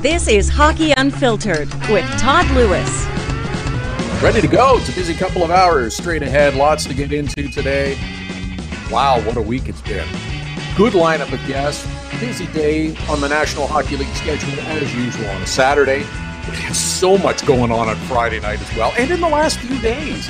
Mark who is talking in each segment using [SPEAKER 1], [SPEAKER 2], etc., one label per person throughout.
[SPEAKER 1] This is Hockey Unfiltered with Todd Lewis.
[SPEAKER 2] Ready to go. It's a busy couple of hours straight ahead. Lots to get into today. Wow, what a week it's been. Good lineup of guests. Busy day on the National Hockey League schedule as usual on a Saturday. We have so much going on Friday night as well. And in the last few days.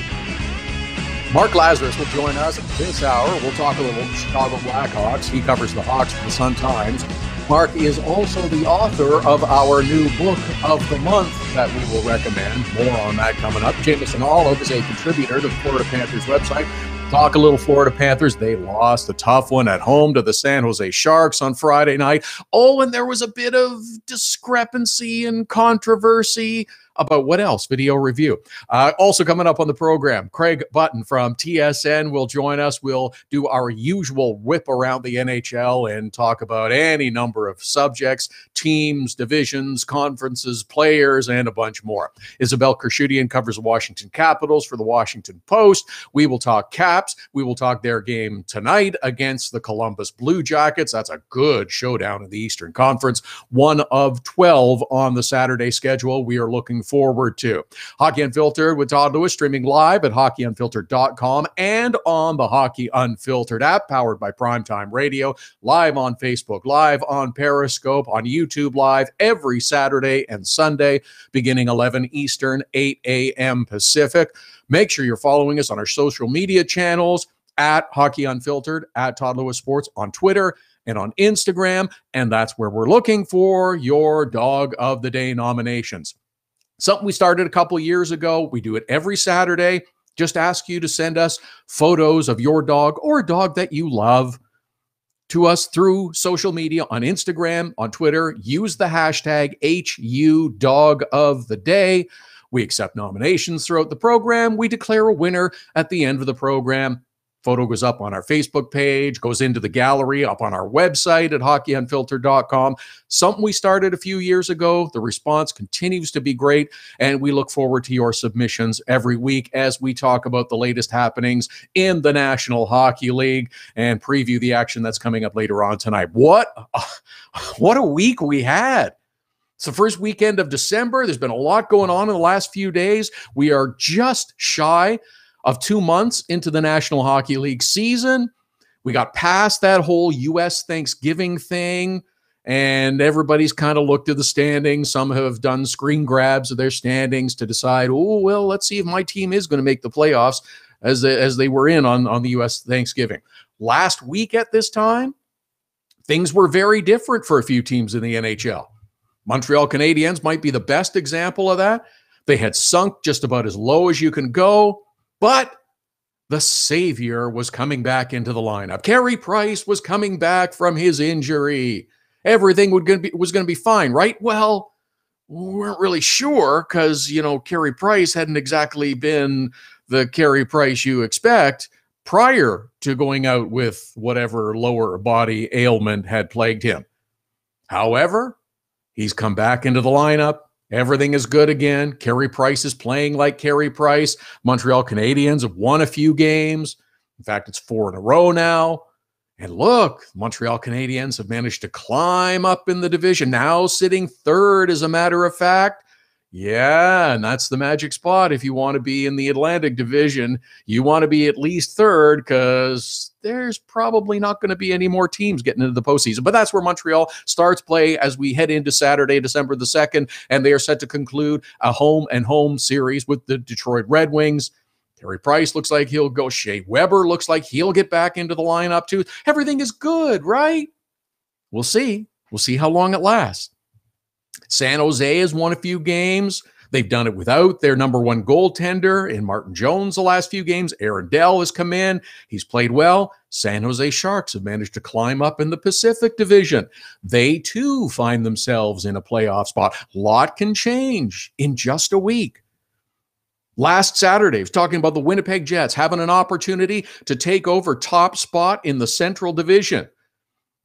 [SPEAKER 2] Mark Lazarus will join us at this hour. We'll talk a little Chicago Blackhawks. He covers the Hawks for the Sun-Times. Mark is also the author of our new book of the month that we will recommend. More on that coming up. Jameson Olive is a contributor to the Florida Panthers website. Talk a little Florida Panthers. They lost a tough one at home to the San Jose Sharks on Friday night. Oh, and there was a bit of discrepancy and controversy about what else? Video review. Also coming up on the program, Craig Button from TSN will join us. We'll do our usual whip around the NHL and talk about any number of subjects, teams, divisions, conferences, players, and a bunch more. Isabel Kershudian covers the Washington Capitals for the Washington Post. We will talk Caps. We will talk their game tonight against the Columbus Blue Jackets. That's a good showdown in the Eastern Conference. One of 12 on the Saturday schedule. We are looking forward to. Hockey Unfiltered with Todd Lewis, streaming live at hockeyunfiltered.com and on the Hockey Unfiltered app, powered by Primetime Radio, live on Facebook, live on Periscope, on YouTube Live every Saturday and Sunday, beginning 11 Eastern, 8 a.m. Pacific. Make sure you're following us on our social media channels at Hockey Unfiltered, at Todd Lewis Sports on Twitter and on Instagram, and that's where we're looking for your Dog of the Day nominations. Something we started a couple of years ago. We do it every Saturday. Just ask you to send us photos of your dog or a dog that you love to us through social media on Instagram, on Twitter. Use the hashtag HUDogoftheDay. We accept nominations throughout the program. We declare a winner at the end of the program. Photo goes up on our Facebook page, goes into the gallery, up on our website at hockeyunfiltered.com. Something we started a few years ago. The response continues to be great, and we look forward to your submissions every week as we talk about the latest happenings in the National Hockey League and preview the action that's coming up later on tonight. What a week we had. It's the first weekend of December. There's been a lot going on in the last few days. We are just shy of 2 months into the National Hockey League season. We got past that whole U.S. Thanksgiving thing, and everybody's kind of looked at the standings. Some have done screen grabs of their standings to decide, oh, well, let's see if my team is going to make the playoffs as they were in on the U.S. Thanksgiving. Last week at this time, things were very different for a few teams in the NHL. Montreal Canadiens might be the best example of that. They had sunk just about as low as you can go. But the savior was coming back into the lineup. Carey Price was coming back from his injury. Everything was going to be fine, right? Well, we weren't really sure because, Carey Price hadn't exactly been the Carey Price you expect prior to going out with whatever lower body ailment had plagued him. However, he's come back into the lineup. Everything is good again. Carey Price is playing like Carey Price. Montreal Canadiens have won a few games. In fact, it's 4 in a row now. And look, Montreal Canadiens have managed to climb up in the division, now sitting third, as a matter of fact. Yeah, and that's the magic spot. If you want to be in the Atlantic Division, you want to be at least third because there's probably not going to be any more teams getting into the postseason. But that's where Montreal starts play as we head into Saturday, December the 2nd, and they are set to conclude a home series with the Detroit Red Wings. Carey Price looks like he'll go. Shea Weber looks like he'll get back into the lineup too. Everything is good, right? We'll see. We'll see how long it lasts. San Jose has won a few games. They've done it without their number one goaltender in Martin Jones the last few games. Aaron Dell has come in. He's played well. San Jose Sharks have managed to climb up in the Pacific Division. They, too, find themselves in a playoff spot. A lot can change in just a week. Last Saturday, I was talking about the Winnipeg Jets having an opportunity to take over top spot in the Central Division.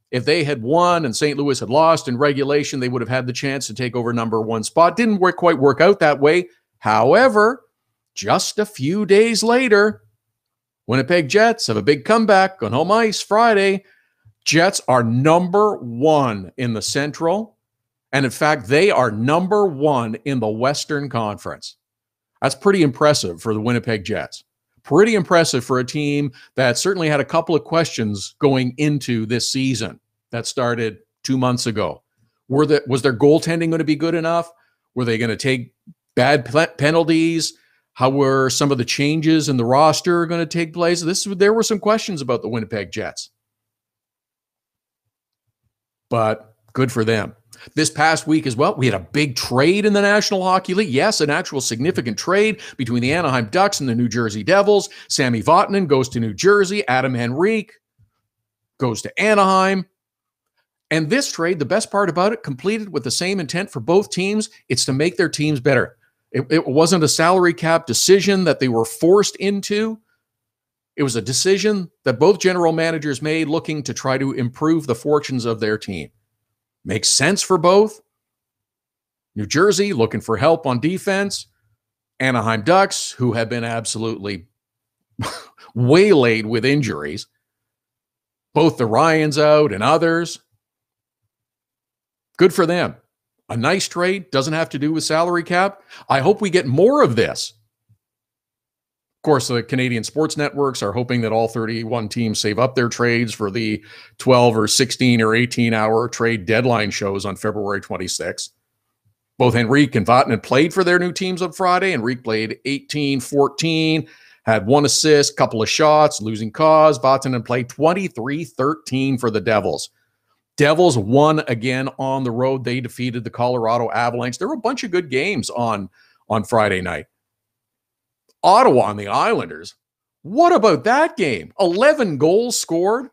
[SPEAKER 2] If they had won and St. Louis had lost in regulation, they would have had the chance to take over number one spot. Didn't quite work out that way. However, just a few days later, Winnipeg Jets have a big comeback on home ice Friday. Jets are number one in the Central, And in fact, they are number one in the Western Conference. That's pretty impressive for the Winnipeg Jets. Pretty impressive for a team that certainly had a couple of questions going into this season that started 2 months ago. Was their goaltending going to be good enough? Were they going to take bad penalties? How were some of the changes in the roster going to take place? There were some questions about the Winnipeg Jets. But good for them. This past week as well, we had a big trade in the National Hockey League. Yes, an actual significant trade between the Anaheim Ducks and the New Jersey Devils. Sami Vatanen goes to New Jersey. Adam Henrique goes to Anaheim. And this trade, the best part about it, completed with the same intent for both teams. It's to make their teams better. It wasn't a salary cap decision that they were forced into. It was a decision that both general managers made looking to try to improve the fortunes of their team. Makes sense for both. New Jersey looking for help on defense. Anaheim Ducks, who have been absolutely waylaid with injuries. Both the Ryans out and others. Good for them. A nice trade, doesn't have to do with salary cap. I hope we get more of this. Of course, the Canadian sports networks are hoping that all 31 teams save up their trades for the 12 or 16 or 18-hour trade deadline shows on February 26th. Both Henrique and Vatanen played for their new teams on Friday. Henrique played 18-14, had 1 assist, couple of shots, losing cause. Vatanen played 23-13 for the Devils. Devils won again on the road. They defeated the Colorado Avalanche. There were a bunch of good games on Friday night. Ottawa and the Islanders. What about that game? 11 goals scored.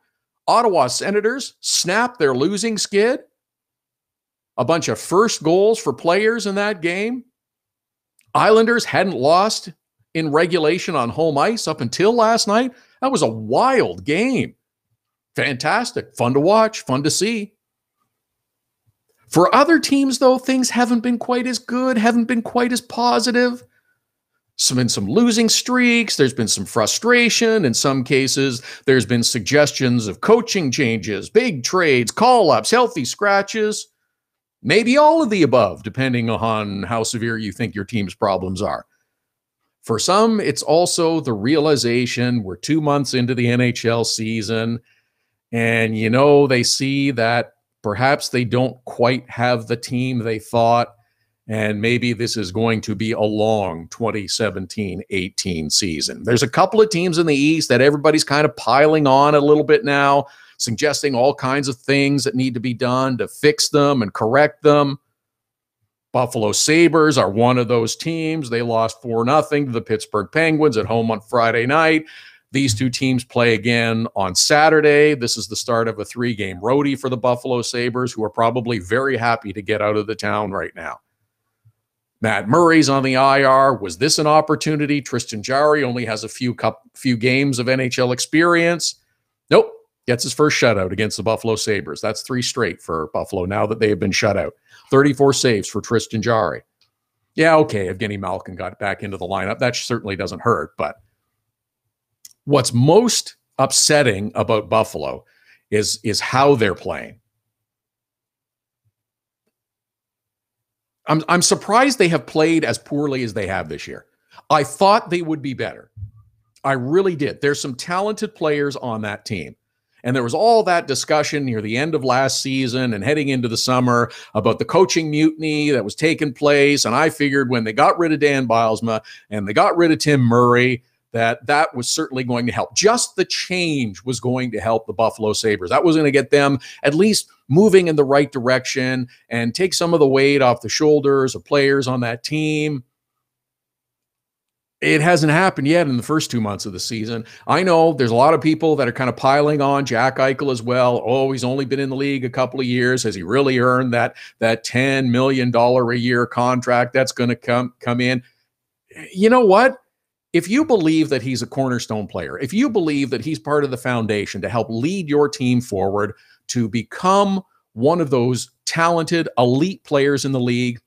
[SPEAKER 2] Ottawa Senators snapped their losing skid. A bunch of first goals for players in that game. Islanders hadn't lost in regulation on home ice up until last night. That was a wild game. Fantastic. Fun to watch. Fun to see. For other teams, though, things haven't been quite as good, haven't been quite as positive. There's been some losing streaks. There's been some frustration. In some cases, there's been suggestions of coaching changes, big trades, call-ups, healthy scratches. Maybe all of the above, depending on how severe you think your team's problems are. For some, it's also the realization we're 2 months into the NHL season, and they see that perhaps they don't quite have the team they thought, and maybe this is going to be a long 2017-18 season. There's a couple of teams in the East that everybody's kind of piling on a little bit now, suggesting all kinds of things that need to be done to fix them and correct them. Buffalo Sabres are one of those teams. They lost 4-0 to the Pittsburgh Penguins at home on Friday night. These two teams play again on Saturday. This is the start of a 3-game roadie for the Buffalo Sabres, who are probably very happy to get out of the town right now. Matt Murray's on the IR. Was this an opportunity? Tristan Jarry only has a few games of NHL experience. Nope. Gets his first shutout against the Buffalo Sabres. That's 3 straight for Buffalo now that they have been shut out. 34 saves for Tristan Jarry. Yeah, okay, Evgeny Malkin got back into the lineup. That certainly doesn't hurt. But what's most upsetting about Buffalo is how they're playing. I'm surprised they have played as poorly as they have this year. I thought they would be better. I really did. There's some talented players on that team. And there was all that discussion near the end of last season and heading into the summer about the coaching mutiny that was taking place. And I figured when they got rid of Dan Bylsma and they got rid of Tim Murray, that was certainly going to help. Just the change was going to help the Buffalo Sabres. That was going to get them at least moving in the right direction and take some of the weight off the shoulders of players on that team. It hasn't happened yet in the first 2 months of the season. I know there's a lot of people that are kind of piling on Jack Eichel as well. Oh, he's only been in the league a couple of years. Has he really earned that $10 million a year contract that's going to come in? You know what? If you believe that he's a cornerstone player, if you believe that he's part of the foundation to help lead your team forward to become one of those talented elite players in the league,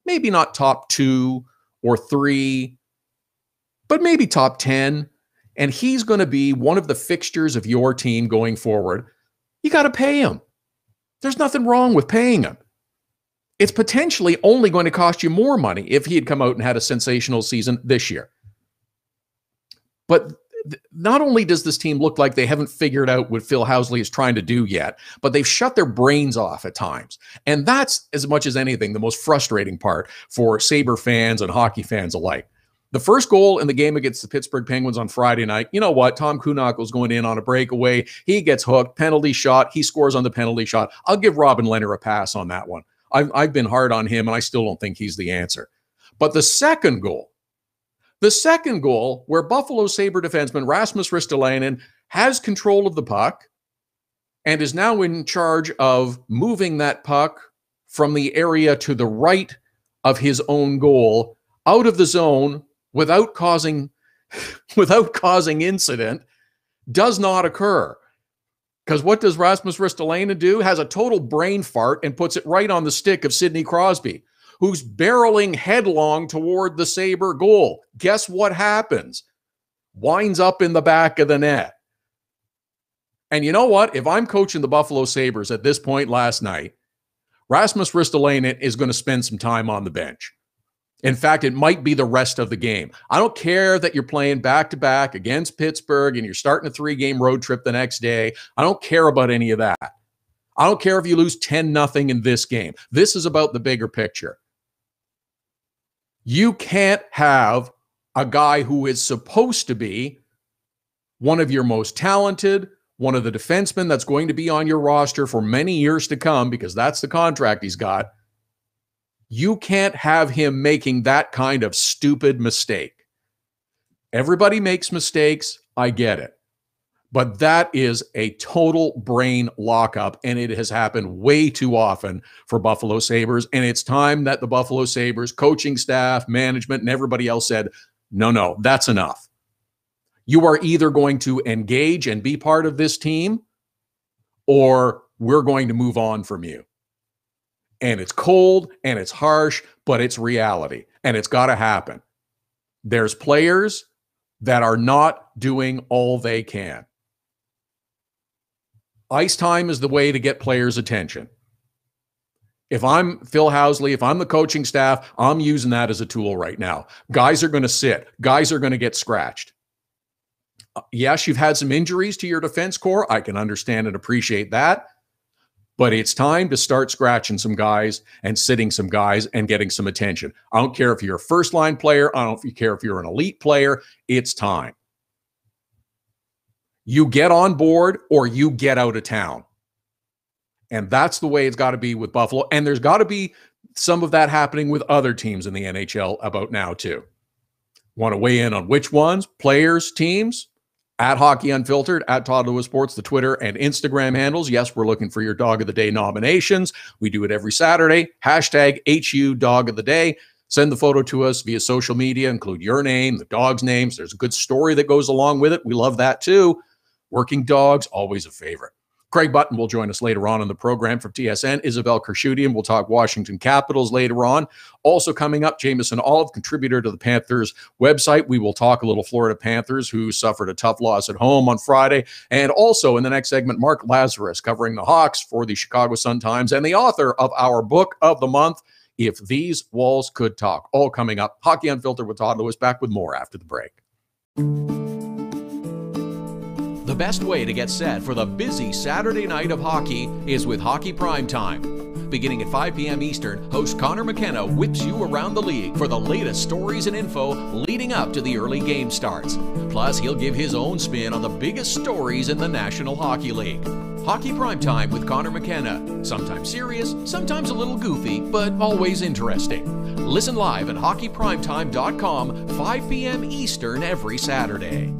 [SPEAKER 2] maybe not top 2 or 3, but maybe top 10, and he's going to be one of the fixtures of your team going forward, you got to pay him. There's nothing wrong with paying him. It's potentially only going to cost you more money if he had come out and had a sensational season this year. But not only does this team look like they haven't figured out what Phil Housley is trying to do yet, but they've shut their brains off at times. And that's, as much as anything, the most frustrating part for Sabre fans and hockey fans alike. The first goal in the game against the Pittsburgh Penguins on Friday night, you know what? Tom Kuhnackel's going in on a breakaway. He gets hooked, penalty shot. He scores on the penalty shot. I'll give Robin Lehner a pass on that one. I've been hard on him, and I still don't think he's the answer. But the second goal where Buffalo Sabre defenseman Rasmus Ristolainen has control of the puck and is now in charge of moving that puck from the area to the right of his own goal out of the zone without causing incident, does not occur. Because what does Rasmus Ristolainen do? Has a total brain fart and puts it right on the stick of Sidney Crosby, who's barreling headlong toward the Sabre goal. Guess what happens? Winds up in the back of the net. And you know what? If I'm coaching the Buffalo Sabres at this point last night, Rasmus Ristolainen is going to spend some time on the bench. In fact, it might be the rest of the game. I don't care that you're playing back-to-back against Pittsburgh and you're starting a 3-game road trip the next day. I don't care about any of that. I don't care if you lose 10-0 in this game. This is about the bigger picture. You can't have a guy who is supposed to be one of your most talented, one of the defensemen that's going to be on your roster for many years to come, because that's the contract he's got. You can't have him making that kind of stupid mistake. Everybody makes mistakes. I get it. But that is a total brain lockup, and it has happened way too often for Buffalo Sabres. And it's time that the Buffalo Sabres coaching staff, management, and everybody else said, no, that's enough. You are either going to engage and be part of this team, or we're going to move on from you. And it's cold and it's harsh, but it's reality, and it's got to happen. There's players that are not doing all they can. Ice time is the way to get players' attention. If I'm Phil Housley, if I'm the coaching staff, I'm using that as a tool right now. Guys are going to sit. Guys are going to get scratched. Yes, you've had some injuries to your defense corps. I can understand and appreciate that. But it's time to start scratching some guys and sitting some guys and getting some attention. I don't care if you're a first-line player. I don't care if you're an elite player. It's time. You get on board or you get out of town. And that's the way it's got to be with Buffalo. And there's got to be some of that happening with other teams in the NHL about now too. Want to weigh in on which ones? Players, teams? At Hockey Unfiltered, at Todd Lewis Sports, the Twitter and Instagram handles. Yes, we're looking for your Dog of the Day nominations. We do it every Saturday. Hashtag HU Dog of the Day. Send the photo to us via social media. Include your name, the dog's names. There's a good story that goes along with it. We love that too. Working dogs, always a favorite. Craig Button will join us later on in the program from TSN. Isabel Kershudian will talk Washington Capitals later on. Also coming up, Jameson Olive, contributor to the Panthers website. We will talk a little Florida Panthers, who suffered a tough loss at home on Friday. And also in the next segment, Mark Lazarus covering the Hawks for the Chicago Sun-Times and the author of our book of the month, If These Walls Could Talk. All coming up. Hockey Unfiltered with Todd Lewis, back with more after the break.
[SPEAKER 3] The best way to get set for the busy Saturday night of hockey is with Hockey Primetime. Beginning at 5 p.m. Eastern, host Connor McKenna whips you around the league for the latest stories and info leading up to the early game starts. Plus, he'll give his own spin on the biggest stories in the National Hockey League. Hockey Primetime with Connor McKenna. Sometimes serious, sometimes a little goofy, but always interesting. Listen live at hockeyprimetime.com, 5 p.m. Eastern every Saturday.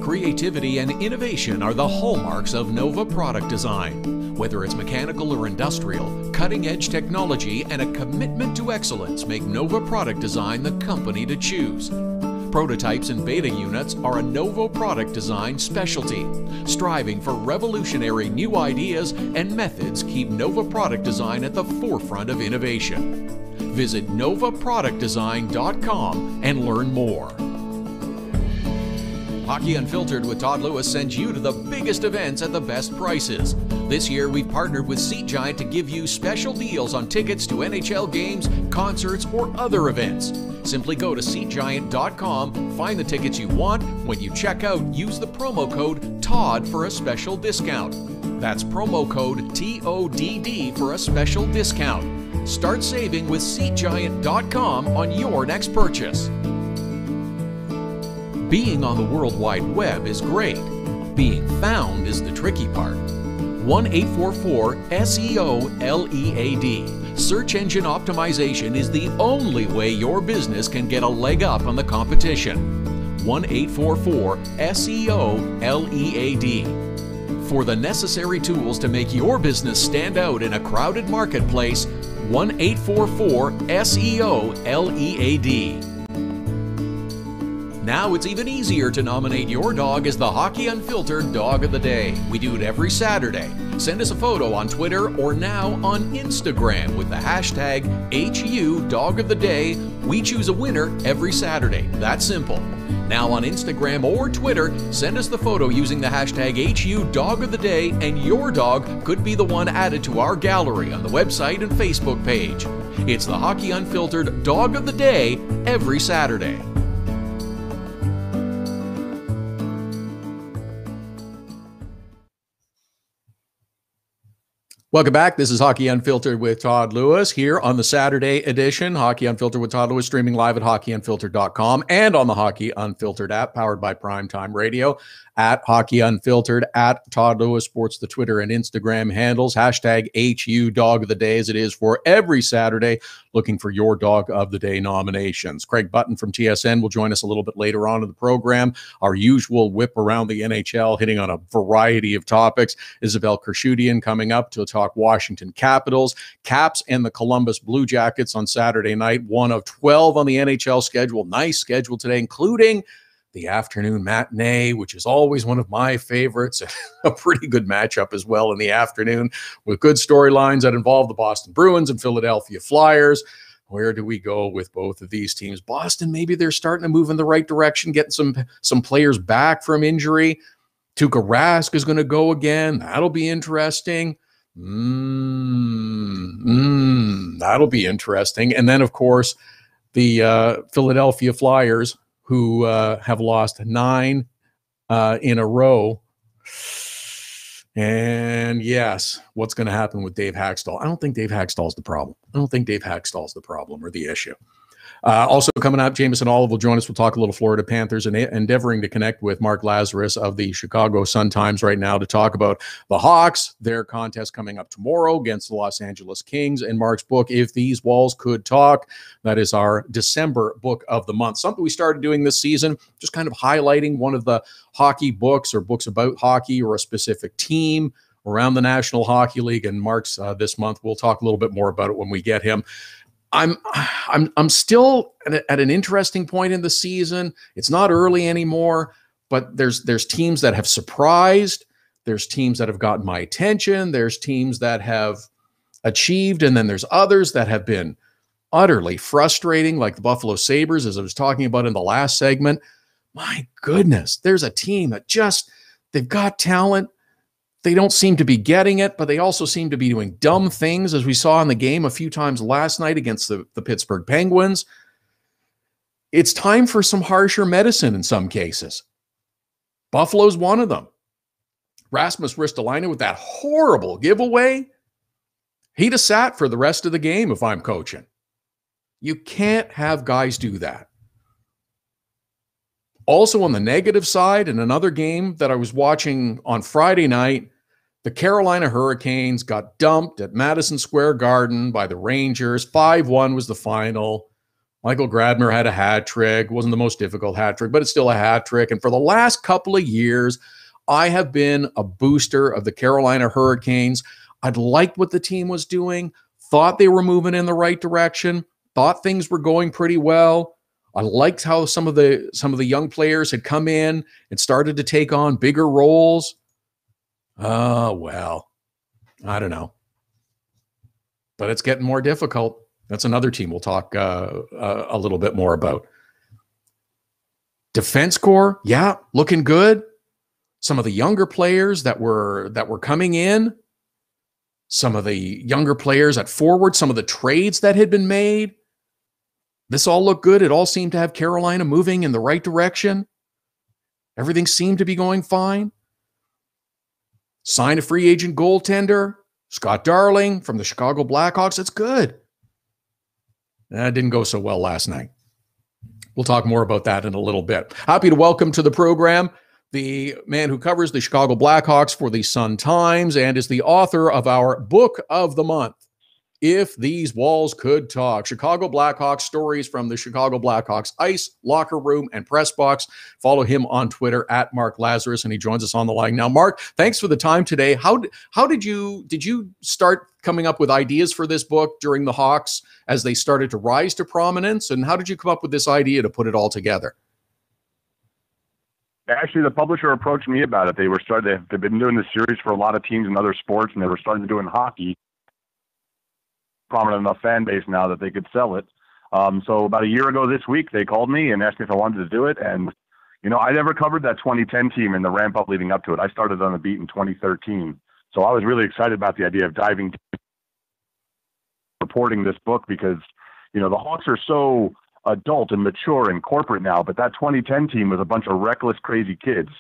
[SPEAKER 3] Creativity and innovation are the hallmarks of Nova Product Design. Whether it's mechanical or industrial, cutting-edge technology and a commitment to excellence make Nova Product Design the company to choose. Prototypes and beta units are a Nova Product Design specialty. Striving for revolutionary new ideas and methods keep Nova Product Design at the forefront of innovation. Visit novaproductdesign.com and learn more. Hockey Unfiltered with Todd Lewis sends you to the biggest events at the best prices. This year, we've partnered with Seat Giant to give you special deals on tickets to NHL games, concerts, or other events. Simply go to SeatGiant.com, find the tickets you want. When you check out, use the promo code TODD for a special discount. That's promo code TODD for a special discount. Start saving with SeatGiant.com on your next purchase. Being on the World Wide Web is great. Being found is the tricky part. 1-844-SEO-LEAD. Search engine optimization is the only way your business can get a leg up on the competition. 1-844-SEO-LEAD. For the necessary tools to make your business stand out in a crowded marketplace, 1-844-SEO-LEAD. Now it's even easier to nominate your dog as the Hockey Unfiltered Dog of the Day. We do it every Saturday. Send us a photo on Twitter or now on Instagram with the hashtag HU Dog of the Day. We choose a winner every Saturday. That's simple. Now on Instagram or Twitter, send us the photo using the hashtag HU Dog of the Day, and your dog could be the one added to our gallery on the website and Facebook page. It's the Hockey Unfiltered Dog of the Day every Saturday.
[SPEAKER 2] Welcome back. This is Hockey Unfiltered with Todd Lewis here on the Saturday edition. Hockey Unfiltered with Todd Lewis, streaming live at hockeyunfiltered.com and on the Hockey Unfiltered app, powered by Primetime Radio. At Hockey Unfiltered, at Todd Lewis Sports, the Twitter and Instagram handles, hashtag HU Dog of the Day, as it is for every Saturday, looking for your Dog of the Day nominations. Craig Button from TSN will join us a little bit later on in the program. Our usual whip around the NHL, hitting on a variety of topics. Isabel Kershudian coming up to talk Washington Capitals, Caps, and the Columbus Blue Jackets on Saturday night, one of 12 on the NHL schedule. Nice schedule today, including the afternoon matinee, which is always one of my favorites. A pretty good matchup as well in the afternoon, with good storylines that involve the Boston Bruins and Philadelphia Flyers. Where do we go with both of these teams? Boston, maybe they're starting to move in the right direction, getting some players back from injury. Tuukka Rask is going to go again. That'll be interesting. That'll be interesting. And then, of course, the Philadelphia Flyers, who have lost 9 in a row. And yes, what's going to happen with Dave Haxtell? I don't think Dave Haxtell's the problem. I don't think Dave Haxtell's the problem or the issue. Also coming up, Jameson Olive will join us. We'll talk a little Florida Panthers, and endeavoring to connect with Mark Lazarus of the Chicago Sun-Times right now to talk about the Hawks, their contest coming up tomorrow against the Los Angeles Kings, and Mark's book, If These Walls Could Talk. That is our December book of the month. Something we started doing this season, just kind of highlighting one of the hockey books or books about hockey or a specific team around the National Hockey League. And Mark's this month. We'll talk a little bit more about it when we get him. I'm still at an interesting point in the season. It's not early anymore, but there's teams that have surprised. There's teams that have gotten my attention. There's teams that have achieved, and then there's others that have been utterly frustrating, like the Buffalo Sabres, as I was talking about in the last segment. My goodness, there's a team that they've got talent. They don't seem to be getting it, but they also seem to be doing dumb things, as we saw in the game a few times last night against the Pittsburgh Penguins. It's time for some harsher medicine in some cases. Buffalo's one of them. Rasmus Ristolainen with that horrible giveaway. He'd have sat for the rest of the game if I'm coaching. You can't have guys do that. Also on the negative side, in another game that I was watching on Friday night, the Carolina Hurricanes got dumped at Madison Square Garden by the Rangers. 5-1 was the final. Michael Gradmer had a hat trick. It wasn't the most difficult hat trick, but it's still a hat trick. And for the last couple of years, I have been a booster of the Carolina Hurricanes. I'd liked what the team was doing, thought they were moving in the right direction, thought things were going pretty well. I liked how some of the young players had come in and started to take on bigger roles. Oh, well, I don't know. But it's getting more difficult. That's another team we'll talk a little bit more about. Defense core, yeah, looking good. Some of the younger players that were coming in, some of the younger players at forward, some of the trades that had been made. This all looked good. It all seemed to have Carolina moving in the right direction. Everything seemed to be going fine. Signed a free agent goaltender, Scott Darling from the Chicago Blackhawks. It's good. That didn't go so well last night. We'll talk more about that in a little bit. Happy to welcome to the program the man who covers the Chicago Blackhawks for the Sun-Times and is the author of our book of the month, If These Walls Could Talk. Chicago Blackhawks stories from the Chicago Blackhawks ice, locker room, and press box. Follow him on Twitter at Mark Lazarus, and he joins us on the line now. Mark, thanks for the time today. How did you start coming up with ideas for this book during the Hawks as they started to rise to prominence, and how did you come up with this idea to put it all together?
[SPEAKER 4] Actually, the publisher approached me about it. They've been doing this series for a lot of teams in other sports, and they were starting to do it in hockey. Prominent enough fan base now that they could sell it. So about a year ago this week, they called me and asked me if I wanted to do it. And, I never covered that 2010 team in the ramp up leading up to it. I started on the beat in 2013. So I was really excited about the idea of diving reporting this book because, the Hawks are so adult and mature and corporate now, but that 2010 team was a bunch of reckless, crazy kids.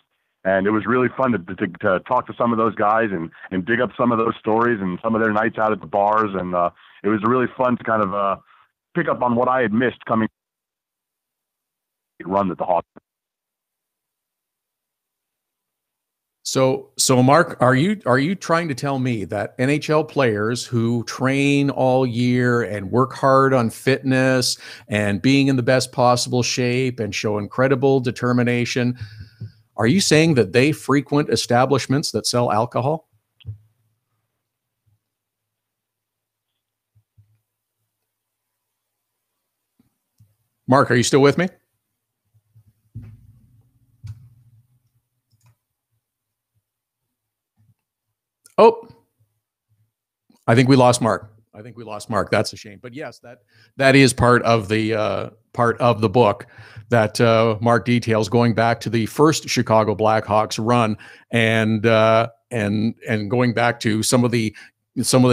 [SPEAKER 4] And it was really fun to talk to some of those guys and dig up some of those stories and some of their nights out at the bars. And it was really fun to kind of pick up on what I had missed coming run that the Hawks.
[SPEAKER 2] So Mark, are you trying to tell me that NHL players who train all year and work hard on fitness and being in the best possible shape and show incredible determination, are you saying that they frequent establishments that sell alcohol? Mark, are you still with me? Oh, I think we lost Mark. That's a shame. But yes, that is part of the book that Mark details, going back to the first Chicago Blackhawks run and going back to some of the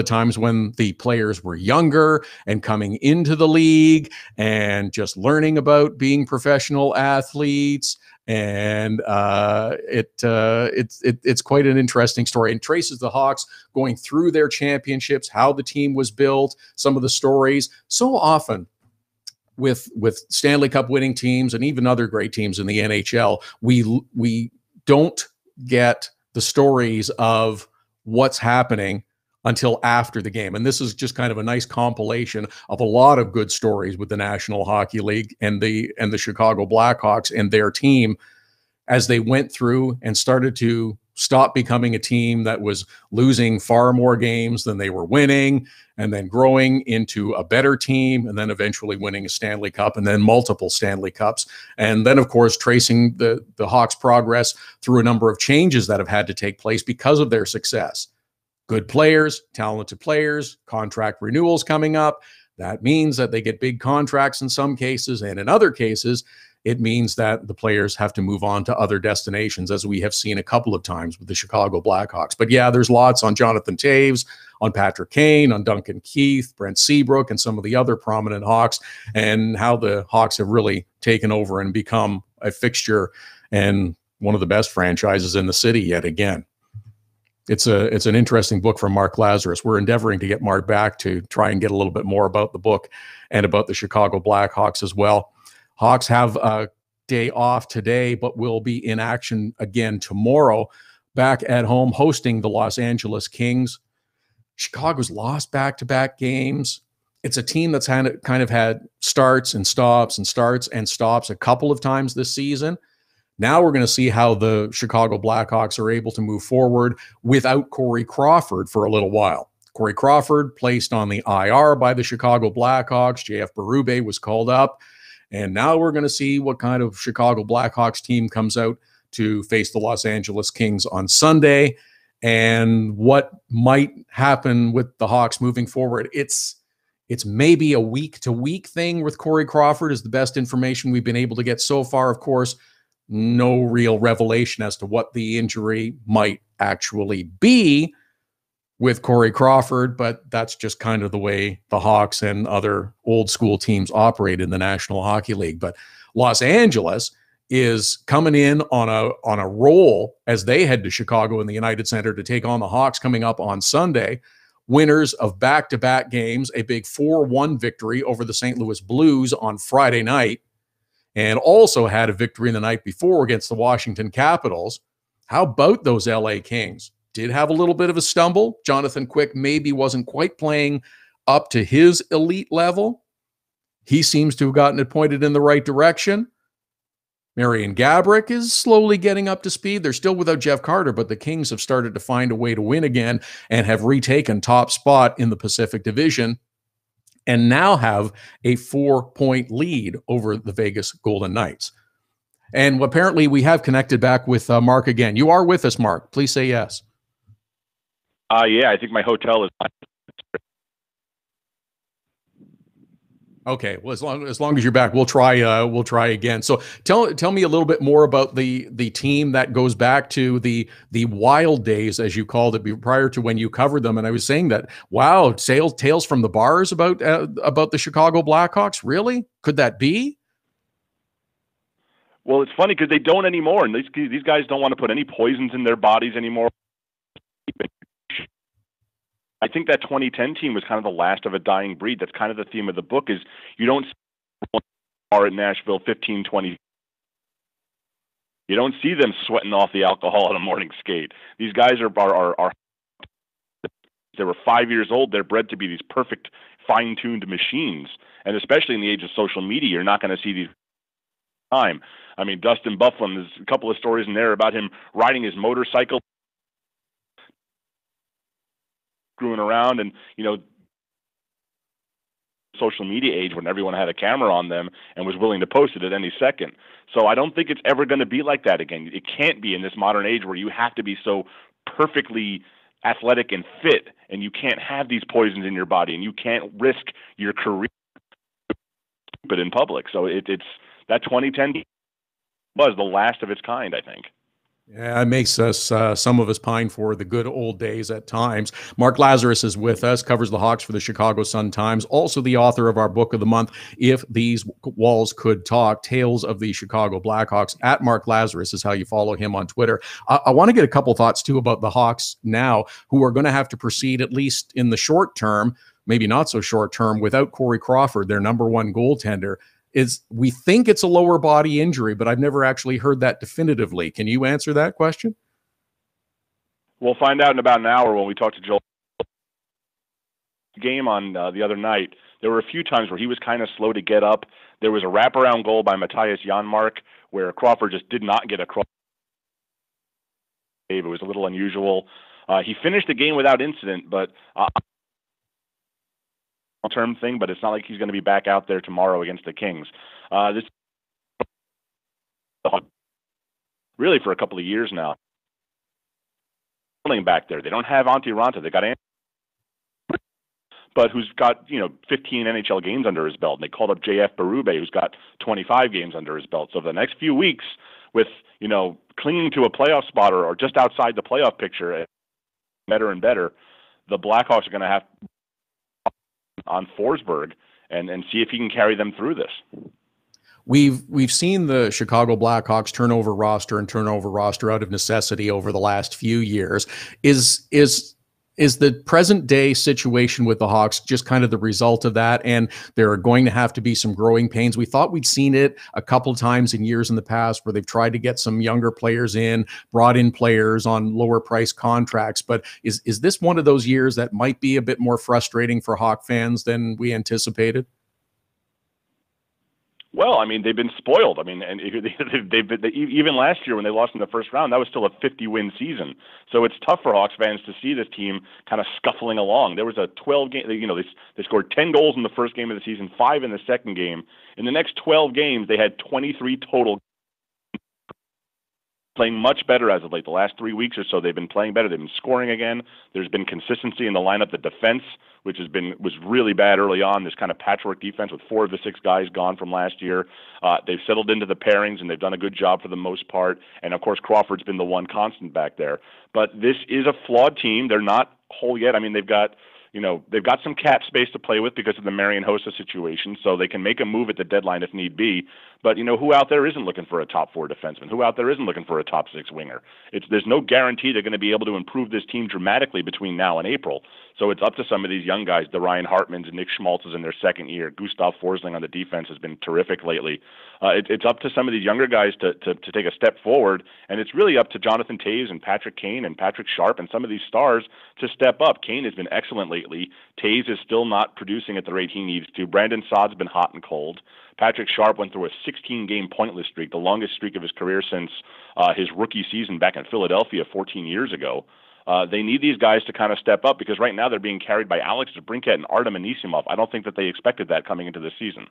[SPEAKER 2] times when the players were younger and coming into the league and just learning about being professional athletes. And it's quite an interesting story, and traces the Hawks going through their championships, how the team was built, some of the stories. So often with Stanley Cup winning teams and even other great teams in the NHL, we don't get the stories of what's happening until after the game. And this is just kind of a nice compilation of a lot of good stories with the National Hockey League and the Chicago Blackhawks and their team as they went through and started to stop becoming a team that was losing far more games than they were winning, and then growing into a better team, and then eventually winning a Stanley Cup, and then multiple Stanley Cups. And then, of course, tracing the Hawks' progress through a number of changes that have had to take place because of their success. Good players, talented players, contract renewals coming up. That means that they get big contracts in some cases, and in other cases, it means that the players have to move on to other destinations, as we have seen a couple of times with the Chicago Blackhawks. But yeah, there's lots on Jonathan Toews, on Patrick Kane, on Duncan Keith, Brent Seabrook, and some of the other prominent Hawks, and how the Hawks have really taken over and become a fixture and one of the best franchises in the city yet again. It's an interesting book from Mark Lazarus. We're endeavoring to get Mark back to try and get a little bit more about the book and about the Chicago Blackhawks as well. Hawks have a day off today, but will be in action again tomorrow, back at home hosting the Los Angeles Kings. Chicago's lost back-to-back games. It's a team that's kind of had starts and stops and starts and stops a couple of times this season. Now we're going to see how the Chicago Blackhawks are able to move forward without Corey Crawford for a little while. Corey Crawford placed on the IR by the Chicago Blackhawks. JF Berube was called up. And now we're going to see what kind of Chicago Blackhawks team comes out to face the Los Angeles Kings on Sunday, and what might happen with the Hawks moving forward. It's maybe a week-to-week thing with Corey Crawford is the best information we've been able to get so far. Of course, no real revelation as to what the injury might actually be, with Corey Crawford, but that's just kind of the way the Hawks and other old school teams operate in the National Hockey League. But Los Angeles is coming in on a roll as they head to Chicago in the United Center to take on the Hawks coming up on Sunday. Winners of back-to-back games, a big 4-1 victory over the St. Louis Blues on Friday night, and also had a victory the night before against the Washington Capitals. How about those LA Kings? Did have a little bit of a stumble. Jonathan Quick maybe wasn't quite playing up to his elite level. He seems to have gotten it pointed in the right direction. Marian Gaborik is slowly getting up to speed. They're still without Jeff Carter, but the Kings have started to find a way to win again and have retaken top spot in the Pacific Division and now have a 4-point lead over the Vegas Golden Knights. And apparently we have connected back with Mark again. You are with us, Mark. Please say yes.
[SPEAKER 5] Yeah, I think my hotel is.
[SPEAKER 2] Okay, well, as long as you're back, we'll try again. So tell me a little bit more about the team that goes back to the wild days, as you called it, prior to when you covered them. And I was saying that, wow, tales from the bars about the Chicago Blackhawks. Really? Could that be?
[SPEAKER 5] Well, it's funny because they don't anymore, and these guys don't want to put any poisons in their bodies anymore. I think that 2010 team was kind of the last of a dying breed. That's kind of the theme of the book is you don't see bar in Nashville 15, 20. You don't see them sweating off the alcohol on a morning skate. These guys are they were 5 years old. They're bred to be these perfect, fine-tuned machines. And especially in the age of social media, you're not going to see these time. I mean, Dustin Byfuglien, there's a couple of stories in there about him riding his motorcycle, screwing around, and social media age when everyone had a camera on them and was willing to post it at any second. So I don't think it's ever going to be like that again. It can't be in this modern age where you have to be so perfectly athletic and fit, and you can't have these poisons in your body, and you can't risk your career in public. So it's that 2010 was the last of its kind, I think.
[SPEAKER 2] Yeah, it makes us, some of us pine for the good old days at times. Mark Lazarus is with us, covers the Hawks for the Chicago Sun-Times, also the author of our book of the month, If These Walls Could Talk, Tales of the Chicago Blackhawks. At Mark Lazarus is how you follow him on Twitter. I want to get a couple thoughts, too, about the Hawks now, who are going to have to proceed, at least in the short term, maybe not so short term, without Corey Crawford, their number one goaltender. We think it's a lower body injury, but I've never actually heard that definitively. Can you answer that question?
[SPEAKER 5] We'll find out in about an hour when we talk to Joel. Game on the other night, there were a few times where he was kind of slow to get up. There was a wraparound goal by Matthias Janmark where Crawford just did not get across. It was a little unusual. He finished the game without incident, but term thing, but it's not like he's going to be back out there tomorrow against the Kings. This really for a couple of years now. Back there, they don't have Antti Ranta. They got but who's got 15 NHL games under his belt. And they called up JF Berube, who's got 25 games under his belt. So for the next few weeks, with clinging to a playoff spot or just outside the playoff picture, better and better, the Blackhawks are going to have on Forsberg and see if he can carry them through this.
[SPEAKER 2] We've seen the Chicago Blackhawks turnover roster out of necessity over the last few years. Is the present day situation with the Hawks just kind of the result of that? And there are going to have to be some growing pains. We thought we'd seen it a couple times in years in the past where they've tried to get some younger players in, brought in players on lower price contracts. But is this one of those years that might be a bit more frustrating for Hawk fans than we anticipated?
[SPEAKER 5] Well, I mean, they've been spoiled. I mean, and even last year when they lost in the first round, that was still a 50-win season. So it's tough for Hawks fans to see this team kind of scuffling along. There was a 12-game, they scored 10 goals in the first game of the season, 5 in the second game. In the next 12 games, they had 23 total. Playing much better as of late. The last 3 weeks or so, they've been playing better. They've been scoring again. There's been consistency in the lineup. The defense, which was really bad early on, this kind of patchwork defense with 4 of the 6 guys gone from last year. They've settled into the pairings, and they've done a good job for the most part. And, of course, Crawford's been the one constant back there. But this is a flawed team. They're not whole yet. I mean, they've got some cap space to play with because of the Marian Hossa situation, so they can make a move at the deadline if need be. But, who out there isn't looking for a top 4 defenseman? Who out there isn't looking for a top 6 winger? There's no guarantee they're going to be able to improve this team dramatically between now and April. So it's up to some of these young guys, the Ryan Hartmans and Nick Schmaltzes in their second year. Gustav Forsling on the defense has been terrific lately. It's up to some of these younger guys to take a step forward, and it's really up to Jonathan Toews and Patrick Kane and Patrick Sharp and some of these stars to step up. Kane has been excellent lately. Toews is still not producing at the rate he needs to. Brandon Saad's been hot and cold. Patrick Sharp went through a 16-game pointless streak, the longest streak of his career since his rookie season back in Philadelphia 14 years ago. They need these guys to kind of step up because right now they're being carried by Alex DeBrincat and Artem Anisimov. I don't think that they expected that coming into this season.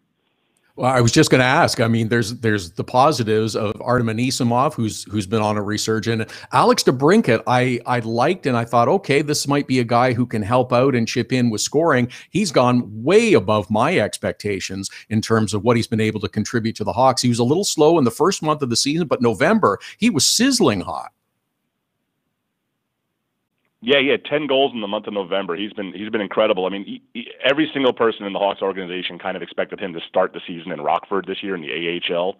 [SPEAKER 2] Well, I was just going to ask. I mean, there's the positives of Artem Anisimov, who's been on a resurgence. Alex DeBrincat, I liked, and I thought, okay, this might be a guy who can help out and chip in with scoring. He's gone way above my expectations in terms of what he's been able to contribute to the Hawks. He was a little slow in the first month of the season, but November, he was sizzling hot.
[SPEAKER 5] Yeah, he had 10 goals in the month of November. He's been incredible. I mean, every single person in the Hawks organization kind of expected him to start the season in Rockford this year in the AHL.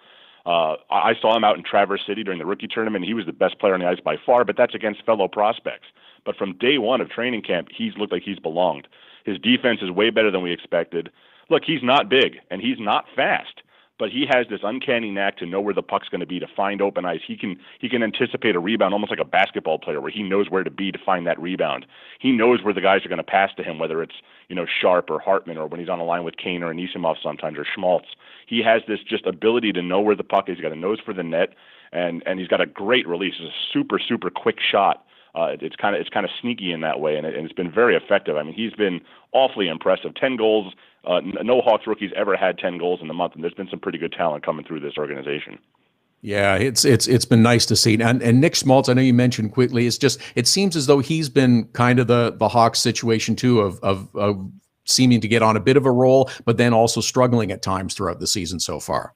[SPEAKER 5] I saw him out in Traverse City during the rookie tournament. He was the best player on the ice by far, but that's against fellow prospects. But from day one of training camp, he's looked like he's belonged. His defense is way better than we expected. Look, he's not big, and he's not fast. But he has this uncanny knack to know where the puck's going to be, to find open ice. He can anticipate a rebound almost like a basketball player, where he knows where to be to find that rebound. He knows where the guys are going to pass to him, whether it's Sharp or Hartman, or when he's on a line with Kane or Anisimov sometimes, or Schmaltz. He has this just ability to know where the puck is. He's got a nose for the net, and he's got a great release. It's a super quick shot. It's kind of sneaky in that way, and it's been very effective. I mean, he's been awfully impressive. 10 goals. No Hawks rookies ever had 10 goals in the month, and there's been some pretty good talent coming through this organization.
[SPEAKER 2] Yeah, it's been nice to see. And Nick Schmaltz, I know you mentioned quickly, it seems as though he's been kind of the Hawks situation too, of seeming to get on a bit of a roll, but then also struggling at times throughout the season so far.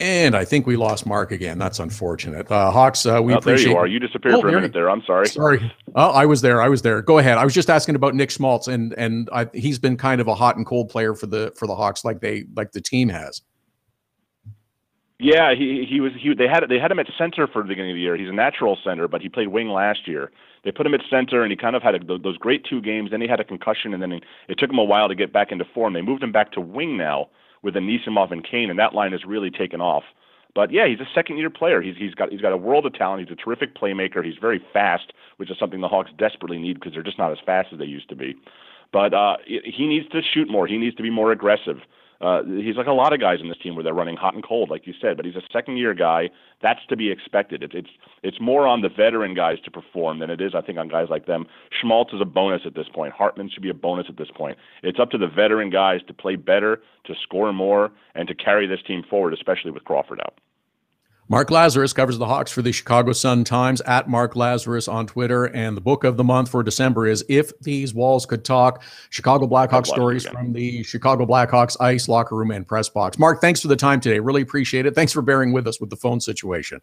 [SPEAKER 2] And I think we lost Mark again. That's unfortunate. Hawks, we appreciate.
[SPEAKER 5] There you are. You disappeared for a minute there. I'm sorry.
[SPEAKER 2] Sorry. Oh, I was there. Go ahead. I was just asking about Nick Schmaltz, and he's been kind of a hot and cold player for the Hawks, like the team has.
[SPEAKER 5] Yeah, they had him at center for the beginning of the year. He's a natural center, but he played wing last year. They put him at center, and he kind of had those great 2 games. Then he had a concussion, and then it took him a while to get back into form. They moved him back to wing now with Anisimov and Kane, and that line has really taken off. But yeah, he's a second-year player. He's got a world of talent. He's a terrific playmaker. He's very fast, which is something the Hawks desperately need because they're just not as fast as they used to be. But he needs to shoot more. He needs to be more aggressive. He's like a lot of guys in this team where they're running hot and cold, like you said. But he's a second-year guy. That's to be expected. It's more on the veteran guys to perform than it is, I think, on guys like them. Schmaltz is a bonus at this point. Hartman should be a bonus at this point. It's up to the veteran guys to play better, to score more, and to carry this team forward, especially with Crawford out.
[SPEAKER 2] Mark Lazarus covers the Hawks for the Chicago Sun-Times, at Mark Lazarus on Twitter. And the book of the month for December is If These Walls Could Talk, Chicago Blackhawks stories from the Chicago Blackhawks ice, locker room, and press box. Mark, thanks for the time today. Really appreciate it. Thanks for bearing with us with the phone situation.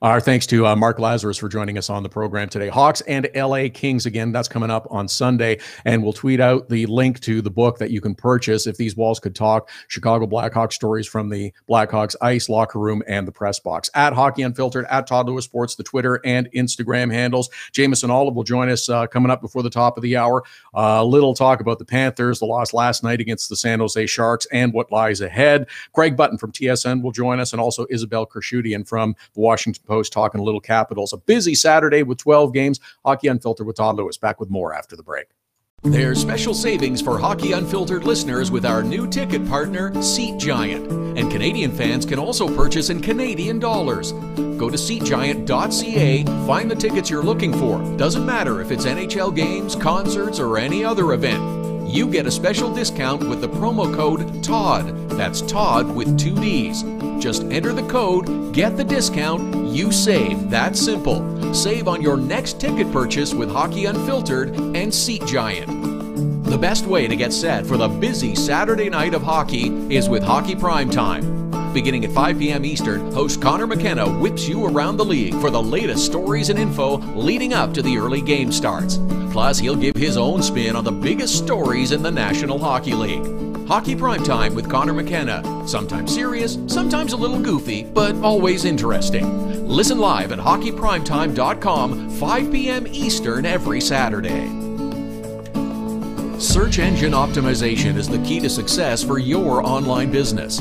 [SPEAKER 2] Our thanks to Mark Lazarus for joining us on the program today. Hawks and LA Kings, again, that's coming up on Sunday. And we'll tweet out the link to the book that you can purchase, If These Walls Could Talk, Chicago Blackhawks stories from the Blackhawks ice, locker room, and the press box. At Hockey Unfiltered, at Todd Lewis Sports, the Twitter and Instagram handles. Jamison Olive will join us coming up before the top of the hour. A little talk about the Panthers, the loss last night against the San Jose Sharks, and what lies ahead. Craig Button from TSN will join us, and also Isabel Kershudian from the Washington Post, talking a little Capitals. A busy Saturday with 12 games. Hockey Unfiltered with Todd Lewis. Back with more after the break.
[SPEAKER 3] There's special savings for Hockey Unfiltered listeners with our new ticket partner, Seat Giant. And Canadian fans can also purchase in Canadian dollars. Go to SeatGiant.ca, find the tickets you're looking for. Doesn't matter if it's NHL games, concerts, or any other event. You get a special discount with the promo code TODD. That's Todd with 2 Ds. Just enter the code, get the discount, you save. That's simple. Save on your next ticket purchase with Hockey Unfiltered and Seat Giant. The best way to get set for the busy Saturday night of hockey is with Hockey Primetime. Beginning at 5 p.m. Eastern, host Connor McKenna whips you around the league for the latest stories and info leading up to the early game starts. Plus, he'll give his own spin on the biggest stories in the National Hockey League. Hockey Primetime with Connor McKenna. Sometimes serious, sometimes a little goofy, but always interesting. Listen live at hockeyprimetime.com, 5 p.m. Eastern every Saturday. Search engine optimization is the key to success for your online business.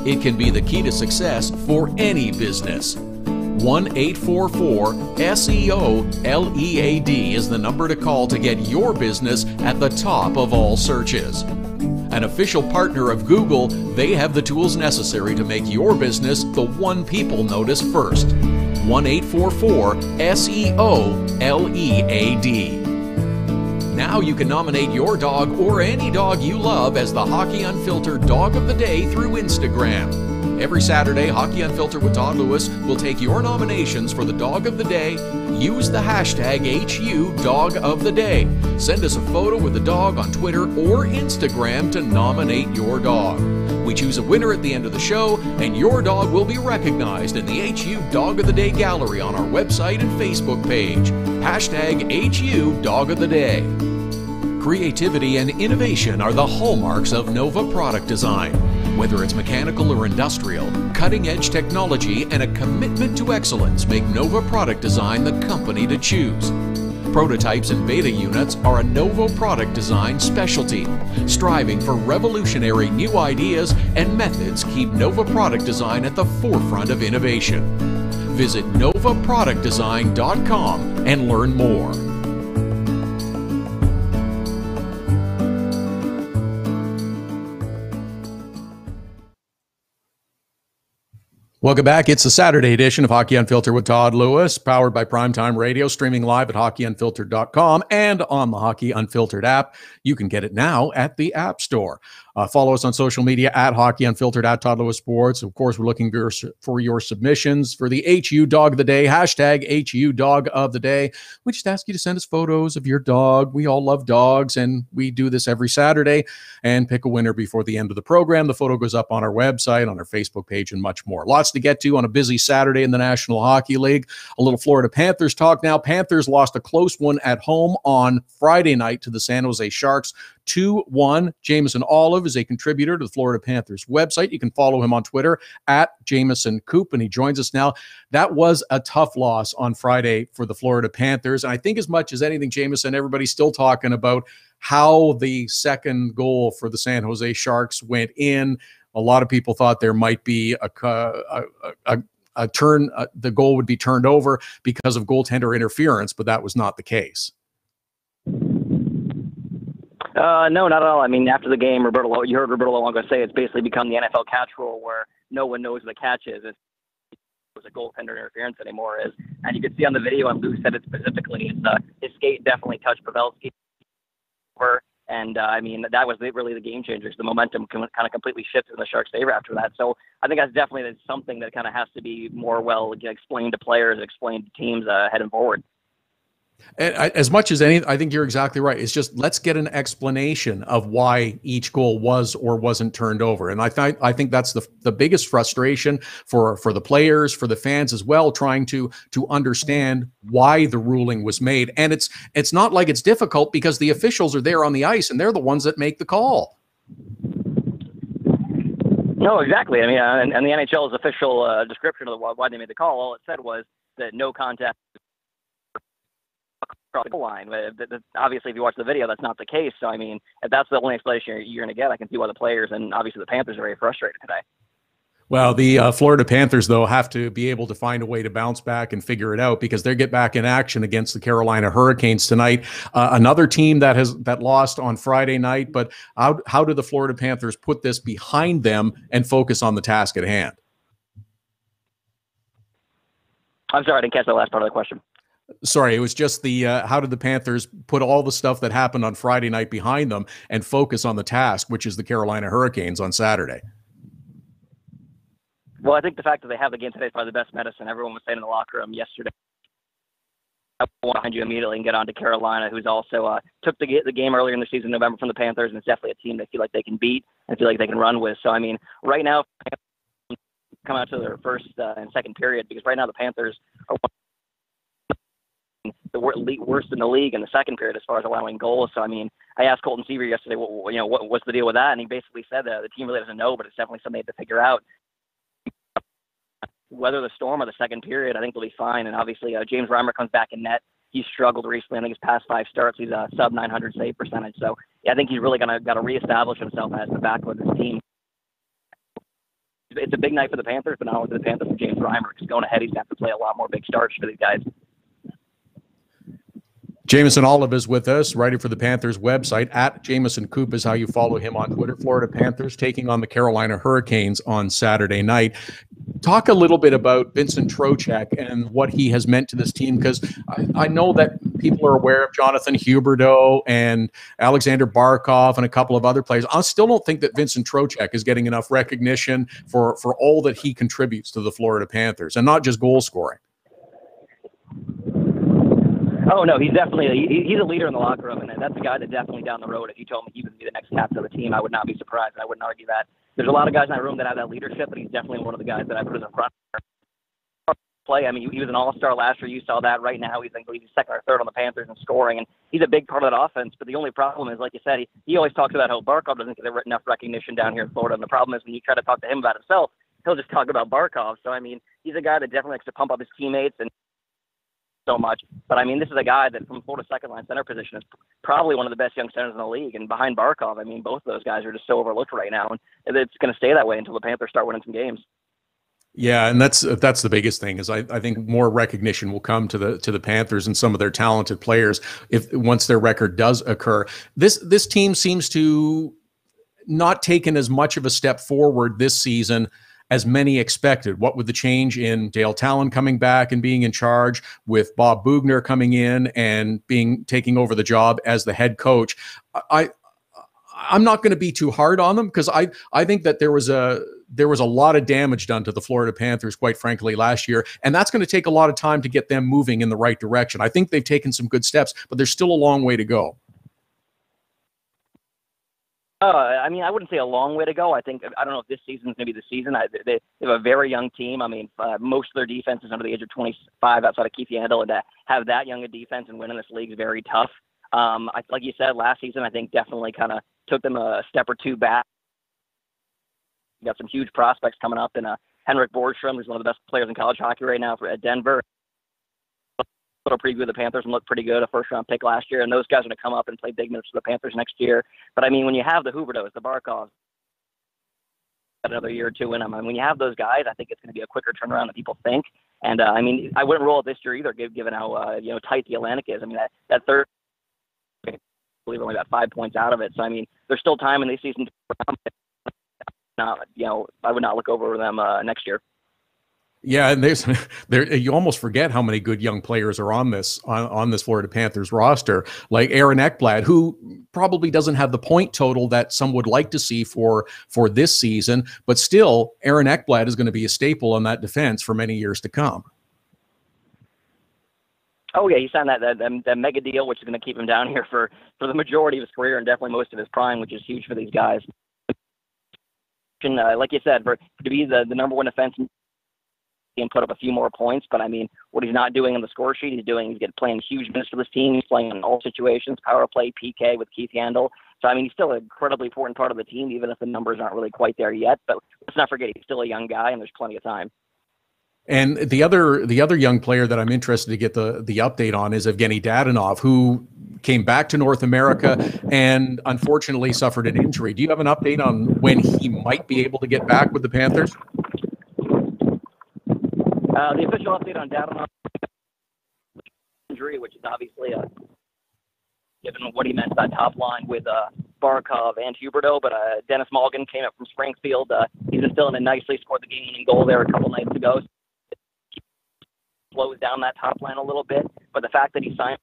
[SPEAKER 3] It can be the key to success for any business. 1-844-SEO-LEAD is the number to call to get your business at the top of all searches. An official partner of Google, they have the tools necessary to make your business the one people notice first. 1-844-SEO-LEAD. Now you can nominate your dog or any dog you love as the Hockey Unfiltered Dog of the Day through Instagram. Every Saturday, Hockey Unfiltered with Todd Lewis will take your nominations for the Dog of the Day. Use the hashtag #HUDogoftheDay. Send us a photo with the dog on Twitter or Instagram to nominate your dog. We choose a winner at the end of the show, and your dog will be recognized in the HU Dog of the Day gallery on our website and Facebook page. Hashtag #HUDogoftheDay. Creativity and innovation are the hallmarks of Nova Product Design. Whether it's mechanical or industrial, cutting-edge technology and a commitment to excellence make Nova Product Design the company to choose. Prototypes and beta units are a Nova Product Design specialty. Striving for revolutionary new ideas and methods keep Nova Product Design at the forefront of innovation. Visit novaproductdesign.com and learn more.
[SPEAKER 2] Welcome back. It's the Saturday edition of Hockey Unfiltered with Todd Lewis, powered by Primetime Radio, streaming live at hockeyunfiltered.com and on the Hockey Unfiltered app. You can get it now at the App Store. Follow us on social media at Hockey Unfiltered, at Todd Lewis Sports. Of course, we're looking for your submissions for the HU Dog of the Day, hashtag HU Dog of the Day. We just ask you to send us photos of your dog. We all love dogs, and we do this every Saturday and pick a winner before the end of the program. The photo goes up on our website, on our Facebook page, and much more. Lots to get to on a busy Saturday in the National Hockey League. A little Florida Panthers talk now. Panthers lost a close one at home on Friday night to the San Jose Sharks, 2-1. Jameson Olive is a contributor to the Florida Panthers website. You can follow him on Twitter at Jameson Coop, and he joins us now. That was a tough loss on Friday for the Florida Panthers. And I think as much as anything, Jameson, everybody's still talking about how the second goal for the San Jose Sharks went in. A lot of people thought there might be a turn, the goal would be turned over because of goaltender interference, but that was not the case.
[SPEAKER 6] No, not at all. I mean, after the game, you heard Roberto Luongo say it's basically become the NFL catch rule where no one knows what the catch is. It's a goaltender interference anymore. And you can see on the video, and Lou said it specifically, his skate definitely touched Pavelski. And I mean, that was really the game changers. The momentum kind of completely shifted in the Sharks' favor after that. So I think that's definitely something that kind of has to be more well explained to players, explained to teams heading forward.
[SPEAKER 2] And as much as anything, I think you're exactly right. It's just, let's get an explanation of why each goal was or wasn't turned over. And I think that's the biggest frustration for the players, for the fans as well, trying to understand why the ruling was made. And it's not like it's difficult because the officials are there on the ice and they're the ones that make the call.
[SPEAKER 6] No, exactly. I mean, and the NHL's official description of why they made the call, all it said was that no contact across the goal line. Obviously, if you watch the video, that's not the case. So, I mean, if that's the only explanation you're going to get, I can see why the players and obviously the Panthers are very frustrated today.
[SPEAKER 2] Well, the Florida Panthers, though, have to be able to find a way to bounce back and figure it out because they get back in action against the Carolina Hurricanes tonight. Another team that lost on Friday night. But how do the Florida Panthers put this behind them and focus on the task at hand?
[SPEAKER 6] I'm sorry, I didn't catch the last part of the question.
[SPEAKER 2] Sorry, it was just how did the Panthers put all the stuff that happened on Friday night behind them and focus on the task, which is the Carolina Hurricanes on Saturday?
[SPEAKER 6] Well, I think the fact that they have the game today is probably the best medicine. Everyone was saying in the locker room yesterday behind you immediately and get on to Carolina, who's also took the game earlier in the season, November, from the Panthers, and it's definitely a team they feel like they can beat and feel like they can run with. So, I mean, right now, come out to their first and second period, because right now the Panthers are the worst in the league in the second period as far as allowing goals. So, I mean, I asked Colton Seaver yesterday, what's the deal with that? And he basically said that the team really doesn't know, but it's definitely something they have to figure out. Weather the storm of the second period, I think they'll be fine. And obviously, James Reimer comes back in net. He's struggled recently. I think his past 5 starts, he's a sub 900 save percentage. So, yeah, I think he's really got to reestablish himself as the back of this team. It's a big night for the Panthers, but not only for the Panthers, for James Reimer, because going ahead, he's going to have to play a lot more big starts for these guys.
[SPEAKER 2] Jameson Olive is with us, writing for the Panthers website. At Jameson Coop is how you follow him on Twitter. Florida Panthers taking on the Carolina Hurricanes on Saturday night. Talk a little bit about Vincent Trocheck and what he has meant to this team, because I know that people are aware of Jonathan Huberdeau and Alexander Barkov and a couple of other players. I still don't think that Vincent Trocheck is getting enough recognition for all that he contributes to the Florida Panthers, and not just goal scoring.
[SPEAKER 6] Oh, no, he's definitely he's a leader in the locker room, and that's a guy that definitely down the road, if you told me he would be the next captain of the team, I would not be surprised, and I wouldn't argue that. There's a lot of guys in that room that have that leadership, but he's definitely one of the guys that I put as a front play. I mean, he was an all-star last year. You saw that. Right now, he's second or third on the Panthers in scoring, and he's a big part of that offense. But the only problem is, like you said, he always talks about how Barkov doesn't get enough recognition down here in Florida, and the problem is when you try to talk to him about himself, he'll just talk about Barkov. So, I mean, he's a guy that definitely likes to pump up his teammates and so much. But, I mean, this is a guy that from Florida's second-line center position is probably one of the best young centers in the league. And behind Barkov, I mean, both of those guys are just so overlooked right now. And it's going to stay that way until the Panthers start winning some games.
[SPEAKER 2] Yeah, and that's the biggest thing is I think more recognition will come to the Panthers and some of their talented players once their record does occur. This team seems to not taken as much of a step forward this season as many expected. What with the change in Dale Talon coming back and being in charge, with Bob Bugner coming in and taking over the job as the head coach, I'm not going to be too hard on them, because I think that there was a lot of damage done to the Florida Panthers, quite frankly, last year, and that's going to take a lot of time to get them moving in the right direction. I think they've taken some good steps, but there's still a long way to go.
[SPEAKER 6] I mean, I wouldn't say a long way to go. I don't know if this season's going to be the season. They have a very young team. I mean, most of their defense is under the age of 25 outside of Keith Yandel, and to have that young a defense and win in this league is very tough. Like you said, last season, I think definitely kind of took them a step or two back. You got some huge prospects coming up, and Henrik Borgstrom, who's one of the best players in college hockey right now at Denver. Little preview of the Panthers and look pretty good, a first-round pick last year, and those guys are going to come up and play big minutes for the Panthers next year. But, I mean, when you have the Huberdeaus, the Barkovs, another year or two in them, I mean, when you have those guys, I think it's going to be a quicker turnaround than people think. And, I mean, I wouldn't roll it this year either, given how, tight the Atlantic is. I mean, that third, I believe only got 5 points out of it. So, I mean, there's still time in the season to, I would not look over them next year.
[SPEAKER 2] Yeah, and you almost forget how many good young players are on this Florida Panthers roster, like Aaron Ekblad, who probably doesn't have the point total that some would like to see for this season, but still, Aaron Ekblad is going to be a staple on that defense for many years to come.
[SPEAKER 6] Oh yeah, he signed that mega deal, which is going to keep him down here for the majority of his career and definitely most of his prime, which is huge for these guys. And like you said, to be the number one defenseman and put up a few more points, but I mean, what he's not doing on the score sheet, he's playing huge minutes for this team. He's playing in all situations, power play, PK with Keith Yandel. So I mean, he's still an incredibly important part of the team, even if the numbers aren't really quite there yet. But let's not forget, he's still a young guy, and there's plenty of time.
[SPEAKER 2] And the other young player that I'm interested to get the update on is Evgeny Dadonov, who came back to North America and unfortunately suffered an injury. Do you have an update on when he might be able to get back with the Panthers?
[SPEAKER 6] The official update on Dadonov injury, which is obviously given what he meant to that top line with Barkov and Huberdeau, but Dennis Malgin came up from Springfield. He's been filling in nicely, scored the game-winning goal there a couple nights ago. Slows down that top line a little bit, but the fact that he signed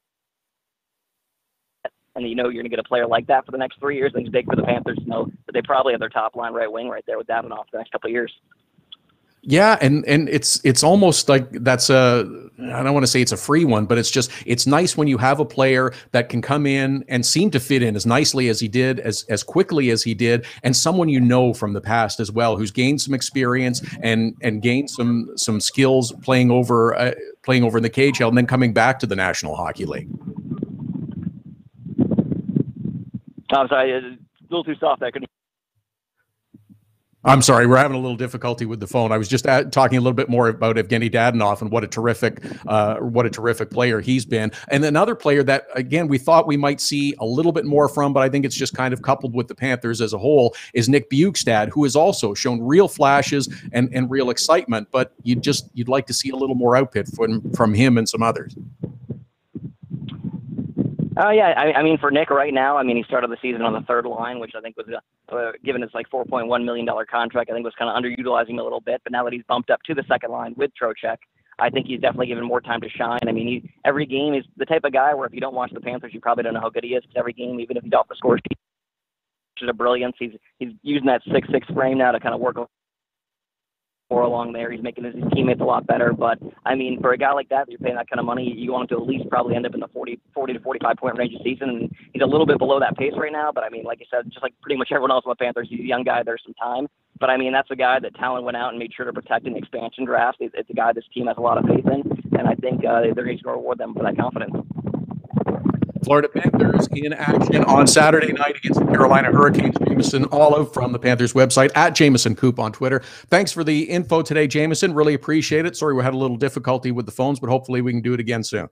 [SPEAKER 6] and you're going to get a player like that for the next 3 years, I think it's big for the Panthers to know that they probably have their top line right wing right there with Dadonov for the next couple of years.
[SPEAKER 2] Yeah, and it's almost like that's I don't want to say it's a free one, but it's nice when you have a player that can come in and seem to fit in as nicely as he did, as quickly as he did, and someone you know from the past as well, who's gained some experience and gained some skills playing over in the KHL and then coming back to the National Hockey League.
[SPEAKER 6] I'm sorry, a little too soft there.
[SPEAKER 2] I'm sorry, we're having a little difficulty with the phone. I was just talking a little bit more about Evgeny Dadonov and what a terrific player he's been. And another player that, again, we thought we might see a little bit more from, but I think it's just kind of coupled with the Panthers as a whole, is Nick Bjugstad, who has also shown real flashes and real excitement, but you'd like to see a little more output from him and some others.
[SPEAKER 6] Yeah, I mean, for Nick right now, I mean, he started the season on the third line, which I think was, given his like $4.1 million contract, I think was kind of underutilizing a little bit. But now that he's bumped up to the second line with Trocheck, I think he's definitely given more time to shine. I mean, every game is the type of guy where if you don't watch the Panthers, you probably don't know how good he is. Because every game, even if he's off the score sheet, which is a brilliance. He's using that 6'6" frame now to kind of work more along there. He's making his teammates a lot better. But, I mean, for a guy like that, you're paying that kind of money, you want him to at least probably end up in the 40 to 45-point range a season. And he's a little bit below that pace right now. But, I mean, like you said, just like pretty much everyone else on the Panthers, he's a young guy. There's some time. But, I mean, that's a guy that Talon went out and made sure to protect in the expansion draft. It's a guy this team has a lot of faith in. And I think they're going to reward them for that confidence.
[SPEAKER 2] Florida Panthers in action on Saturday night against the Carolina Hurricanes. Jameson Olive from the Panthers website, at Jameson Coop on Twitter. Thanks for the info today, Jameson. Really appreciate it. Sorry we had a little difficulty with the phones, but hopefully we can do it again soon.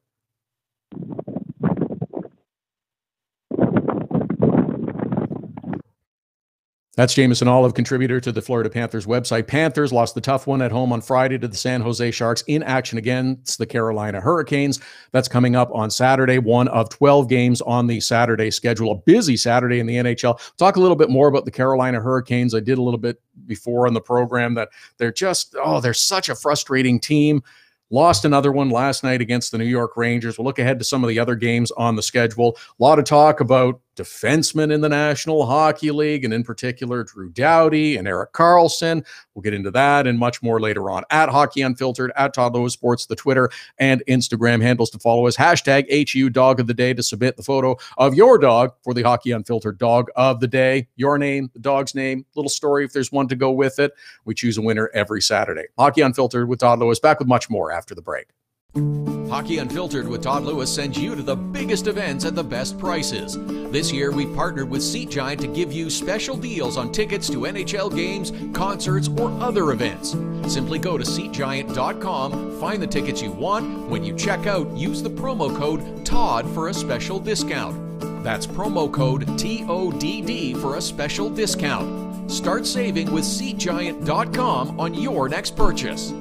[SPEAKER 2] That's Jameson Olive, contributor to the Florida Panthers website. Panthers lost the tough one at home on Friday to the San Jose Sharks, in action against the Carolina Hurricanes. That's coming up on Saturday, one of 12 games on the Saturday schedule. A busy Saturday in the NHL. Talk a little bit more about the Carolina Hurricanes. I did a little bit before on the program that they're such a frustrating team. Lost another one last night against the New York Rangers. We'll look ahead to some of the other games on the schedule. A lot of talk about defensemen in the National Hockey League, and in particular, Drew Doughty and Erik Karlsson. We'll get into that and much more later on. At Hockey Unfiltered, at Todd Lewis Sports, the Twitter and Instagram handles to follow us. Hashtag HU Dog of the Day to submit the photo of your dog for the Hockey Unfiltered Dog of the Day. Your name, the dog's name, little story if there's one to go with it. We choose a winner every Saturday. Hockey Unfiltered with Todd Lewis, back with much more after the break.
[SPEAKER 3] Hockey Unfiltered with Todd Lewis sends you to the biggest events at the best prices. This year, we've partnered with Seat Giant to give you special deals on tickets to NHL games, concerts, or other events. Simply go to SeatGiant.com, find the tickets you want. When you check out, use the promo code TODD for a special discount. That's promo code TODD for a special discount. Start saving with SeatGiant.com on your next purchase.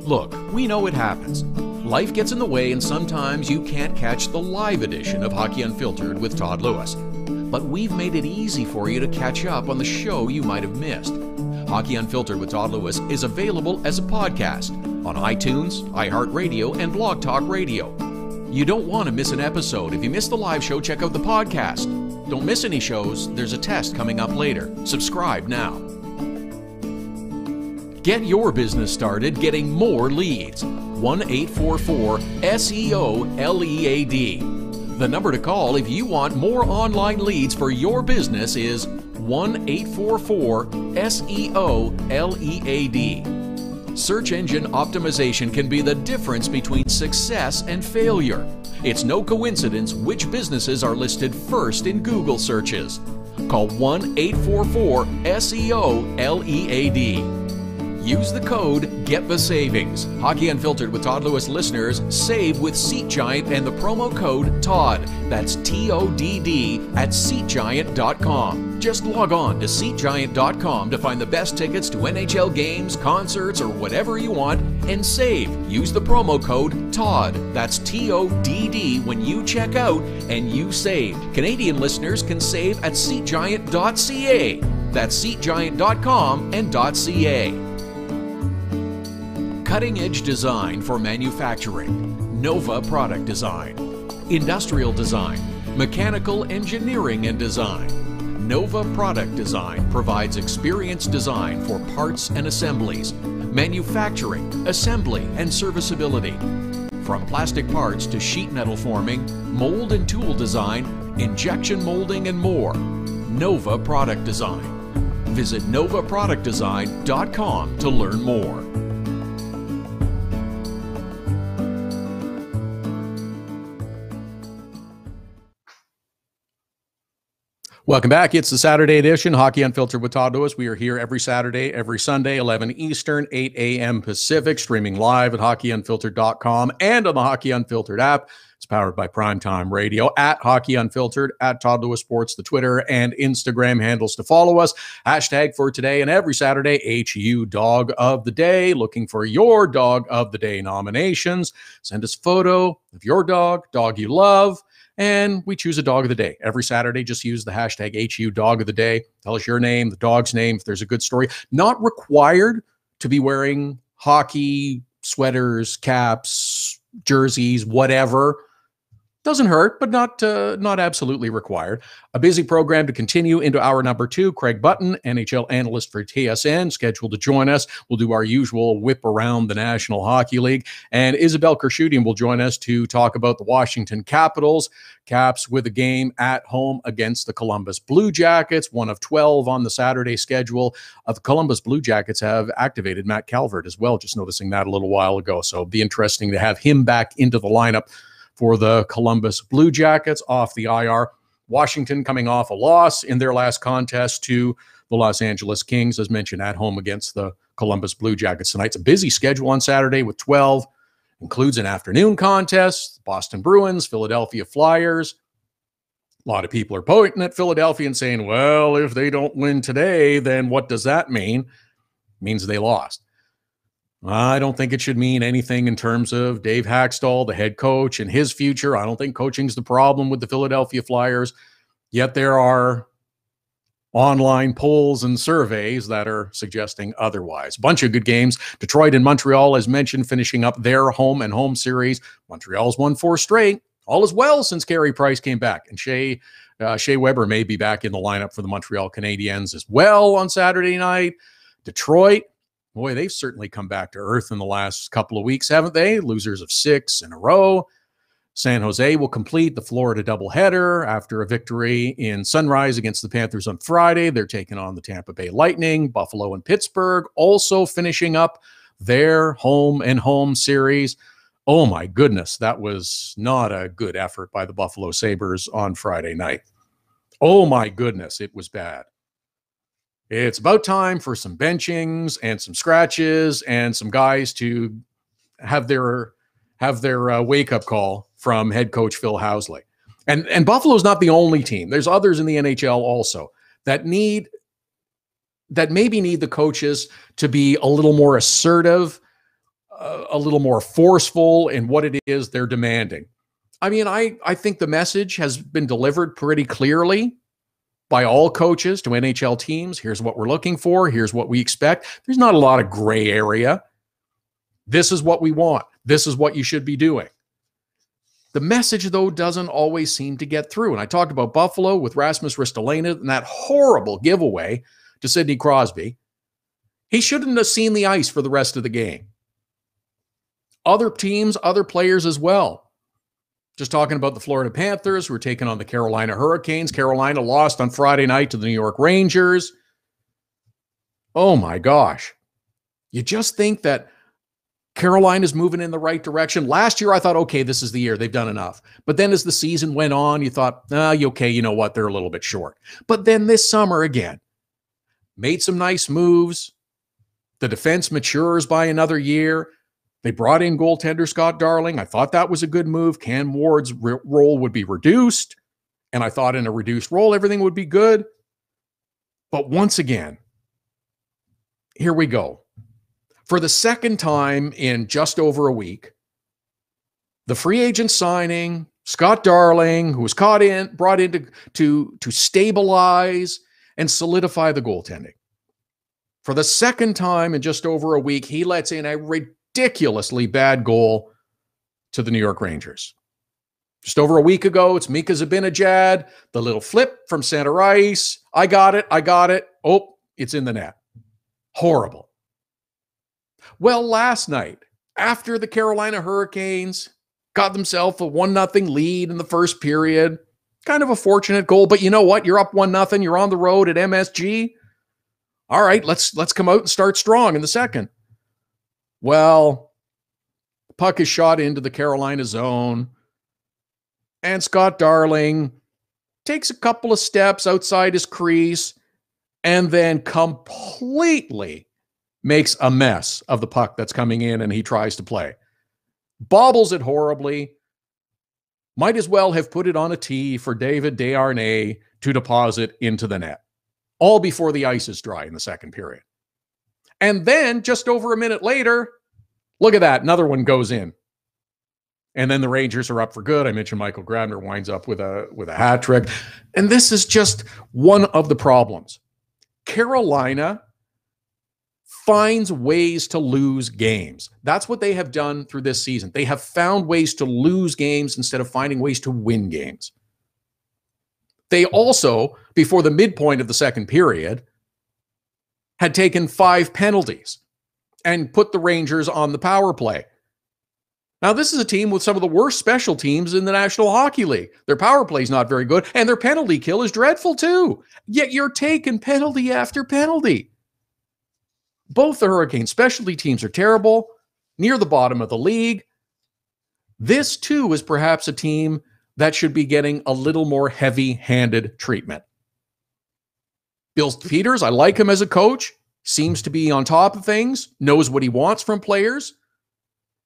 [SPEAKER 3] Look, we know it happens. Life gets in the way and sometimes you can't catch the live edition of Hockey Unfiltered with Todd Lewis. But we've made it easy for you to catch up on the show you might have missed. Hockey Unfiltered with Todd Lewis is available as a podcast on iTunes, iHeartRadio, and Blog Talk Radio. You don't want to miss an episode. If you missed the live show, check out the podcast. Don't miss any shows. There's a test coming up later. Subscribe now. Get your business started getting more leads. 1-844-SEO-LEAD. The number to call if you want more online leads for your business is 1-844-SEO-LEAD. Search engine optimization can be the difference between success and failure. It's no coincidence which businesses are listed first in Google searches. Call 1-844-SEO-LEAD. Use the code Get the Savings. Hockey Unfiltered with Todd Lewis listeners save with Seat Giant and the promo code TODD. That's TODD at SeatGiant.com. Just log on to SeatGiant.com to find the best tickets to NHL games, concerts, or whatever you want and save. Use the promo code TODD. That's TODD when you check out and you save. Canadian listeners can save at SeatGiant.ca. That's SeatGiant.com and .ca. Cutting-edge design for manufacturing, Nova Product Design. Industrial design, mechanical engineering and design. Nova Product Design provides experienced design for parts and assemblies, manufacturing, assembly, and serviceability. From plastic parts to sheet metal forming, mold and tool design, injection molding, and more. Nova Product Design. Visit novaproductdesign.com to learn more.
[SPEAKER 2] Welcome back. It's the Saturday edition, Hockey Unfiltered with Todd Lewis. We are here every Saturday, every Sunday, 11 Eastern, 8 a.m. Pacific, streaming live at hockeyunfiltered.com and on the Hockey Unfiltered app. It's powered by Primetime Radio, at Hockey Unfiltered, at Todd Lewis Sports, the Twitter and Instagram handles to follow us. Hashtag for today and every Saturday, HU Dog of the Day. Looking for your Dog of the Day nominations. Send us a photo of your dog you love, and we choose a dog of the day. Every Saturday, just use the hashtag HU Dog of the Day. Tell us your name, the dog's name, if there's a good story. Not required to be wearing hockey sweaters, caps, jerseys, whatever. Doesn't hurt, but not absolutely required. A busy program to continue into hour number 2. Craig Button, NHL analyst for TSN, scheduled to join us. We'll do our usual whip around the National Hockey League. And Isabel Kershudian will join us to talk about the Washington Capitals. Caps with a game at home against the Columbus Blue Jackets, one of 12 on the Saturday schedule. The Columbus Blue Jackets have activated Matt Calvert as well, just noticing that a little while ago. So it'll be interesting to have him back into the lineup for the Columbus Blue Jackets off the IR. Washington coming off a loss in their last contest to the Los Angeles Kings, as mentioned, at home against the Columbus Blue Jackets tonight. It's a busy schedule on Saturday with 12. Includes an afternoon contest, Boston Bruins, Philadelphia Flyers. A lot of people are pointing at Philadelphia and saying, well, if they don't win today, then what does that mean? It means they lost. I don't think it should mean anything in terms of Dave Haxtell, the head coach, and his future. I don't think coaching's the problem with the Philadelphia Flyers. Yet there are online polls and surveys that are suggesting otherwise. Bunch of good games. Detroit and Montreal, as mentioned, finishing up their home series. Montreal's won 4 straight. All is well since Carey Price came back. And Shea Weber may be back in the lineup for the Montreal Canadiens as well on Saturday night. Detroit, boy, they've certainly come back to earth in the last couple of weeks, haven't they? Losers of 6 in a row. San Jose will complete the Florida doubleheader after a victory in Sunrise against the Panthers on Friday. They're taking on the Tampa Bay Lightning. Buffalo and Pittsburgh also finishing up their home series. Oh my goodness, that was not a good effort by the Buffalo Sabres on Friday night. Oh my goodness, it was bad. It's about time for some benchings and some scratches and some guys to have their wake-up call from head coach Phil Housley. And Buffalo's not the only team. There's others in the NHL also that maybe need the coaches to be a little more assertive, a little more forceful in what it is they're demanding. I mean, I think the message has been delivered pretty clearly by all coaches to NHL teams. Here's what we're looking for. Here's what we expect. There's not a lot of gray area. This is what we want. This is what you should be doing. The message, though, doesn't always seem to get through. And I talked about Buffalo with Rasmus Ristolainen and that horrible giveaway to Sidney Crosby. He shouldn't have seen the ice for the rest of the game. Other teams, other players as well. Just talking about the Florida Panthers, who are taking on the Carolina Hurricanes. Carolina lost on Friday night to the New York Rangers. Oh my gosh. You just think that Carolina's moving in the right direction. Last year, I thought, okay, this is the year. They've done enough. But then as the season went on, you thought, okay, you know what? They're a little bit short. But then this summer again, made some nice moves. The defense matures by another year. They brought in goaltender Scott Darling. I thought that was a good move. Cam Ward's role would be reduced. And I thought in a reduced role, everything would be good. But once again, here we go. For the second time in just over a week, the free agent signing, Scott Darling, who was brought in to stabilize and solidify the goaltending. For the second time in just over a week, he lets in a ridiculously bad goal to the New York Rangers. Just over a week ago, it's Mika Zibanejad, the little flip from center ice. I got it. Oh, it's in the net. Horrible. Well, last night, after the Carolina Hurricanes got themselves a 1-0 lead in the first period, kind of a fortunate goal, but you know what? You're up 1-0. You're on the road at MSG. All right, let's come out and start strong in the second. Well, the puck is shot into the Carolina zone, and Scott Darling takes a couple of steps outside his crease and then completely makes a mess of the puck that's coming in, and he tries to play. Bobbles it horribly. Might as well have put it on a tee for David Desharnais to deposit into the net, all before the ice is dry in the second period. And then, just over a minute later, look at that, another one goes in. And then the Rangers are up for good. I mentioned Michael Grabner winds up with a hat trick. And this is just one of the problems. Carolina finds ways to lose games. That's what they have done through this season. They have found ways to lose games instead of finding ways to win games. They also, before the midpoint of the second period, had taken 5 penalties and put the Rangers on the power play. Now, this is a team with some of the worst special teams in the National Hockey League. Their power play is not very good, and their penalty kill is dreadful too. Yet you're taking penalty after penalty. Both the Hurricanes specialty teams are terrible, near the bottom of the league. This, too, is perhaps a team that should be getting a little more heavy-handed treatment. Bill Peters, I like him as a coach, seems to be on top of things, knows what he wants from players.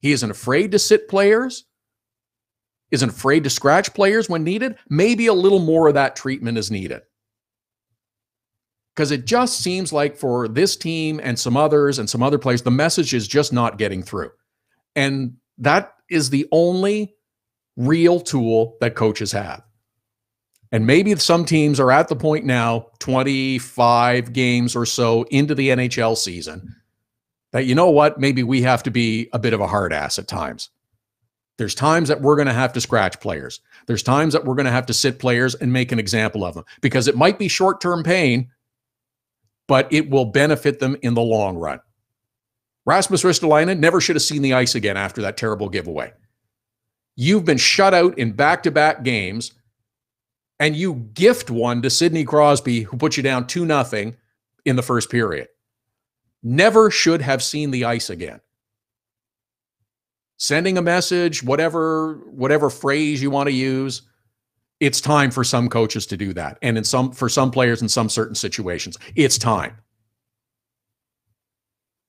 [SPEAKER 2] He isn't afraid to sit players, isn't afraid to scratch players when needed. Maybe a little more of that treatment is needed. Because it just seems like for this team and some others and some other players, the message is just not getting through. And that is the only real tool that coaches have. And maybe some teams are at the point now, 25 games or so into the NHL season, that, you know what, maybe we have to be a bit of a hard ass at times. There's times that we're going to have to scratch players. There's times that we're going to have to sit players and make an example of them, because it might be short-term pain, but it will benefit them in the long run. Rasmus Ristolainen never should have seen the ice again after that terrible giveaway. You've been shut out in back-to-back games, and you gift one to Sidney Crosby, who put you down 2-0 in the first period. Never should have seen the ice again. Sending a message, whatever phrase you want to use, it's time for some coaches to do that. And for some players in some certain situations, it's time.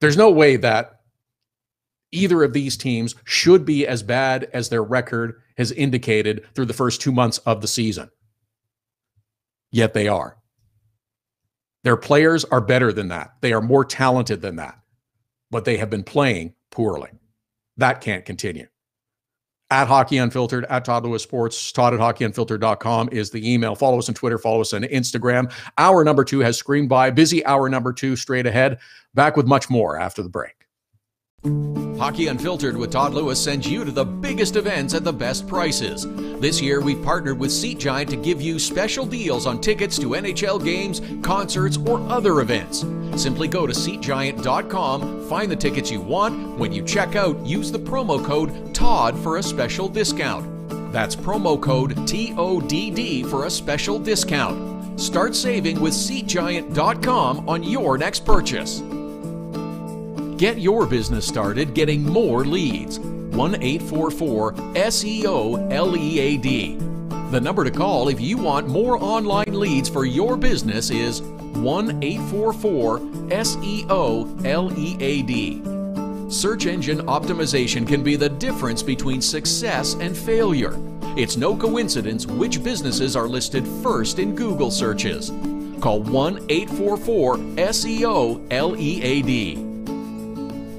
[SPEAKER 2] There's no way that either of these teams should be as bad as their record has indicated through the first 2 months of the season. Yet they are. Their players are better than that. They are more talented than that. But they have been playing poorly. That can't continue. At Hockey Unfiltered, at Todd Lewis Sports, Todd at hockeyunfiltered.com is the email. Follow us on Twitter, follow us on Instagram. Hour number 2 has screamed by. Busy hour number 2 straight ahead. Back with much more after the break.
[SPEAKER 3] Hockey Unfiltered with Todd Lewis sends you to the biggest events at the best prices. This year, we've partnered with Seat Giant to give you special deals on tickets to NHL games, concerts, or other events. Simply go to SeatGiant.com, find the tickets you want. When you check out, use the promo code TODD for a special discount. That's promo code TODD for a special discount. Start saving with SeatGiant.com on your next purchase. Get your business started getting more leads. 1-844-SEO-LEAD. The number to call if you want more online leads for your business is 1-844-SEO-LEAD. Search engine optimization can be the difference between success and failure. It's no coincidence which businesses are listed first in Google searches. Call 1-844-SEO-LEAD.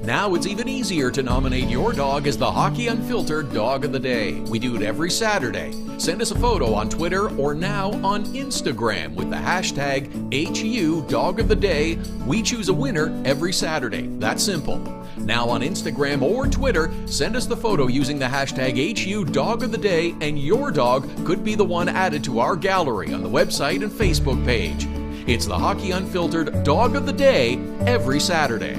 [SPEAKER 3] Now it's even easier to nominate your dog as the Hockey Unfiltered Dog of the Day. We do it every Saturday. Send us a photo on Twitter or now on Instagram with the hashtag HU Dog of the Day. We choose a winner every Saturday. That's simple. Now on Instagram or Twitter, send us the photo using the hashtag HU Dog of the Day, and your dog could be the one added to our gallery on the website and Facebook page. It's the Hockey Unfiltered Dog of the Day every Saturday.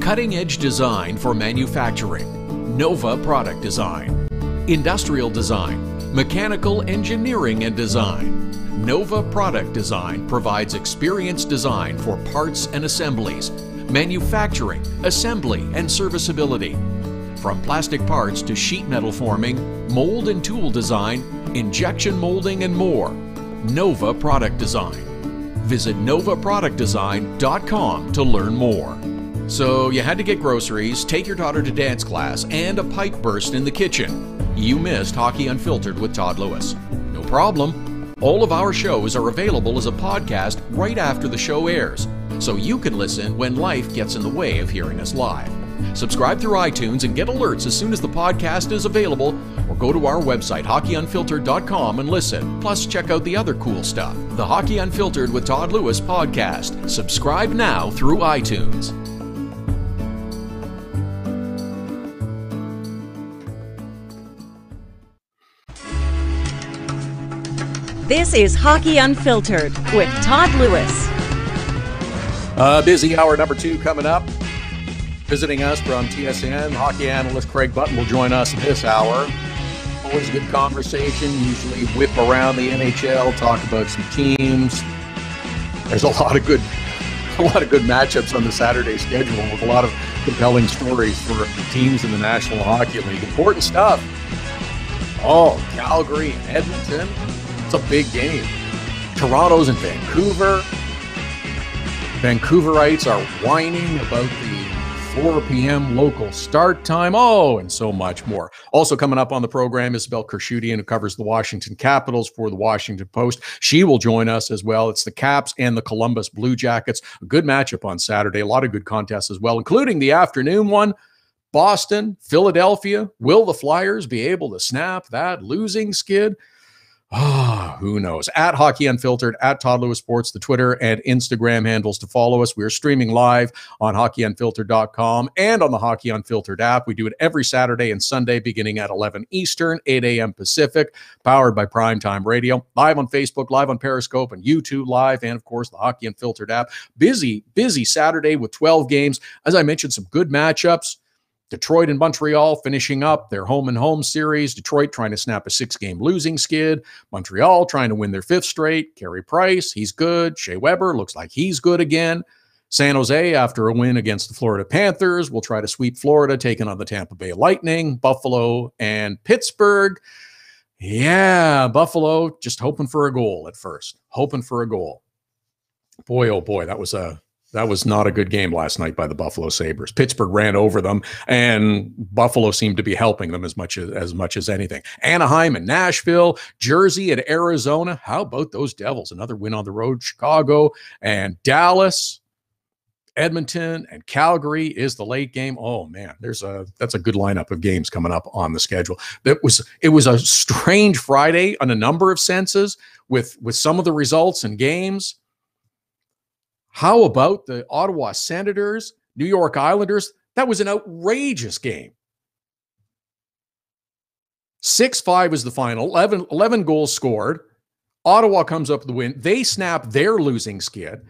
[SPEAKER 3] Cutting-edge design for manufacturing. Nova Product Design. Industrial design. Mechanical engineering and design. Nova Product Design provides experienced design for parts and assemblies, manufacturing, assembly, and serviceability. From plastic parts to sheet metal forming, mold and tool design, injection molding, and more. Nova Product Design. Visit novaproductdesign.com to learn more. So you had to get groceries, take your daughter to dance class, and a pipe burst in the kitchen. You missed Hockey Unfiltered with Todd Lewis. No problem. All of our shows are available as a podcast right after the show airs, so you can listen when life gets in the way of hearing us live. Subscribe through iTunes and get alerts as soon as the podcast is available, or go to our website, hockeyunfiltered.com, and listen. Plus, check out the other cool stuff, the Hockey Unfiltered with Todd Lewis podcast. Subscribe now through iTunes.
[SPEAKER 1] This is Hockey Unfiltered with Todd Lewis.
[SPEAKER 2] Busy hour number 2 coming up. Visiting us from TSN, hockey analyst Craig Button will join us this hour. Always a good conversation, usually whip around the NHL, talk about some teams. There's a lot of good matchups on the Saturday schedule with a lot of compelling stories for teams in the National Hockey League. Important stuff. Oh, Calgary and Edmonton. It's a big game. Toronto's in Vancouver. Vancouverites are whining about the 4 p.m. local start time. Oh, and so much more. Also coming up on the program, Isabel Kershudian, who covers the Washington Capitals for the Washington Post. She will join us as well. It's the Caps and the Columbus Blue Jackets. A good matchup on Saturday. A lot of good contests as well, including the afternoon one. Boston, Philadelphia. Will the Flyers be able to snap that losing skid? Who knows? At Hockey Unfiltered, at Todd Lewis Sports, the Twitter and Instagram handles to follow us. We are streaming live on hockeyunfiltered.com and on the Hockey Unfiltered app. We do it every Saturday and Sunday beginning at 11 Eastern, 8 a.m. Pacific, powered by Primetime Radio. Live on Facebook, live on Periscope, and YouTube Live, and of course the Hockey Unfiltered app. Busy Saturday with 12 games. As I mentioned, some good matchups. Detroit and Montreal finishing up their home-and-home series. Detroit trying to snap a 6-game losing skid. Montreal trying to win their 5th straight. Carey Price, he's good. Shea Weber looks like he's good again. San Jose, after a win against the Florida Panthers, will try to sweep Florida, taking on the Tampa Bay Lightning. Buffalo and Pittsburgh. Yeah, Buffalo just hoping for a goal at first. Hoping for a goal. Boy, oh boy, that was not a good game last night by the Buffalo Sabres. Pittsburgh ran over them, and Buffalo seemed to be helping them as much as anything. Anaheim and Nashville, Jersey and Arizona. How about those Devils? Another win on the road. Chicago and Dallas. Edmonton and Calgary is the late game. Oh man, that's a good lineup of games coming up on the schedule. It was a strange Friday on a number of senses with some of the results and games. How about the Ottawa Senators, New York Islanders? That was an outrageous game. 6-5 is the final. 11 goals scored. Ottawa comes up with the win. They snap their losing skid.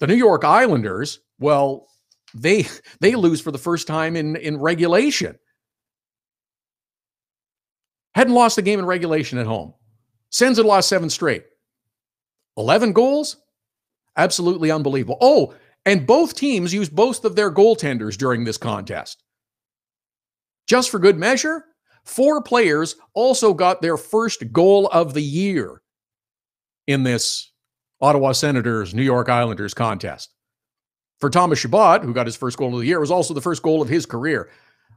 [SPEAKER 2] The New York Islanders, well, they lose for the first time in regulation. Hadn't lost a game in regulation at home. Sens had lost 7 straight. 11 goals? Absolutely unbelievable. Oh, and both teams used both of their goaltenders during this contest. Just for good measure, 4 players also got their first goal of the year in this Ottawa Senators, New York Islanders contest. For Thomas Chabot, who got his first goal of the year, it was also the first goal of his career.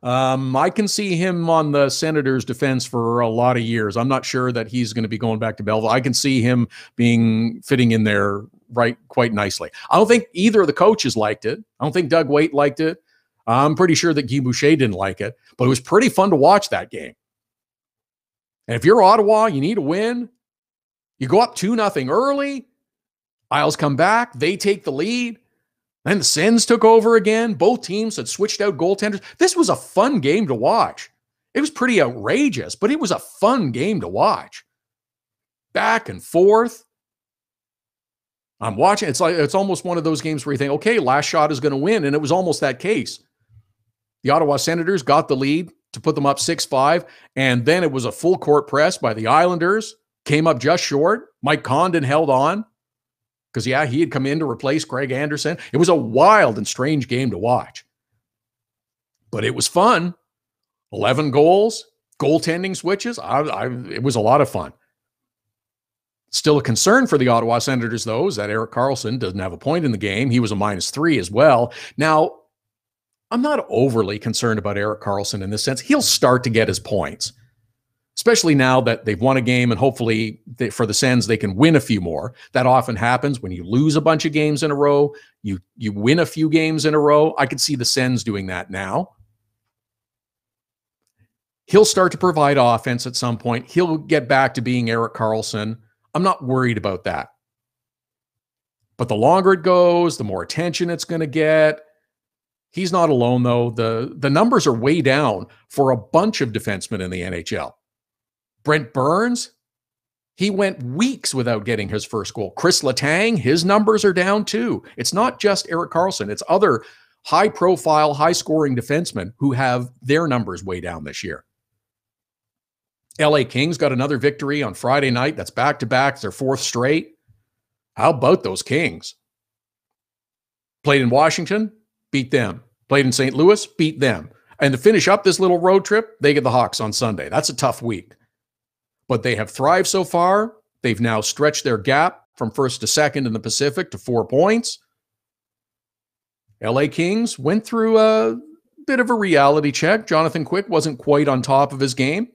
[SPEAKER 2] I can see him on the Senators' defense for a lot of years. I'm not sure that he's going to be going back to Belleville. I can see him fitting in there quite nicely. I don't think either of the coaches liked it. I don't think Doug Waite liked it. I'm pretty sure that Guy Boucher didn't like it, but it was pretty fun to watch that game. And if you're Ottawa, you need a win. You go up 2-0 early. Isles come back. They take the lead. Then the Sens took over again. Both teams had switched out goaltenders. This was a fun game to watch. It was pretty outrageous, but it was a fun game to watch. Back and forth. I'm watching. It's almost one of those games where you think, okay, last shot is going to win, and it was almost that case. The Ottawa Senators got the lead to put them up 6-5, and then it was a full court press by the Islanders, came up just short. Mike Condon held on because, he had come in to replace Greg Anderson. It was a wild and strange game to watch, but it was fun. 11 goals, goaltending switches. It was a lot of fun. Still a concern for the Ottawa Senators, though, is that Erik Karlsson doesn't have a point in the game. He was a -3 as well. Now, I'm not overly concerned about Erik Karlsson in this sense. He'll start to get his points, especially now that they've won a game, and hopefully for the Sens, they can win a few more. That often happens when you lose a bunch of games in a row. You win a few games in a row. I could see the Sens doing that now. He'll start to provide offense at some point. He'll get back to being Erik Karlsson. I'm not worried about that. But the longer it goes, the more attention it's going to get. He's not alone, though. The numbers are way down for a bunch of defensemen in the NHL. Brent Burns, he went weeks without getting his first goal. Chris Letang, his numbers are down too. It's not just Erik Karlsson. It's other high-profile, high-scoring defensemen who have their numbers way down this year. LA Kings got another victory on Friday night. That's back-to-back. It's their 4th straight. How about those Kings? Played in Washington, beat them. Played in St. Louis, beat them. And to finish up this little road trip, they get the Hawks on Sunday. That's a tough week. But they have thrived so far. They've now stretched their gap from 1st to 2nd in the Pacific to 4 points. LA Kings went through a bit of a reality check. Jonathan Quick wasn't quite on top of his game,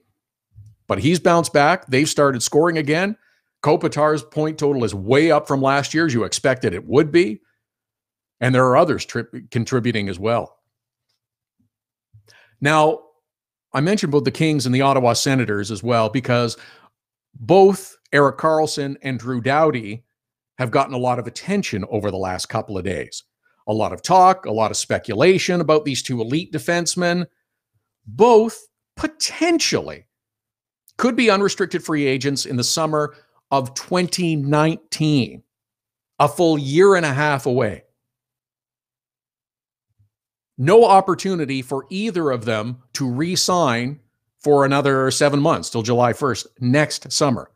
[SPEAKER 2] but he's bounced back. They've started scoring again. Kopitar's point total is way up from last year, as you expected it would be. And there are others contributing as well. Now, I mentioned both the Kings and the Ottawa Senators as well, because both Erik Karlsson and Drew Doughty have gotten a lot of attention over the last couple of days. A lot of talk, a lot of speculation about these two elite defensemen. Both potentially could be unrestricted free agents in the summer of 2019, a full year and a half away. No opportunity for either of them to re-sign for another 7 months till July 1st next summer.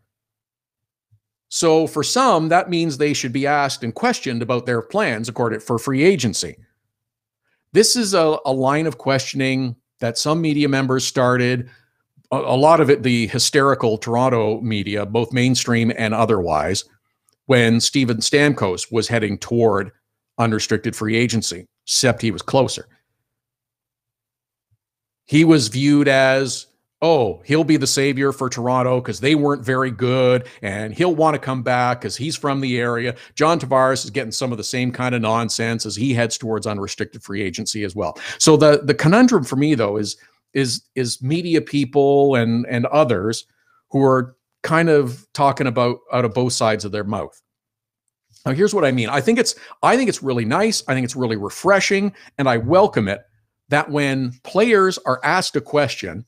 [SPEAKER 2] So for some, that means they should be asked and questioned about their plans for free agency. This is a line of questioning that some media members started. A lot of it, the hysterical Toronto media, both mainstream and otherwise, when Steven Stamkos was heading toward unrestricted free agency, except he was closer. He was viewed as, oh, he'll be the savior for Toronto because they weren't very good, and he'll want to come back because he's from the area. John Tavares is getting some of the same kind of nonsense as he heads towards unrestricted free agency as well. So the conundrum for me, though, is media people and others who are kind of talking about out of both sides of their mouth. Now, here's what I mean. I think it's really nice. I think it's really refreshing, and I welcome it that when players are asked a question,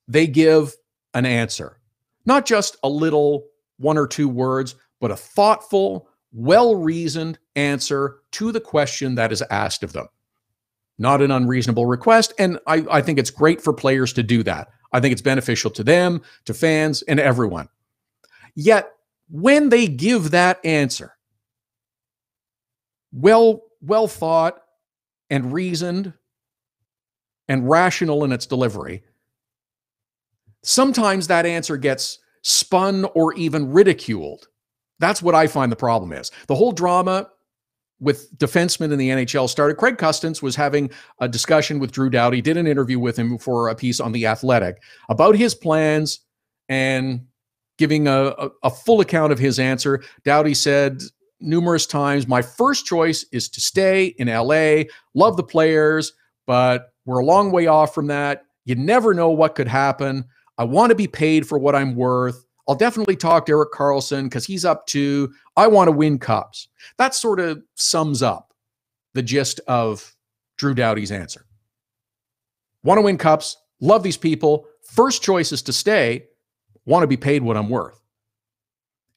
[SPEAKER 2] they give an answer. Not just a little 1 or 2 words, but a thoughtful, well-reasoned answer to the question that is asked of them. Not an unreasonable request, and I think it's great for players to do that. I think it's beneficial to them, to fans, and everyone. Yet, when they give that answer, well thought and reasoned and rational in its delivery, sometimes that answer gets spun or even ridiculed. That's what I find the problem is. The whole drama with defensemen in the NHL started. Craig Custance was having a discussion with Drew Doughty, did an interview with him for a piece on The Athletic about his plans and giving a full account of his answer. Doughty said numerous times, my first choice is to stay in LA, love the players, but we're a long way off from that. You never know what could happen. I want to be paid for what I'm worth. I'll definitely talk to Erik Karlsson because he's up to, I want to win cups. That sort of sums up the gist of Drew Doughty's answer. Want to win cups, love these people, first choice is to stay, want to be paid what I'm worth.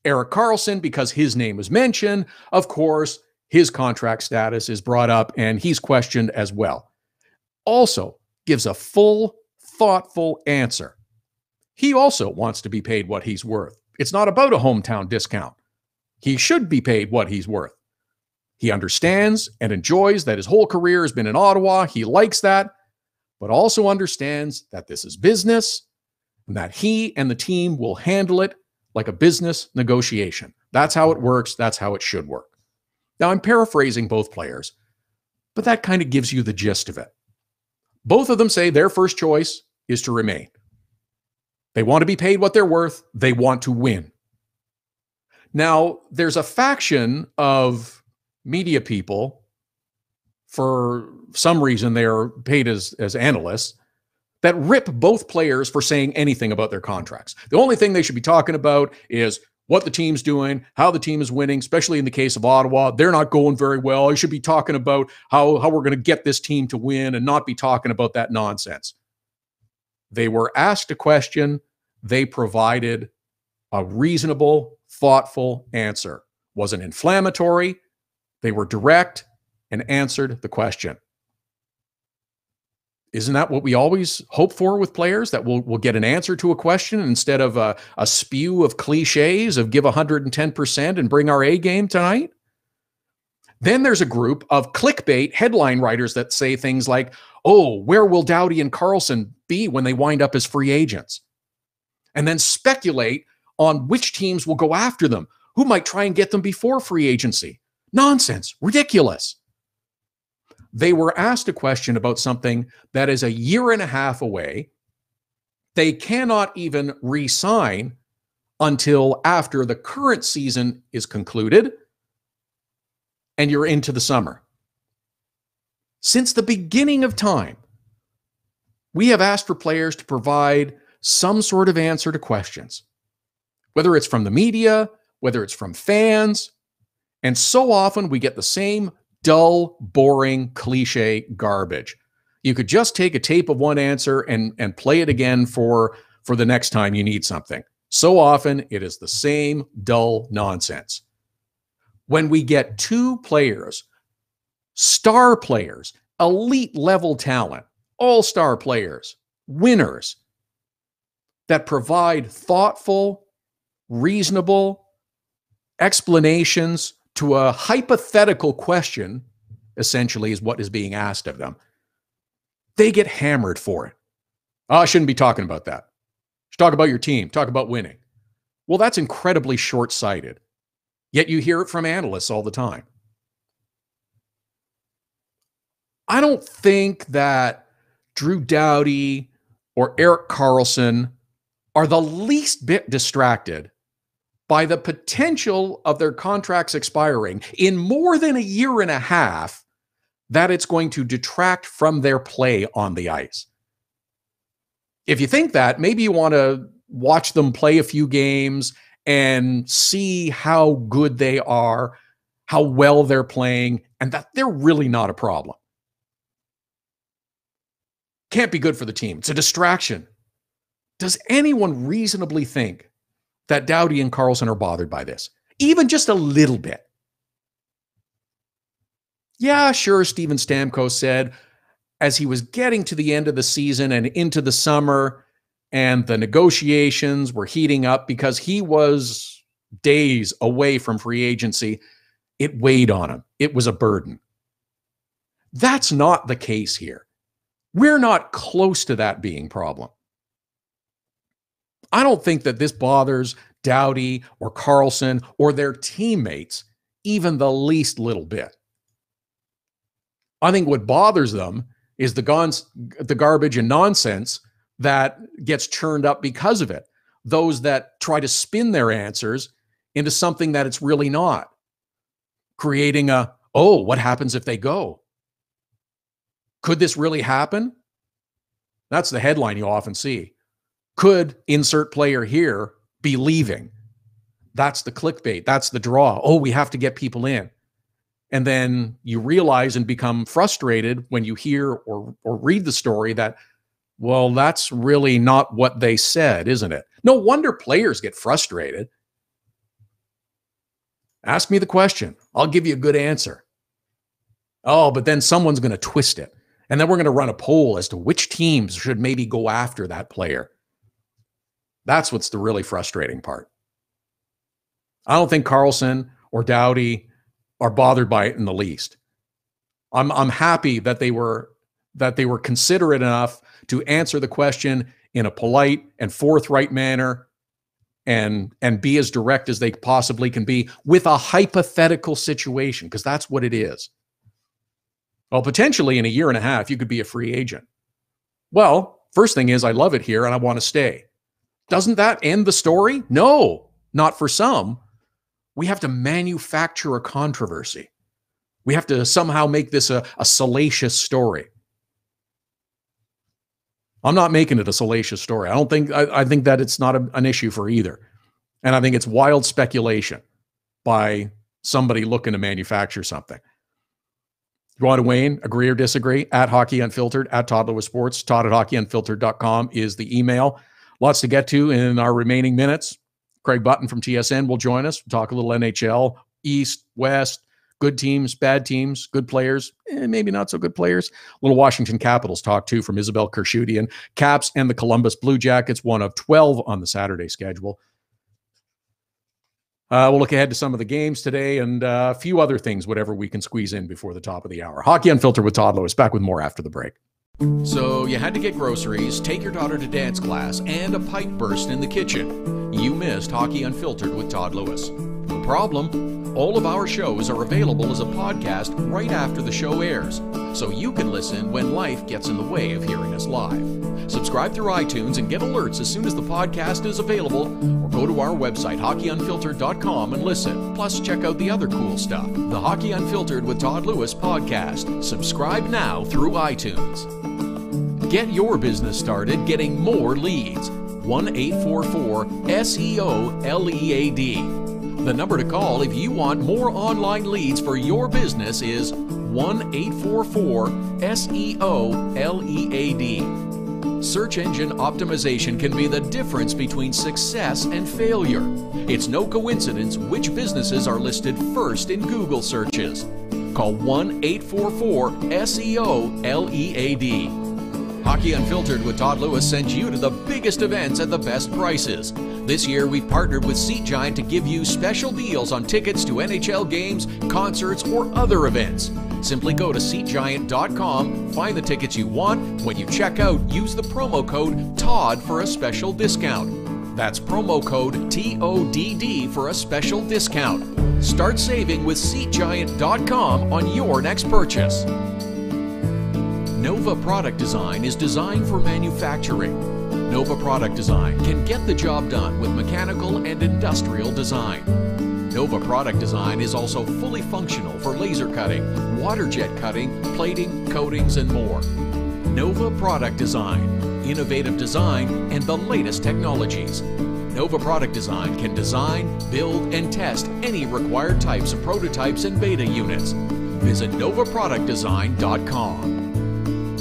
[SPEAKER 2] Erik Karlsson, because his name was mentioned, of course, his contract status is brought up and he's questioned as well. also gives a full, thoughtful answer. He also wants to be paid what he's worth. It's not about a hometown discount. He should be paid what he's worth. He understands and enjoys that his whole career has been in Ottawa. He likes that, but also understands that this is business and that he and the team will handle it like a business negotiation. That's how it works. That's how it should work. Now, I'm paraphrasing both players, but that kind of gives you the gist of it. Both of them say their first choice is to remain. They want to be paid what they're worth. They want to win. Now, there's a faction of media people, for some reason they are paid as analysts, that rip both players for saying anything about their contracts. The only thing they should be talking about is what the team's doing, how the team is winning, especially in the case of Ottawa. They're not going very well. You should be talking about how we're going to get this team to win and not be talking about that nonsense. They were asked a question. They provided a reasonable, thoughtful answer. Wasn't inflammatory. They were direct and answered the question. Isn't that what we always hope for with players? That we'll get an answer to a question instead of a spew of cliches of give 110% and bring our A game tonight? Then there's a group of clickbait headline writers that say things like, oh, where will Doughty and Carlson be when they wind up as free agents? And then speculate on which teams will go after them, who might try and get them before free agency. Nonsense, ridiculous. They were asked a question about something that is a year and a half away. They cannot even re-sign until after the current season is concluded and you're into the summer. Since the beginning of time, we have asked for players to provide some sort of answer to questions, whether it's from the media, whether it's from fans, and so often we get the same dull, boring, cliche garbage. You could just take a tape of one answer and play it again for the next time you need something. So often it is the same dull nonsense. When we get two players, star players, elite level talent, all-star players, winners, that provide thoughtful, reasonable explanations to a hypothetical question, essentially is what is being asked of them, they get hammered for it. Oh, I shouldn't be talking about that. You should talk about your team, talk about winning. Well, that's incredibly short-sighted. Yet you hear it from analysts all the time. I don't think that Drew Doughty or Erik Karlsson are the least bit distracted by the potential of their contracts expiring in more than a year and a half, that it's going to detract from their play on the ice. If you think that, maybe you want to watch them play a few games and see how good they are, how well they're playing, and that they're really not a problem. Can't be good for the team. It's a distraction. Does anyone reasonably think that Doughty and Karlsson are bothered by this? Even just a little bit. Yeah, sure, Steven Stamkos said, as he was getting to the end of the season and into the summer, and the negotiations were heating up because he was days away from free agency, it weighed on him. It was a burden. That's not the case here. We're not close to that being a problem. I don't think that this bothers Doughty or Karlsson or their teammates even the least little bit. I think what bothers them is the garbage and nonsense that gets churned up because of it. Those that try to spin their answers into something that it's really not. Creating what happens if they go? Could this really happen? That's the headline you often see. Could insert player here be leaving? That's the clickbait. That's the draw. Oh, we have to get people in. And then you realize and become frustrated when you hear or read the story that, well, that's really not what they said, isn't it? No wonder players get frustrated. Ask me the question. I'll give you a good answer. Oh, but then someone's going to twist it And then we're going to run a poll as to which teams should maybe go after that player. That's what's the really frustrating part. I don't think Carlson or Doughty are bothered by it in the least. I'm happy that they were considerate enough to answer the question in a polite and forthright manner and be as direct as they possibly can be with a hypothetical situation, because that's what it is. Well, potentially in a year and a half, you could be a free agent. Well, first thing is I love it here and I want to stay. Doesn't that end the story? No, not for some. We have to manufacture a controversy. We have to somehow make this a salacious story. I'm not making it a salacious story. I think that it's not an issue for either. And I think it's wild speculation by somebody looking to manufacture something. You want to weigh in, agree or disagree? At Hockey Unfiltered, at Todd Lewis Sports, Todd at hockeyunfiltered.com is the email. Lots to get to in our remaining minutes. Craig Button from TSN will join us. We'll talk a little NHL, East, West, good teams, bad teams, good players, maybe not so good players. A little Washington Capitals talk too from Isabel Kershudian. Caps and the Columbus Blue Jackets, one of 12 on the Saturday schedule. We'll look ahead to some of the games today and a few other things, whatever we can squeeze in before the top of the hour. Hockey Unfiltered with Todd Lewis. Back with more after the break.
[SPEAKER 3] So you had to get groceries, take your daughter to dance class, and a pipe burst in the kitchen. You missed Hockey Unfiltered with Todd Lewis. No problem. All of our shows are available as a podcast right after the show airs, so you can listen when life gets in the way of hearing us live. Subscribe through iTunes and get alerts as soon as the podcast is available, or go to our website, hockeyunfiltered.com, and listen. Plus, check out the other cool stuff, the Hockey Unfiltered with Todd Lewis podcast. Subscribe now through iTunes. Get your business started getting more leads. 1-844-SEO-LEAD. The number to call if you want more online leads for your business is 1-844-SEO-LEAD. Search engine optimization can be the difference between success and failure. It's no coincidence which businesses are listed first in Google searches. Call 1-844-SEO-LEAD. Hockey Unfiltered with Todd Lewis sends you to the biggest events at the best prices. This year, we've partnered with Seat Giant to give you special deals on tickets to NHL games, concerts, or other events. Simply go to SeatGiant.com, find the tickets you want. When you check out, use the promo code TODD for a special discount. That's promo code TODD for a special discount. Start saving with SeatGiant.com on your next purchase. Nova Product Design is designed for manufacturing. Nova Product Design can get the job done with mechanical and industrial design. Nova Product Design is also fully functional for laser cutting, water jet cutting, plating, coatings, and more. Nova Product Design, innovative design, and the latest technologies. Nova Product Design can design, build, and test any required types of prototypes and beta units. Visit novaproductdesign.com.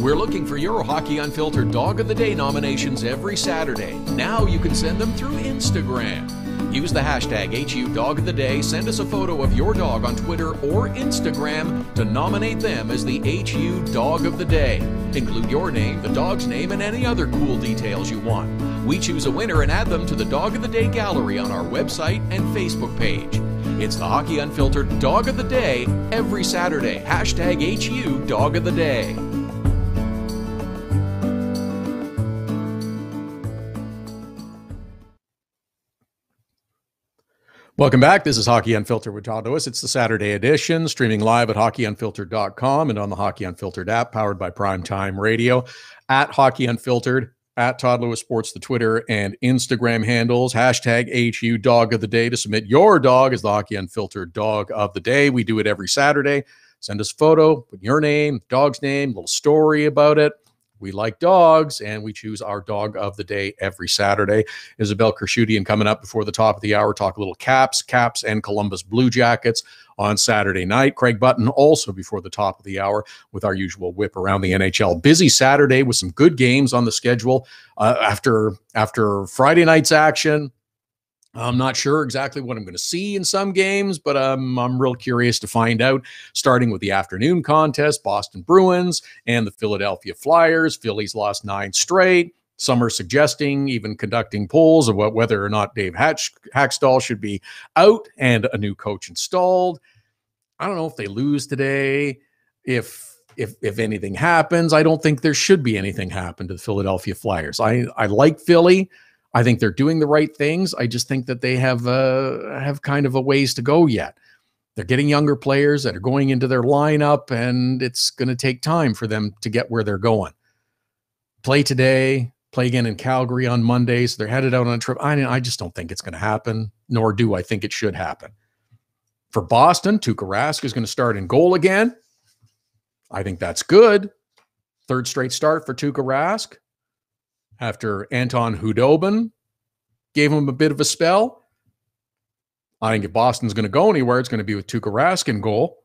[SPEAKER 3] We're looking for your Hockey Unfiltered Dog of the Day nominations every Saturday. Now you can send them through Instagram. Use the hashtag HUDogoftheDay. Send us a photo of your dog on Twitter or Instagram to nominate them as the HU Dog of the Day. Include your name, the dog's name, and any other cool details you want. We choose a winner and add them to the Dog of the Day gallery on our website and Facebook page. It's the Hockey Unfiltered Dog of the Day every Saturday. Hashtag HU Dog of the Day.
[SPEAKER 2] Welcome back. This is Hockey Unfiltered with Todd Lewis. It's the Saturday edition, streaming live at hockeyunfiltered.com and on the Hockey Unfiltered app, powered by Primetime Radio. At Hockey Unfiltered, at Todd Lewis Sports, the Twitter and Instagram handles. Hashtag HU Dog of the Day to submit your dog as the Hockey Unfiltered Dog of the Day. We do it every Saturday. Send us a photo, put your name, dog's name, a little story about it. We like dogs, and we choose our dog of the day every Saturday. Isabel Kershudian coming up before the top of the hour. Talk a little Caps and Columbus Blue Jackets on Saturday night. Craig Button also before the top of the hour with our usual whip around the NHL. Busy Saturday with some good games on the schedule. After Friday night's action, I'm not sure exactly what I'm going to see in some games, but I'm real curious to find out, starting with the afternoon contest, Boston Bruins and the Philadelphia Flyers. Phillies lost 9 straight. Some are suggesting, even conducting polls of whether or not Dave Hackstall should be out and a new coach installed. I don't know if they lose today, if anything happens. I don't think there should be anything happen to the Philadelphia Flyers. I like Philly. I think they're doing the right things. I just think that they have kind of a ways to go yet. They're getting younger players that are going into their lineup, and it's going to take time for them to get where they're going. Play today, play again in Calgary on Monday, so they're headed out on a trip. I just don't think it's going to happen, nor do I think it should happen. For Boston, Tuukka Rask is going to start in goal again. I think that's good. 3rd straight start for Tuukka Rask, after Anton Hudobin gave him a bit of a spell. I think if Boston's going to go anywhere, it's going to be with Tuukka Rask in goal.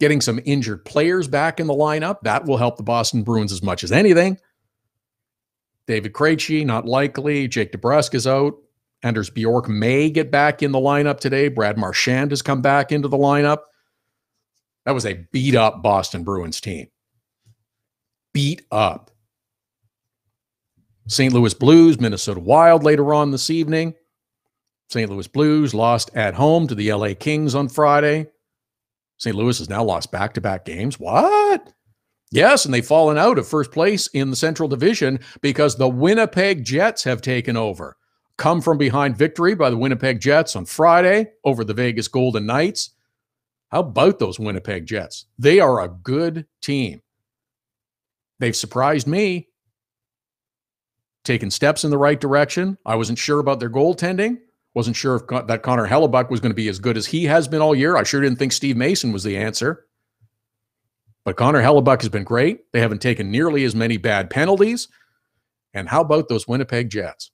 [SPEAKER 2] Getting some injured players back in the lineup, that will help the Boston Bruins as much as anything. David Krejci, not likely. Jake DeBrusk is out. Anders Bjork may get back in the lineup today. Brad Marchand has come back into the lineup. That was a beat-up Boston Bruins team. Beat up. St. Louis Blues, Minnesota Wild later on this evening. St. Louis Blues lost at home to the LA Kings on Friday. St. Louis has now lost back-to-back games. What? Yes, and they've fallen out of first place in the Central Division because the Winnipeg Jets have taken over. Come from behind victory by the Winnipeg Jets on Friday over the Vegas Golden Knights. How about those Winnipeg Jets? They are a good team. They've surprised me. Taken steps in the right direction. I wasn't sure about their goaltending. Wasn't sure if that Connor Hellebuck was going to be as good as he has been all year. I sure didn't think Steve Mason was the answer. But Connor Hellebuck has been great. They haven't taken nearly as many bad penalties. And how about those Winnipeg Jets?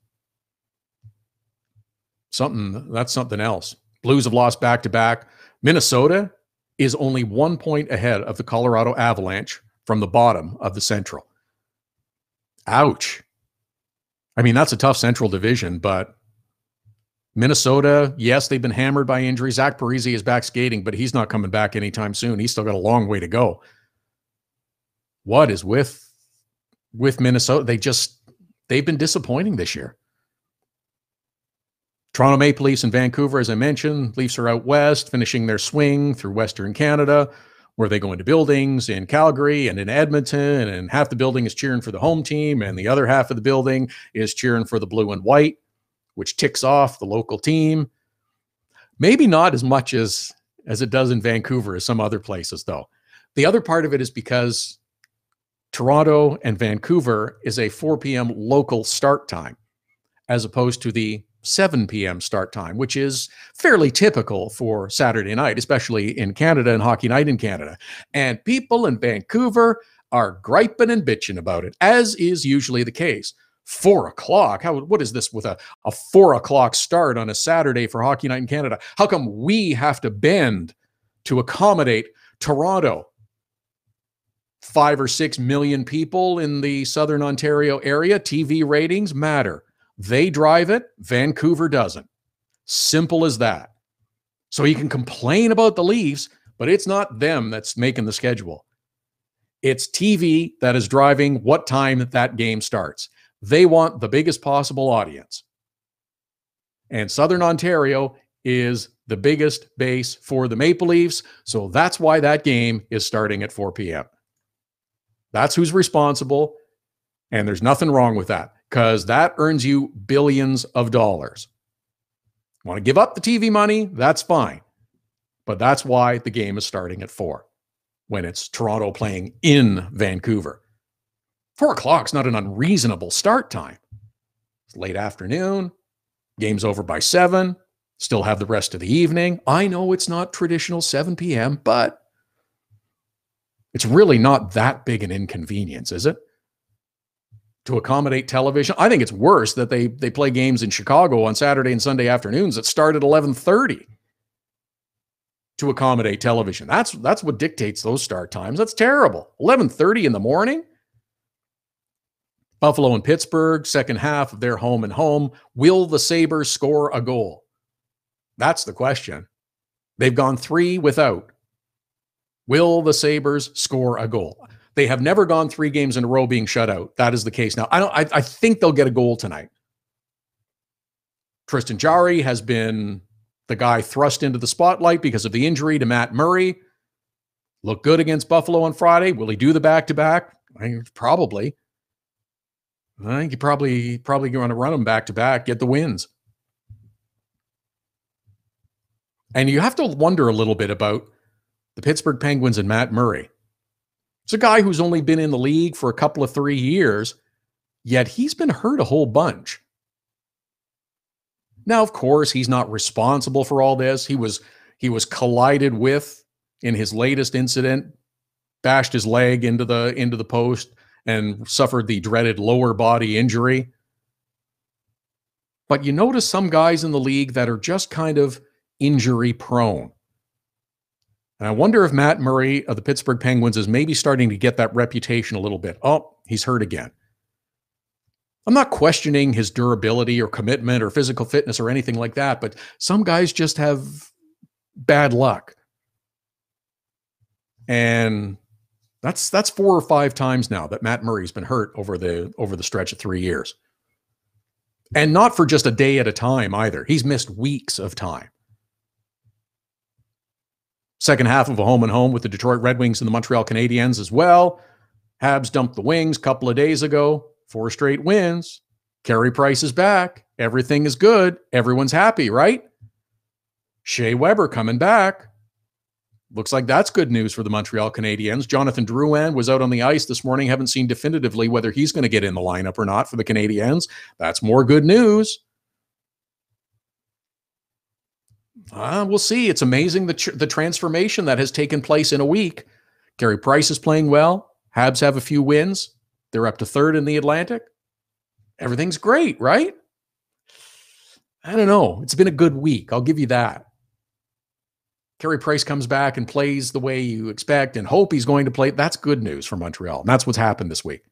[SPEAKER 2] That's something else. Blues have lost back-to-back. Minnesota is only 1 point ahead of the Colorado Avalanche from the bottom of the Central. Ouch. I mean, that's a tough Central Division, but Minnesota, yes, they've been hammered by injury. Zach Parise is back skating, but he's not coming back anytime soon. He's still got a long way to go. What is with Minnesota? They've been disappointing this year. Toronto Maple Leafs and Vancouver, as I mentioned, Leafs are out west, finishing their swing through Western Canada, where they go into buildings in Calgary and in Edmonton, and half the building is cheering for the home team, and the other half of the building is cheering for the blue and white, which ticks off the local team. Maybe not as much as it does in Vancouver as some other places, though. The other part of it is because Toronto and Vancouver is a 4 p.m. local start time, as opposed to the 7 p.m. start time, which is fairly typical for Saturday night, especially in Canada and Hockey Night in Canada. And people in Vancouver are griping and bitching about it, as is usually the case. 4 o'clock? What is this with a 4 o'clock start on a Saturday for Hockey Night in Canada? How come we have to bend to accommodate Toronto? 5 or 6 million people in the Southern Ontario area. TV ratings matter. They drive it. Vancouver doesn't. Simple as that. So you can complain about the Leafs, but it's not them that's making the schedule. It's TV that is driving what time that game starts. They want the biggest possible audience. And Southern Ontario is the biggest base for the Maple Leafs, so that's why that game is starting at 4 p.m. That's who's responsible, and there's nothing wrong with that, because that earns you billions of dollars. Want to give up the TV money? That's fine. But that's why the game is starting at 4 when it's Toronto playing in Vancouver. 4 o'clock's not an unreasonable start time. It's late afternoon. Game's over by 7. Still have the rest of the evening. I know it's not traditional 7 p.m., but it's really not that big an inconvenience, is it? To accommodate television. I think it's worse that they play games in Chicago on Saturday and Sunday afternoons that start at 11:30 to accommodate television. That's what dictates those start times. That's terrible. 11:30 in the morning. Buffalo and Pittsburgh, second half of their home and home. Will the Sabres score a goal? That's the question. They've gone 3 without. Will the Sabres score a goal? They have never gone 3 games in a row being shut out. That is the case now. I think they'll get a goal tonight. Tristan Jarry has been the guy thrust into the spotlight because of the injury to Matt Murray. Looked good against Buffalo on Friday. Will he do the back-to-back? Probably. I think he probably going to run them back-to-back, get the wins. And you have to wonder a little bit about the Pittsburgh Penguins and Matt Murray. It's a guy who's only been in the league for a couple of 3 years, yet he's been hurt a whole bunch. Now, of course, he's not responsible for all this. He was collided with in his latest incident, bashed his leg into the post and suffered the dreaded lower body injury. But you notice some guys in the league that are just kind of injury prone. And I wonder if Matt Murray of the Pittsburgh Penguins is maybe starting to get that reputation a little bit. Oh, he's hurt again. I'm not questioning his durability or commitment or physical fitness or anything like that, but some guys just have bad luck. And that's 4 or 5 times now that Matt Murray's been hurt over the stretch of 3 years. And not for just a day at a time either. He's missed weeks of time. Second half of a home and home with the Detroit Red Wings and the Montreal Canadiens as well. Habs dumped the Wings a couple of days ago. 4 straight wins. Carey Price is back. Everything is good. Everyone's happy, right? Shea Weber coming back. Looks like that's good news for the Montreal Canadiens. Jonathan Drouin was out on the ice this morning. Haven't seen definitively whether he's going to get in the lineup or not for the Canadiens. That's more good news. We'll see. It's amazing the transformation that has taken place in a week. Carey Price is playing well. Habs have a few wins. They're up to 3rd in the Atlantic. Everything's great, right? I don't know. It's been a good week. I'll give you that. Carey Price comes back and plays the way you expect and hope he's going to play. That's good news for Montreal. And that's what's happened this week.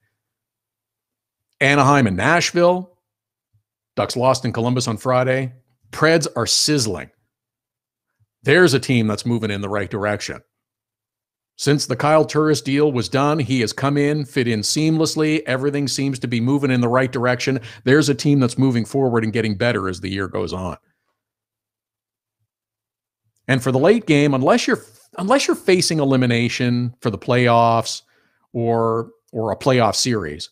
[SPEAKER 2] Anaheim and Nashville. Ducks lost in Columbus on Friday. Preds are sizzling. There's a team that's moving in the right direction. Since the Kyle Turris deal was done, he has come in, fit in seamlessly. Everything seems to be moving in the right direction. There's a team that's moving forward and getting better as the year goes on. And for the late game, unless you're facing elimination for the playoffs or a playoff series,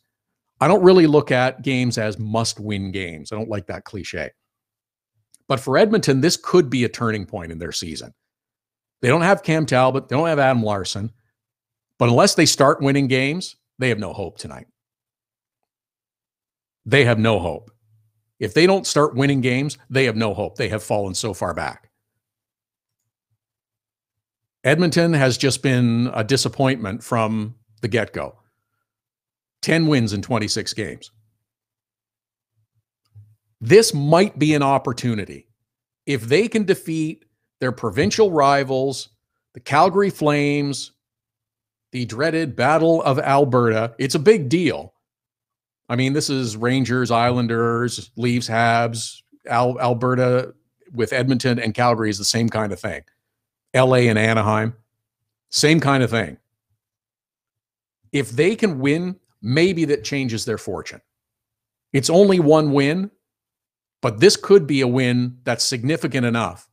[SPEAKER 2] I don't really look at games as must-win games. I don't like that cliche. But for Edmonton, this could be a turning point in their season. They don't have Cam Talbot. They don't have Adam Larson. But unless they start winning games, they have no hope tonight. They have no hope. If they don't start winning games, they have no hope. They have fallen so far back. Edmonton has just been a disappointment from the get-go. 10 wins in 26 games. This might be an opportunity. If they can defeat their provincial rivals, the Calgary Flames, the dreaded Battle of Alberta, it's a big deal. I mean, this is Rangers, Islanders, Leafs, Habs, Alberta with Edmonton and Calgary is the same kind of thing. LA and Anaheim, same kind of thing. If they can win, maybe that changes their fortune. It's only one win, but this could be a win that's significant enough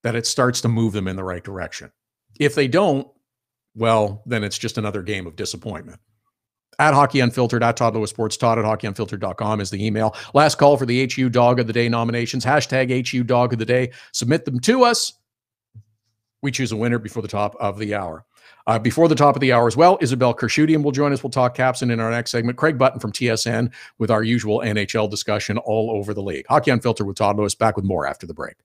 [SPEAKER 2] that it starts to move them in the right direction. If they don't, well, then it's just another game of disappointment. At Hockey Unfiltered, at Todd Lewis Sports, Todd at hockeyunfiltered.com is the email. Last call for the HU Dog of the Day nominations. Hashtag HU Dog of the Day. Submit them to us. We choose a winner before the top of the hour. Before the top of the hour as well, Isabel Kershudian will join us. We'll talk Caps, and in our next segment, Craig Button from TSN with our usual NHL discussion all over the league. Hockey Unfiltered with Todd Lewis, back with more after the break.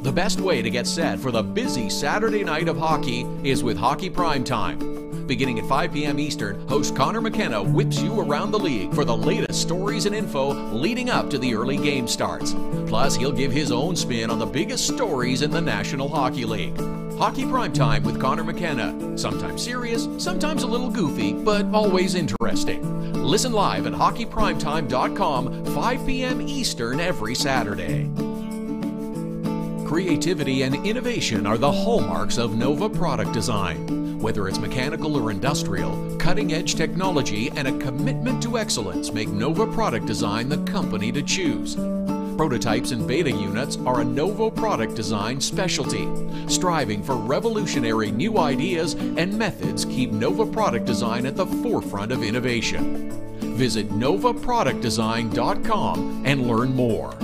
[SPEAKER 3] The best way to get set for the busy Saturday night of hockey is with Hockey Primetime. Beginning at 5 p.m. Eastern, host Connor McKenna whips you around the league for the latest stories and info leading up to the early game starts. Plus, he'll give his own spin on the biggest stories in the National Hockey League. Hockey Primetime with Connor McKenna. Sometimes serious, sometimes a little goofy, but always interesting. Listen live at hockeyprimetime.com, 5 p.m. Eastern every Saturday. Creativity and innovation are the hallmarks of Nova Product Design. Whether it's mechanical or industrial, cutting-edge technology and a commitment to excellence make Nova Product Design the company to choose. Prototypes and beta units are a Nova Product Design specialty. Striving for revolutionary new ideas and methods keep Nova Product Design at the forefront of innovation. Visit novaproductdesign.com and learn more.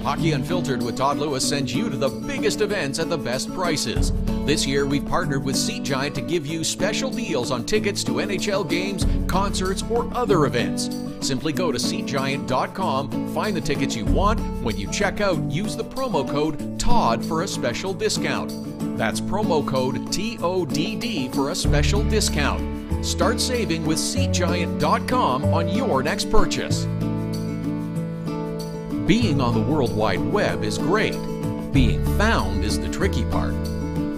[SPEAKER 3] Hockey Unfiltered with Todd Lewis sends you to the biggest events at the best prices. This year, we've partnered with Seat Giant to give you special deals on tickets to NHL games, concerts, or other events. Simply go to SeatGiant.com, find the tickets you want. When you check out, use the promo code TODD for a special discount. That's promo code TODD for a special discount. Start saving with SeatGiant.com on your next purchase. Being on the World Wide Web is great. Being found is the tricky part.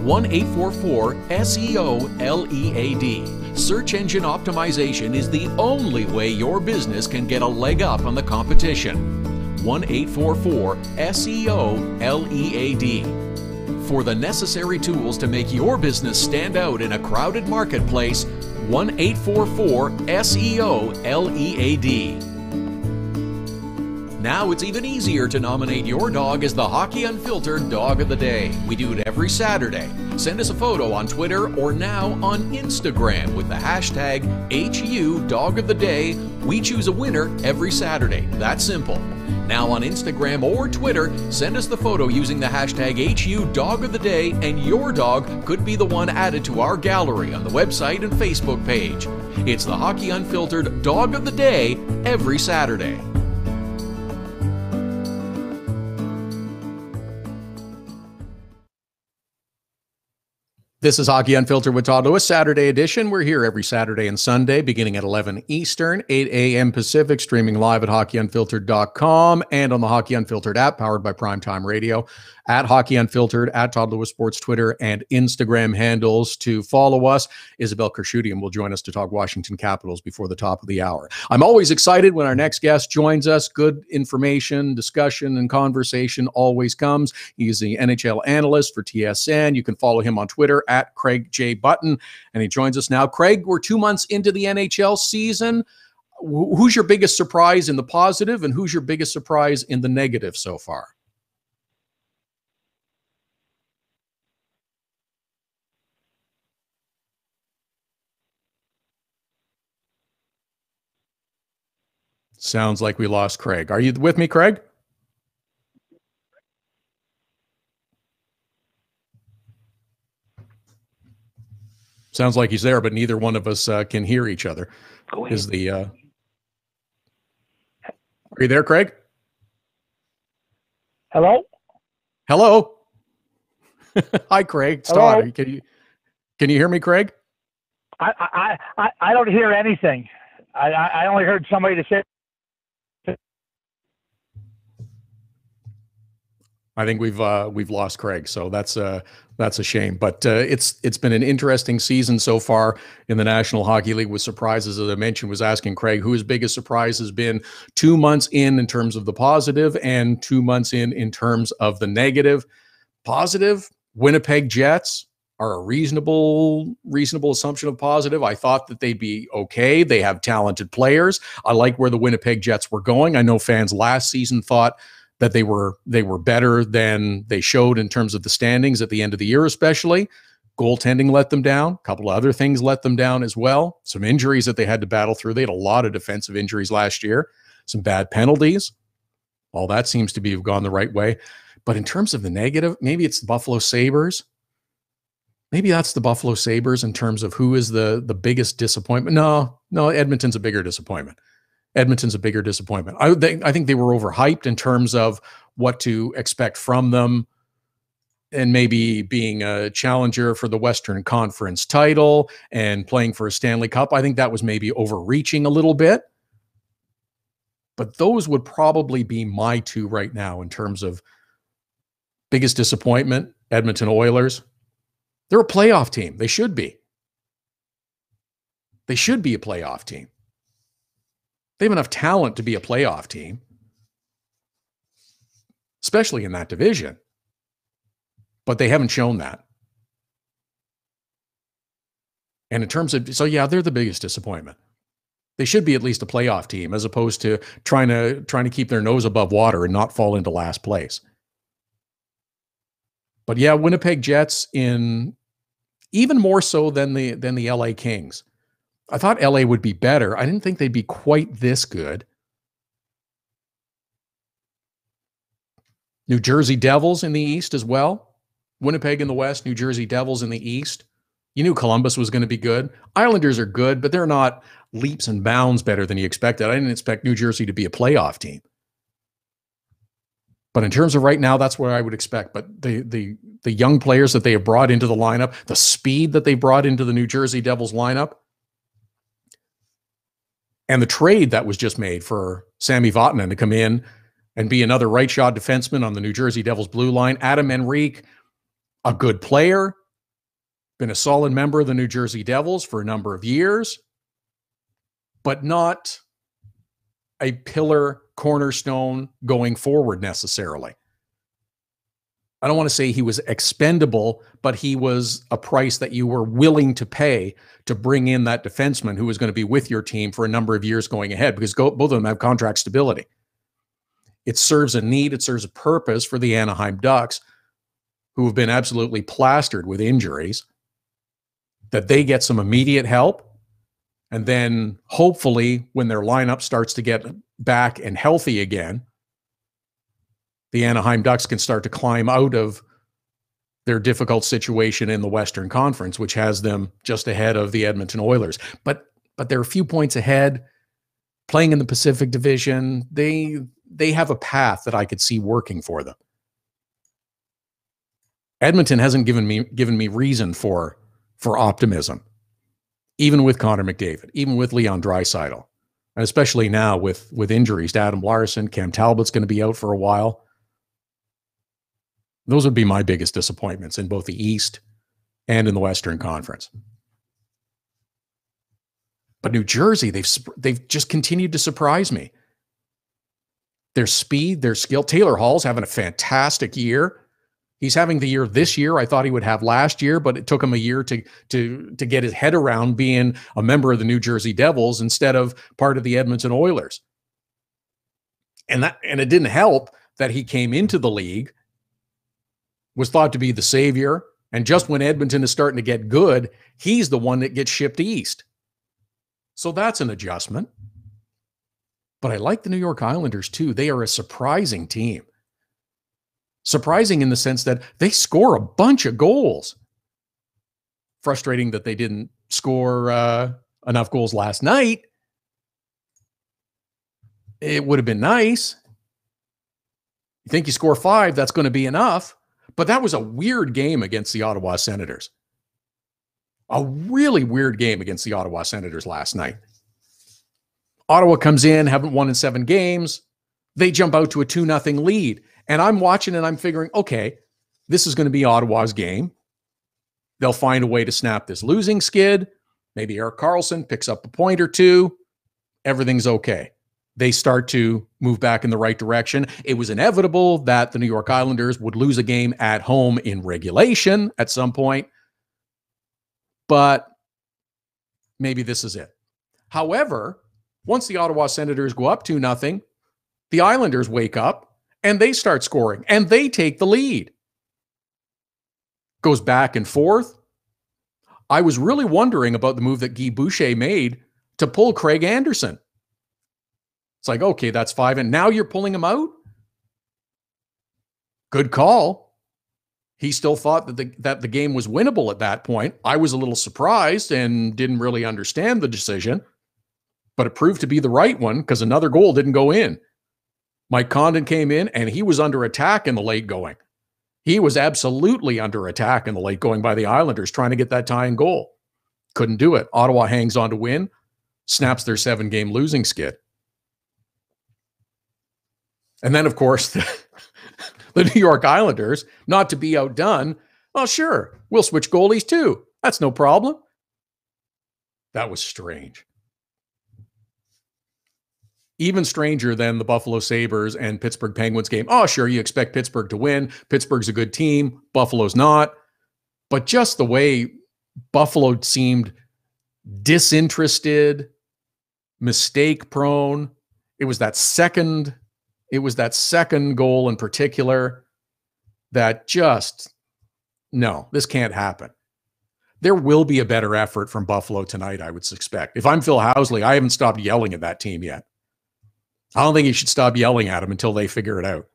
[SPEAKER 3] 1-844-SEO-LEAD. Search engine optimization is the only way your business can get a leg up on the competition. 1-844-SEO-LEAD. For the necessary tools to make your business stand out in a crowded marketplace, 1-844-SEO-LEAD. Now it's even easier to nominate your dog as the Hockey Unfiltered Dog of the Day. We do it every Saturday. Send us a photo on Twitter or now on Instagram with the hashtag HU Dog of the Day. We choose a winner every Saturday. That's simple. Now on Instagram or Twitter, send us the photo using the hashtag HU Dog of the Day, and your dog could be the one added to our gallery on the website and Facebook page. It's the Hockey Unfiltered Dog of the Day every Saturday.
[SPEAKER 2] This is Hockey Unfiltered with Todd Lewis, Saturday edition. We're here every Saturday and Sunday, beginning at 11 Eastern, 8 a.m. Pacific, streaming live at hockeyunfiltered.com and on the Hockey Unfiltered app, powered by Primetime Radio, at Hockey Unfiltered, at Todd Lewis Sports Twitter and Instagram handles to follow us. Isabel Kershudian will join us to talk Washington Capitals before the top of the hour. I'm always excited when our next guest joins us. Good information, discussion, and conversation always comes. He's the NHL analyst for TSN. You can follow him on Twitter at Craig J. Button, and he joins us now. Craig, we're 2 months into the NHL season. Who's your biggest surprise in the positive, and who's your biggest surprise in the negative so far? Sounds like we lost Craig. Are you with me, Craig? Sounds like he's there, but neither one of us can hear each other. Are you there, Craig?
[SPEAKER 7] Hello?
[SPEAKER 2] Hello. Hi, Craig. It's
[SPEAKER 7] Hello?
[SPEAKER 2] Todd. Can you hear me, Craig?
[SPEAKER 7] I don't hear anything. I only heard somebody to say.
[SPEAKER 2] I think we've lost Craig, so that's a shame. But it's been an interesting season so far in the National Hockey League with surprises. As I mentioned, was asking Craig who his biggest surprise has been 2 months in terms of the positive, and 2 months in terms of the negative. Positive, Winnipeg Jets are a reasonable assumption of positive. I thought that they'd be okay. They have talented players. I like where the Winnipeg Jets were going. I know fans last season thought that they were better than they showed in terms of the standings at the end of the year, especially. Goaltending let them down. A couple of other things let them down as well. Some injuries that they had to battle through. They had a lot of defensive injuries last year. Some bad penalties. All that seems to have gone the right way. But in terms of the negative, maybe it's the Buffalo Sabres. Maybe that's the Buffalo Sabres in terms of who is the biggest disappointment. No, Edmonton's a bigger disappointment. I think they were overhyped in terms of what to expect from them, and maybe being a challenger for the Western Conference title and playing for a Stanley Cup. I think that was maybe overreaching a little bit. But those would probably be my two right now in terms of biggest disappointment Edmonton Oilers. They're a playoff team. They should be. They should be a playoff team. They have enough talent to be a playoff team, especially in that division. But they haven't shown that. And in terms of, so yeah, they're the biggest disappointment. They should be at least a playoff team as opposed to trying to keep their nose above water and not fall into last place. But yeah, Winnipeg Jets in even more so than the LA Kings. I thought LA would be better. I didn't think they'd be quite this good. New Jersey Devils in the East as well. Winnipeg in the West, New Jersey Devils in the East. You knew Columbus was going to be good. Islanders are good, but they're not leaps and bounds better than you expected. I didn't expect New Jersey to be a playoff team. But in terms of right now, that's what I would expect. But the young players that they have brought into the lineup, the speed that they brought into the New Jersey Devils lineup, and the trade that was just made for Sami Vatanen to come in and be another right-shot defenseman on the New Jersey Devils blue line. Adam Henrique, a good player, been a solid member of the New Jersey Devils for a number of years, but not a pillar cornerstone going forward necessarily. I don't want to say he was expendable, but he was a price that you were willing to pay to bring in that defenseman who was going to be with your team for a number of years going ahead, because both of them have contract stability. It serves a need, it serves a purpose for the Anaheim Ducks, who have been absolutely plastered with injuries, that they get some immediate help. And then hopefully when their lineup starts to get back and healthy again, the Anaheim Ducks can start to climb out of their difficult situation in the Western Conference, which has them just ahead of the Edmonton Oilers. But they're a few points ahead, playing in the Pacific Division. They have a path that I could see working for them. Edmonton hasn't given me reason for optimism, even with Connor McDavid, even with Leon Draisaitl, and especially now with injuries to Adam Larson. Cam Talbot's going to be out for a while. Those would be my biggest disappointments in both the East and in the Western Conference. But New Jersey, they've just continued to surprise me. Their speed, their skill. Taylor Hall's having a fantastic year. He's having the year this year I thought he would have last year, but it took him a year to get his head around being a member of the New Jersey Devils instead of part of the Edmonton Oilers. And it didn't help that he came into the league, was thought to be the savior, and just when Edmonton is starting to get good, he's the one that gets shipped east. So that's an adjustment. But I like the New York Islanders too. They are a surprising team. Surprising in the sense that they score a bunch of goals. Frustrating that they didn't score enough goals last night. It would have been nice. You think you score 5, that's going to be enough. But that was a weird game against the Ottawa Senators. A really weird game against the Ottawa Senators last night. Ottawa comes in, haven't won in 7 games. They jump out to a 2-0 lead. And I'm watching and I'm figuring, okay, this is going to be Ottawa's game. They'll find a way to snap this losing skid. Maybe Erik Karlsson picks up a point or two. Everything's okay. They start to move back in the right direction. It was inevitable that the New York Islanders would lose a game at home in regulation at some point. But maybe this is it. However, once the Ottawa Senators go up 2-0, the Islanders wake up and they start scoring and they take the lead. Goes back and forth. I was really wondering about the move that Guy Boucher made to pull Craig Anderson. It's like, okay, that's 5, and now you're pulling him out? Good call. He still thought that the game was winnable at that point. I was a little surprised and didn't really understand the decision, but it proved to be the right one because another goal didn't go in. Mike Condon came in, and he was under attack in the late going. He was absolutely under attack in the late going by the Islanders trying to get that tying goal. Couldn't do it. Ottawa hangs on to win, snaps their 7-game losing skid. And then, of course, The New York Islanders, not to be outdone, well, sure, we'll switch goalies too. That's no problem. That was strange. Even stranger than the Buffalo Sabres and Pittsburgh Penguins game. Oh, sure, you expect Pittsburgh to win. Pittsburgh's a good team. Buffalo's not. But just the way Buffalo seemed disinterested, mistake-prone. It was that second goal in particular that just, no, this can't happen. There will be a better effort from Buffalo tonight, I would suspect. If I'm Phil Housley, I haven't stopped yelling at that team yet. I don't think you should stop yelling at them until they figure it out.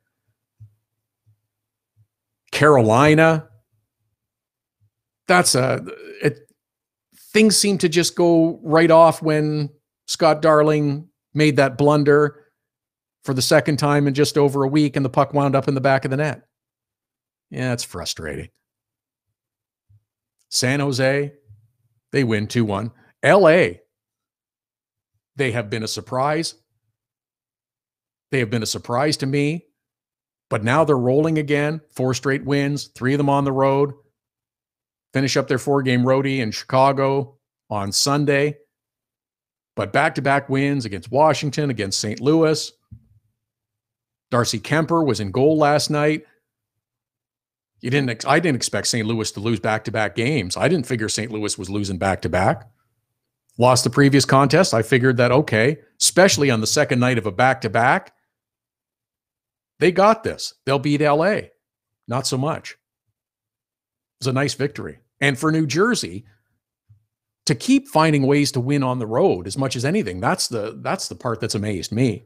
[SPEAKER 2] Carolina, things seem to just go right off when Scott Darling made that blunder for the second time in just over a week and the puck wound up in the back of the net. Yeah, it's frustrating. San Jose, they win 2-1. LA, they have been a surprise. They have been a surprise to me, but now they're rolling again. 4 straight wins, 3 of them on the road. Finish up their 4-game roadie in Chicago on Sunday. But back-to-back wins against Washington, against St. Louis. Darcy Kemper was in goal last night. I didn't expect St. Louis to lose back-to-back games. I didn't figure St. Louis was losing back-to-back. Lost the previous contest. I figured that, okay, especially on the second night of a back-to-back, they got this. They'll beat LA. Not so much. It was a nice victory. And for New Jersey, to keep finding ways to win on the road as much as anything, that's the part that's amazed me.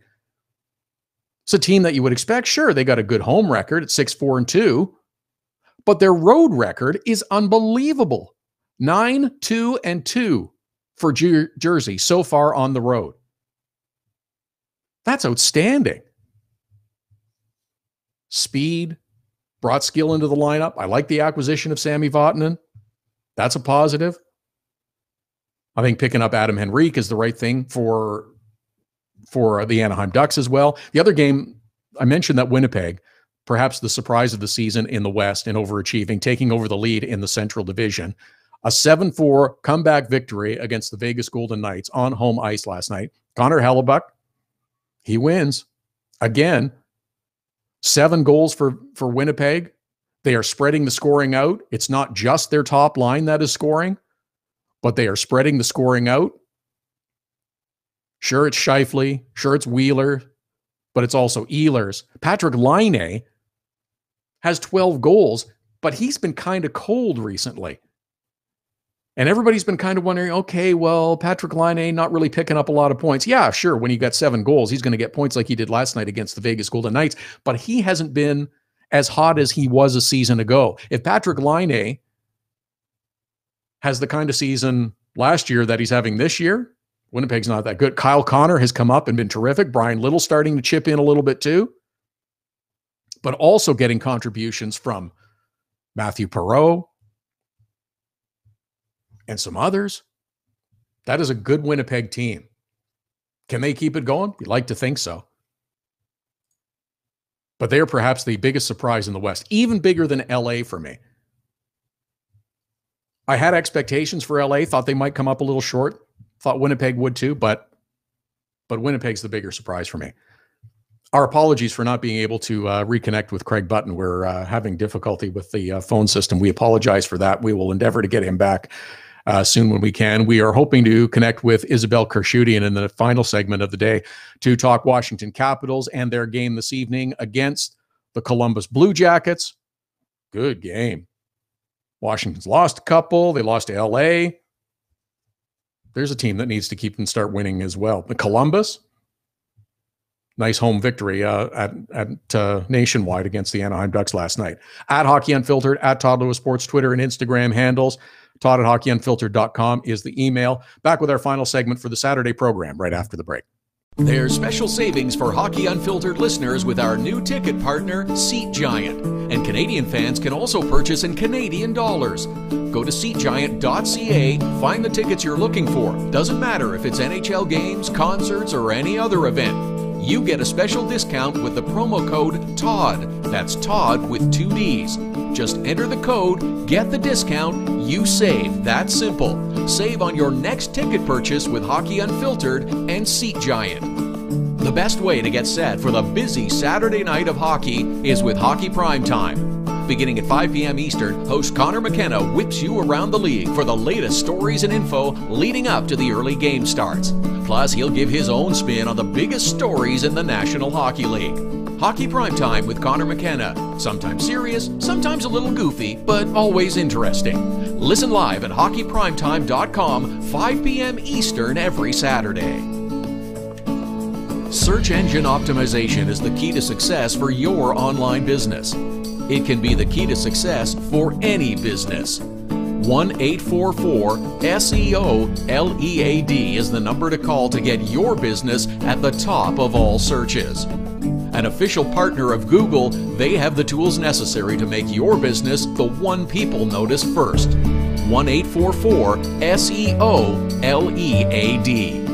[SPEAKER 2] It's a team that you would expect. Sure, they got a good home record at 6-4-2, but their road record is unbelievable. 9-2-2 for Jersey so far on the road. That's outstanding. Speed, brought skill into the lineup. I like the acquisition of Sami Vatanen. That's a positive. I think picking up Adam Henrique is the right thing for the Anaheim Ducks as well. The other game, I mentioned that Winnipeg, perhaps the surprise of the season in the West and overachieving, taking over the lead in the Central Division. A 7-4 comeback victory against the Vegas Golden Knights on home ice last night. Connor Hellebuck, he wins. Again, 7 goals for Winnipeg. They are spreading the scoring out. It's not just their top line that is scoring, but they are spreading the scoring out. Sure, it's Scheifele. Sure, it's Wheeler. But it's also Ehlers. Patrick Laine has 12 goals, but he's been kind of cold recently. And everybody's been kind of wondering, okay, well, Patrick Laine not really picking up a lot of points. Yeah, sure, when you got 7 goals, he's going to get points like he did last night against the Vegas Golden Knights, but he hasn't been as hot as he was a season ago. If Patrick Laine has the kind of season last year that he's having this year, Winnipeg's not that good. Kyle Connor has come up and been terrific. Brian Little starting to chip in a little bit too, but also getting contributions from Matthew Perreault and some others. That is a good Winnipeg team. Can they keep it going? We'd like to think so. But they are perhaps the biggest surprise in the West, even bigger than LA for me. I had expectations for LA, thought they might come up a little short, thought Winnipeg would too, but Winnipeg's the bigger surprise for me. Our apologies for not being able to reconnect with Craig Button. We're having difficulty with the phone system. We apologize for that. We will endeavor to get him back soon when we can. We are hoping to connect with Isabel Kershudian in the final segment of the day to talk Washington Capitals and their game this evening against the Columbus Blue Jackets. Good game. Washington's lost a couple. They lost to LA. There's a team that needs to keep and start winning as well. But Columbus, nice home victory at Nationwide against the Anaheim Ducks last night. At Hockey Unfiltered, at Todd Lewis Sports, Twitter and Instagram handles. Todd at hockeyunfiltered.com is the email. Back with our final segment for the Saturday program right after the break.
[SPEAKER 3] There's special savings for Hockey Unfiltered listeners with our new ticket partner, Seat Giant. And Canadian fans can also purchase in Canadian dollars. Go to SeatGiant.ca, find the tickets you're looking for. Doesn't matter if it's NHL games, concerts, or any other event. you get a special discount with the promo code TODD. That's Todd with 2 D's. Just enter the code, get the discount, you save. That's simple. Save on your next ticket purchase with Hockey Unfiltered and Seat Giant. The best way to get set for the busy Saturday night of hockey is with Hockey Primetime. Beginning at 5 p.m. Eastern, host Connor McKenna whips you around the league for the latest stories and info leading up to the early game starts. Plus, he'll give his own spin on the biggest stories in the National Hockey League. Hockey Primetime with Connor McKenna. Sometimes serious, sometimes a little goofy, but always interesting. Listen live at hockeyprimetime.com, 5 p.m. Eastern every Saturday. Search engine optimization is the key to success for your online business. It can be the key to success for any business. 1-844-SEO-LEAD is the number to call to get your business at the top of all searches. An official partner of Google, they have the tools necessary to make your business the one people notice first. 1-844-SEO-LEAD.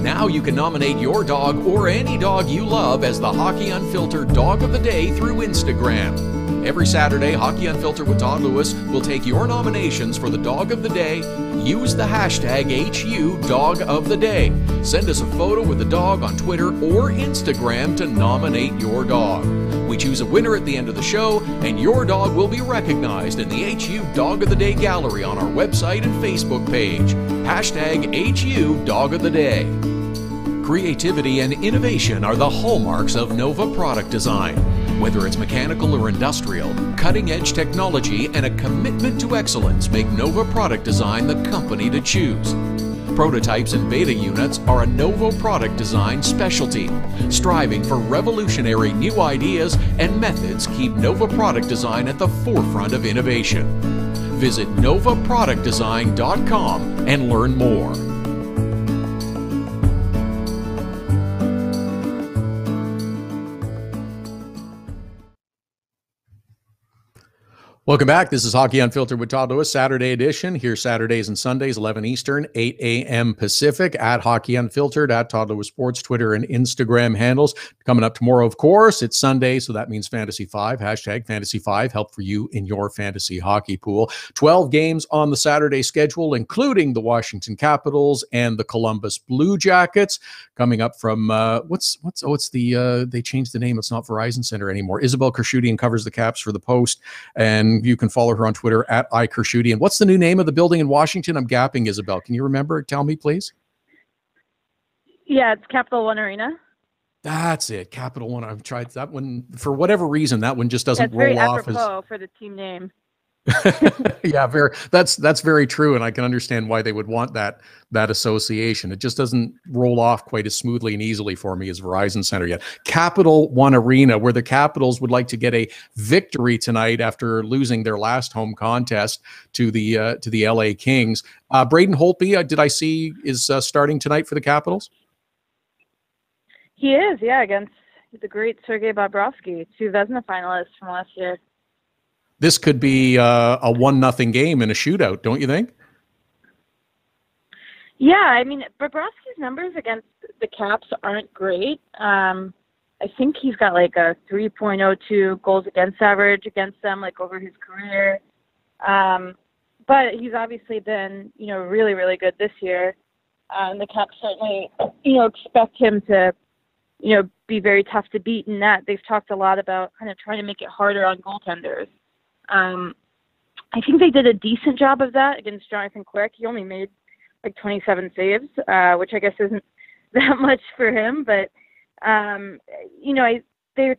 [SPEAKER 3] Now you can nominate your dog or any dog you love as the Hockey Unfiltered Dog of the Day through Instagram. Every Saturday, Hockey Unfiltered with Todd Lewis will take your nominations for the Dog of the Day. Use the hashtag #HUDogoftheDay. Send us a photo with the dog on Twitter or Instagram to nominate your dog. We choose a winner at the end of the show, and your dog will be recognized in the HU Dog of the Day gallery on our website and Facebook page. Hashtag #HUDogoftheDay. Creativity and innovation are the hallmarks of Nova Product Design. Whether it's mechanical or industrial, cutting-edge technology and a commitment to excellence make Nova Product Design the company to choose. Prototypes and beta units are a Nova Product Design specialty. Striving for revolutionary new ideas and methods keep Nova Product Design at the forefront of innovation. Visit novaproductdesign.com and learn more.
[SPEAKER 2] Welcome back. This is Hockey Unfiltered with Todd Lewis, Saturday edition. Here Saturdays and Sundays, 11 Eastern, 8 a.m. Pacific, at Hockey Unfiltered, at Todd Lewis Sports, Twitter and Instagram handles. Coming up tomorrow, of course, it's Sunday, so that means Fantasy 5, hashtag Fantasy 5, help for you in your fantasy hockey pool. 12 games on the Saturday schedule, including the Washington Capitals and the Columbus Blue Jackets. Coming up from, they changed the name. It's not Verizon Center anymore. Isabel Kershudian covers the Caps for the Post, and you can follow her on Twitter at iKershudian. What's the new name of the building in Washington? I'm gapping, Isabel. Can you remember? Tell me, please.
[SPEAKER 8] Yeah, it's Capital One Arena.
[SPEAKER 2] That's it. Capital One. I've tried that one. For whatever reason, that one just doesn't
[SPEAKER 8] roll
[SPEAKER 2] off.
[SPEAKER 8] Very apropos for the team name.
[SPEAKER 2] Yeah, that's very true, and I can understand why they would want that association. It just doesn't roll off quite as smoothly and easily for me as Verizon Center yet. Capital One Arena, where the Capitals would like to get a victory tonight after losing their last home contest to the LA Kings. Braden Holtby, did I see, is starting tonight for the Capitals?
[SPEAKER 8] He is, yeah, against the great Sergei Bobrovsky, 2 Vezina finalists from last year.
[SPEAKER 2] This could be a 1-0 game in a shootout, don't you think?
[SPEAKER 8] Yeah, I mean, Bobrovsky's numbers against the Caps aren't great. I think he's got like a 3.02 goals against average against them, like over his career. But he's obviously been, really, really good this year. And the Caps certainly, expect him to, be very tough to beat in that. They've talked a lot about kind of trying to make it harder on goaltenders. I think they did a decent job of that against Jonathan Quick. He only made like 27 saves, which I guess isn't that much for him. But, they've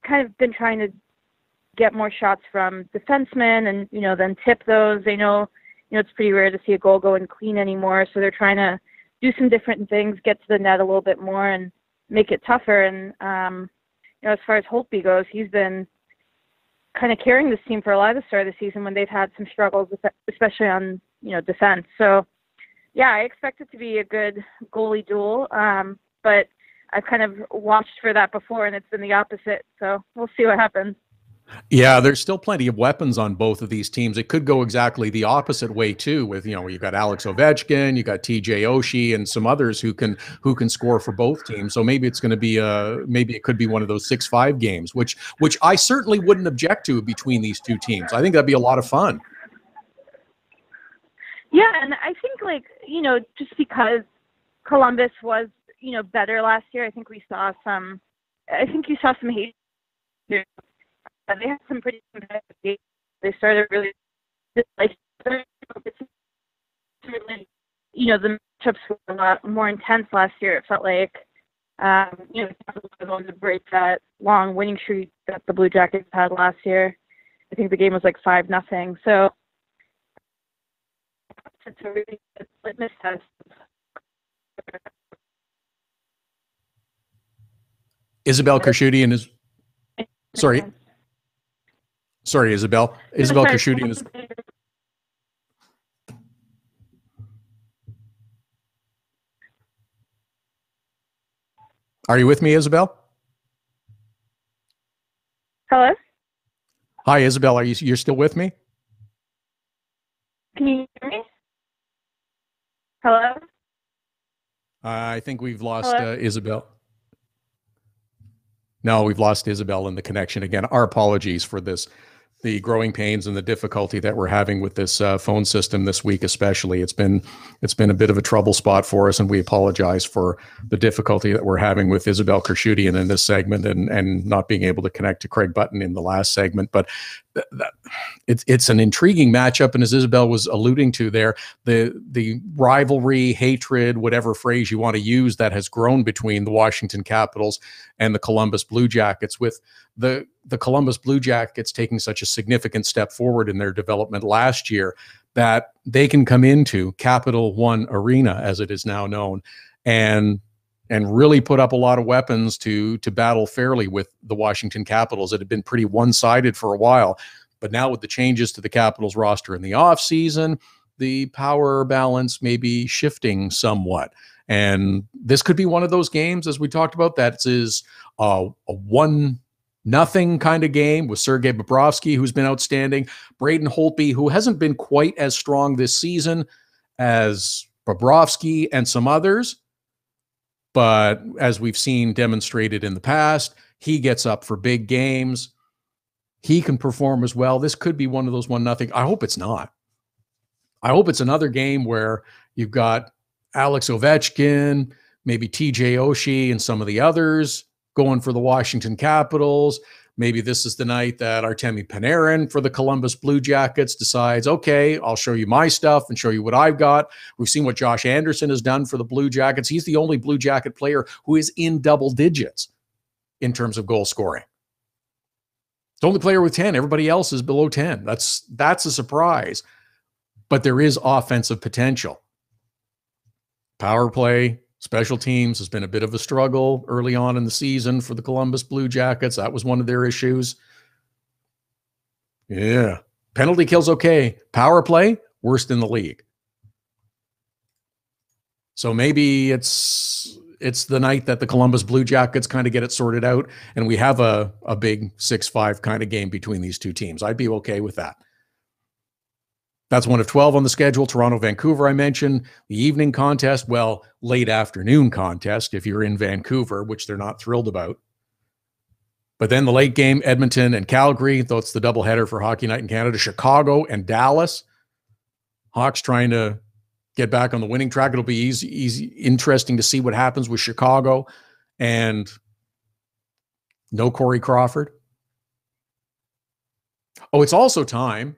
[SPEAKER 8] kind of been trying to get more shots from defensemen and, then tip those. They know, it's pretty rare to see a goal go in clean anymore. So they're trying to do some different things, get to the net a little bit more and make it tougher. And, as far as Holtby goes, he's been kind of carrying this team for a lot of the start of the season when they've had some struggles, especially on, defense. So, yeah, I expect it to be a good goalie duel, but I've kind of watched for that before, and it's been the opposite. So we'll see what happens.
[SPEAKER 2] Yeah, there's still plenty of weapons on both of these teams. It could go exactly the opposite way too. With you got Alex Ovechkin, you got TJ Oshie, and some others who can score for both teams. So maybe it's going to be maybe it could be one of those 6-5 games, which I certainly wouldn't object to between these two teams. I think that'd be a lot of fun.
[SPEAKER 8] Yeah, and I think just because Columbus was better last year, I think you saw some hate. They had some pretty competitive games. They started really like certainly, the matchups were a lot more intense last year. It felt like Capitals were going to break that long winning streak that the Blue Jackets had last year. I think the game was like 5-0. So it's a really good litmus test.
[SPEAKER 2] Isabelle Kershudian is sorry, Isabelle. Isabelle Kershudian is. Are you with me, Isabelle?
[SPEAKER 8] Hello?
[SPEAKER 2] Hi, Isabelle. You're still with me?
[SPEAKER 8] Can you hear me? Hello?
[SPEAKER 2] I think we've lost Isabelle. No, we've lost Isabelle in the connection again. Our apologies for this, the growing pains and the difficulty that we're having with this phone system this week, especially. It's been a bit of a trouble spot for us, and we apologize for the difficulty that we're having with Isabelle Kershudian in this segment and not being able to connect to Craig Button in the last segment. But it's an intriguing matchup, and as Isabelle was alluding to there, the rivalry, hatred, whatever phrase you want to use, that has grown between the Washington Capitals and the Columbus Blue Jackets, with the Columbus Blue Jackets taking such a significant step forward in their development last year that they can come into Capital One Arena, as it is now known, and really put up a lot of weapons to battle fairly with the Washington Capitals. It had been pretty one-sided for a while, but now with the changes to the Capitals roster in the offseason, the power balance may be shifting somewhat. And this could be one of those games, as we talked about, that is a 1-0 kind of game with Sergei Bobrovsky, who's been outstanding. Braden Holtby, who hasn't been quite as strong this season as Bobrovsky and some others, but as we've seen demonstrated in the past, he gets up for big games. He can perform as well. This could be one of those 1-0. I hope it's not. I hope it's another game where you've got Alex Ovechkin, maybe TJ Oshie and some of the others going for the Washington Capitals. Maybe this is the night that Artemi Panarin for the Columbus Blue Jackets decides, okay, I'll show you my stuff and show you what I've got. We've seen what Josh Anderson has done for the Blue Jackets. He's the only Blue Jacket player who is in double digits in terms of goal scoring. It's the only player with 10. Everybody else is below 10. That's a surprise. But there is offensive potential. Power play, special teams has been a bit of a struggle early on in the season for the Columbus Blue Jackets. That was one of their issues. Yeah. Penalty kills okay. Power play, worst in the league. So maybe it's the night that the Columbus Blue Jackets kind of get it sorted out and we have a big 6-5 kind of game between these two teams. I'd be okay with that. That's one of 12 on the schedule. Toronto, Vancouver, I mentioned. The evening contest, well, late afternoon contest if you're in Vancouver, which they're not thrilled about. But then the late game, Edmonton and Calgary, though it's the doubleheader for Hockey Night in Canada. Chicago and Dallas. Hawks trying to get back on the winning track. It'll be interesting to see what happens with Chicago. And no Corey Crawford. Oh, it's also time.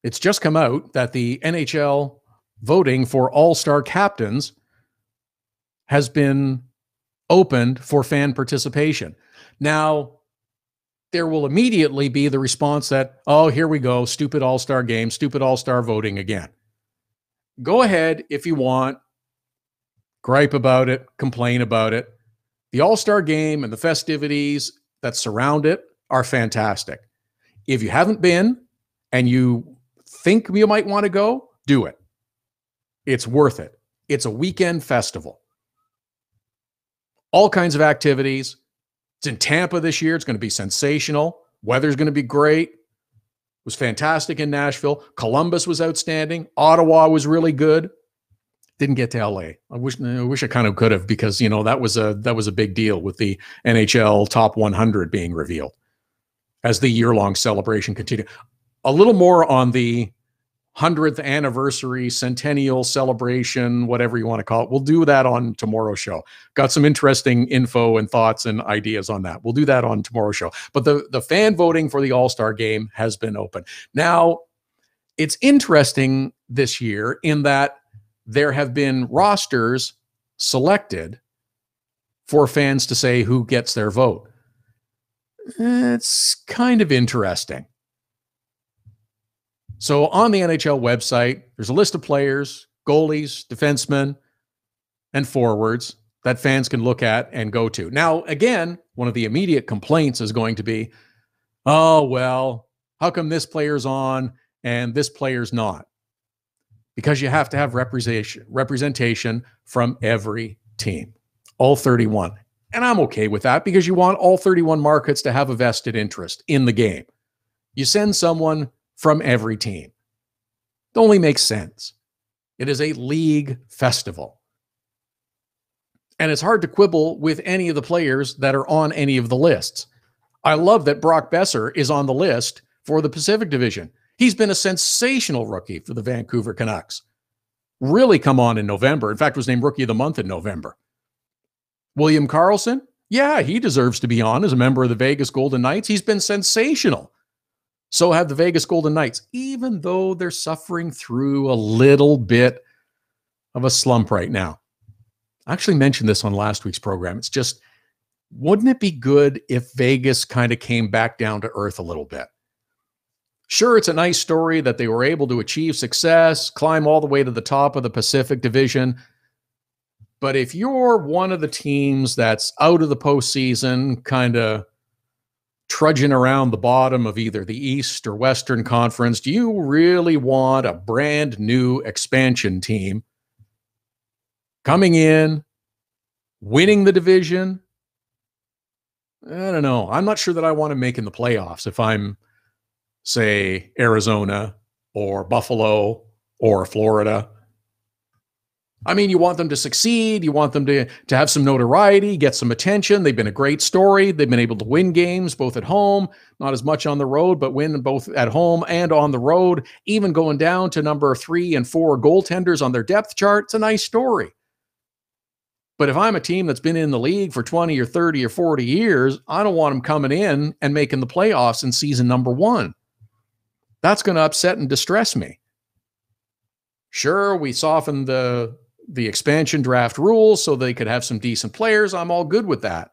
[SPEAKER 2] It's just come out that the NHL voting for all-star captains has been opened for fan participation. Now, there will immediately be the response that, oh, here we go, stupid all-star game, stupid all-star voting again. Go ahead if you want, gripe about it, complain about it. The all-star game and the festivities that surround it are fantastic. If you haven't been and you think you might want to go, do it. It's worth it. It's a weekend festival. All kinds of activities. It's in Tampa this year. It's going to be sensational. Weather's going to be great. It was fantastic in Nashville. Columbus was outstanding. Ottawa was really good. Didn't get to LA. I wish I kind of could have, because that was a big deal with the NHL Top 100 being revealed as the year-long celebration continued. A little more on the 100th anniversary, centennial celebration, whatever you want to call it. We'll do that on tomorrow's show. Got some interesting info and thoughts and ideas on that. We'll do that on tomorrow's show. But the fan voting for the All-Star game has been open. Now, it's interesting this year in that there have been rosters selected for fans to say who gets their vote. It's kind of interesting. So on the NHL website, there's a list of players, goalies, defensemen, and forwards that fans can look at and go to. Now, again, one of the immediate complaints is going to be, oh, well, how come this player's on and this player's not? Because you have to have representation from every team, all 31. And I'm okay with that, because you want all 31 markets to have a vested interest in the game. You send someone from every team. It only makes sense. It is a league festival. And it's hard to quibble with any of the players that are on any of the lists. I love that Brock Besser is on the list for the Pacific Division. He's been a sensational rookie for the Vancouver Canucks. Really come on in November. In fact, was named Rookie of the Month in November. William Karlsson, yeah, he deserves to be on as a member of the Vegas Golden Knights. He's been sensational. So have the Vegas Golden Knights, even though they're suffering through a little bit of a slump right now. I actually mentioned this on last week's program. It's just, wouldn't it be good if Vegas kind of came back down to earth a little bit? Sure, it's a nice story that they were able to achieve success, climb all the way to the top of the Pacific Division. But if you're one of the teams that's out of the postseason, kind of trudging around the bottom of either the East or Western Conference, do you really want a brand new expansion team coming in, winning the division? I don't know. I'm not sure that I want to make in the playoffs if I'm, say, Arizona or Buffalo or Florida. I mean, you want them to succeed. You want them to have some notoriety, get some attention. They've been a great story. They've been able to win games both at home, not as much on the road, but win both at home and on the road, even going down to number 3 and 4 goaltenders on their depth chart. It's a nice story. But if I'm a team that's been in the league for 20 or 30 or 40 years, I don't want them coming in and making the playoffs in season number 1. That's going to upset and distress me. Sure, we softened the expansion draft rules so they could have some decent players. I'm all good with that.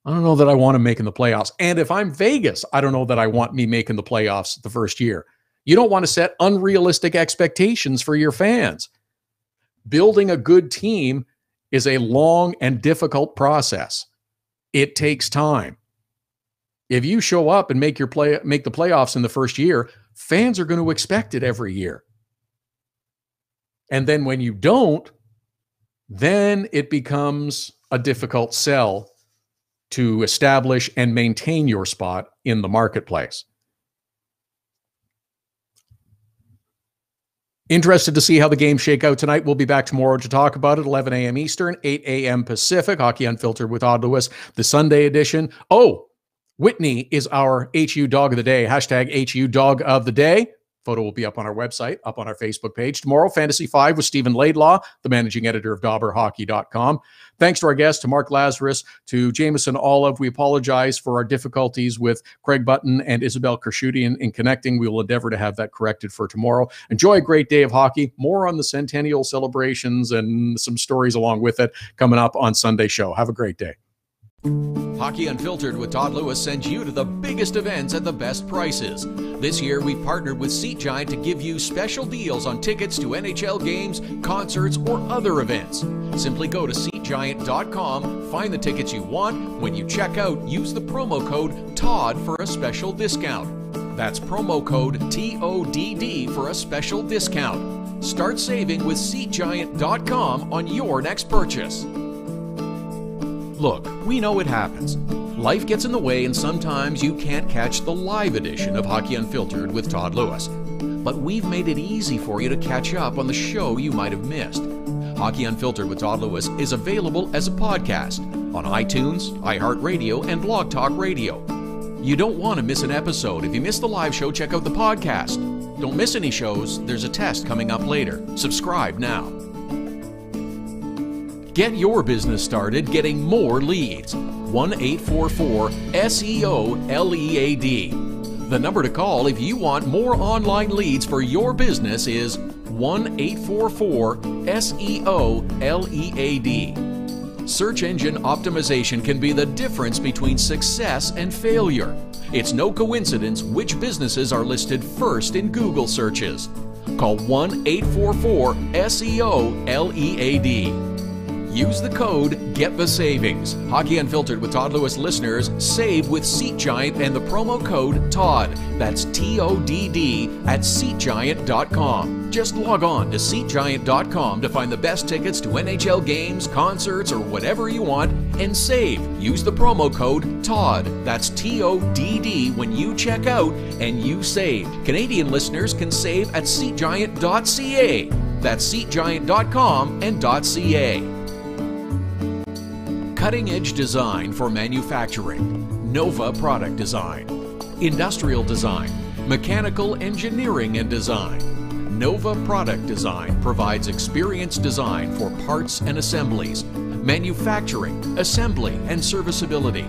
[SPEAKER 2] I don't know that I want them making the playoffs. And if I'm Vegas, I don't know that I want me making the playoffs the first year. You don't want to set unrealistic expectations for your fans. Building a good team is a long and difficult process. It takes time. If you show up and make the playoffs in the first year, fans are going to expect it every year. And then when you don't, then it becomes a difficult sell to establish and maintain your spot in the marketplace. Interested to see how the games shake out tonight. We'll be back tomorrow to talk about it, 11 a.m. Eastern, 8 a.m. Pacific. Hockey Unfiltered with Todd Lewis, the Sunday edition. Oh, Whitney is our HU Dog of the Day. Hashtag HU Dog of the Day. Photo will be up on our website, up on our Facebook page. Tomorrow, Fantasy 5 with Stephen Laidlaw, the managing editor of DauberHockey.com. Thanks to our guests, to Mark Lazarus, to Jameson Olive. We apologize for our difficulties with Craig Button and Isabel Kershuti in connecting. We will endeavor to have that corrected for tomorrow. Enjoy a great day of hockey. More on the centennial celebrations and some stories along with it coming up on Sunday show. Have a great day.
[SPEAKER 3] Hockey Unfiltered with Todd Lewis sends you to the biggest events at the best prices. This year, we've partnered with Seat Giant to give you special deals on tickets to NHL games, concerts, or other events. Simply go to SeatGiant.com, find the tickets you want. When you check out, use the promo code TODD for a special discount. That's promo code TODD for a special discount. Start saving with SeatGiant.com on your next purchase. Look, we know it happens. Life gets in the way and sometimes you can't catch the live edition of Hockey Unfiltered with Todd Lewis. But we've made it easy for you to catch up on the show you might have missed. Hockey Unfiltered with Todd Lewis is available as a podcast on iTunes, iHeartRadio, and Blog Talk Radio. You don't want to miss an episode. If you missed the live show, check out the podcast. Don't miss any shows. There's a test coming up later. Subscribe now. Get your business started getting more leads. 1-844-SEO-LEAD. The number to call if you want more online leads for your business is 1-844-SEO-LEAD. Search engine optimization can be the difference between success and failure. It's no coincidence which businesses are listed first in Google searches. Call 1-844-SEO-LEAD. Use the code Get the Savings. Hockey Unfiltered with Todd Lewis listeners save with SeatGiant and the promo code TODD. That's TODD at SeatGiant.com. Just log on to SeatGiant.com to find the best tickets to NHL games, concerts, or whatever you want and save. Use the promo code TODD. That's TODD when you check out and you save. Canadian listeners can save at SeatGiant.ca. That's SeatGiant.com and .ca. Cutting-edge design for manufacturing, Nova Product Design. Industrial design, mechanical engineering and design. Nova Product Design provides experienced design for parts and assemblies, manufacturing, assembly, and serviceability.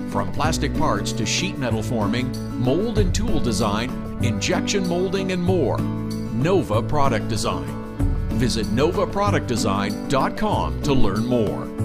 [SPEAKER 3] From plastic parts to sheet metal forming, mold and tool design, injection molding, and more. Nova Product Design. Visit novaproductdesign.com to learn more.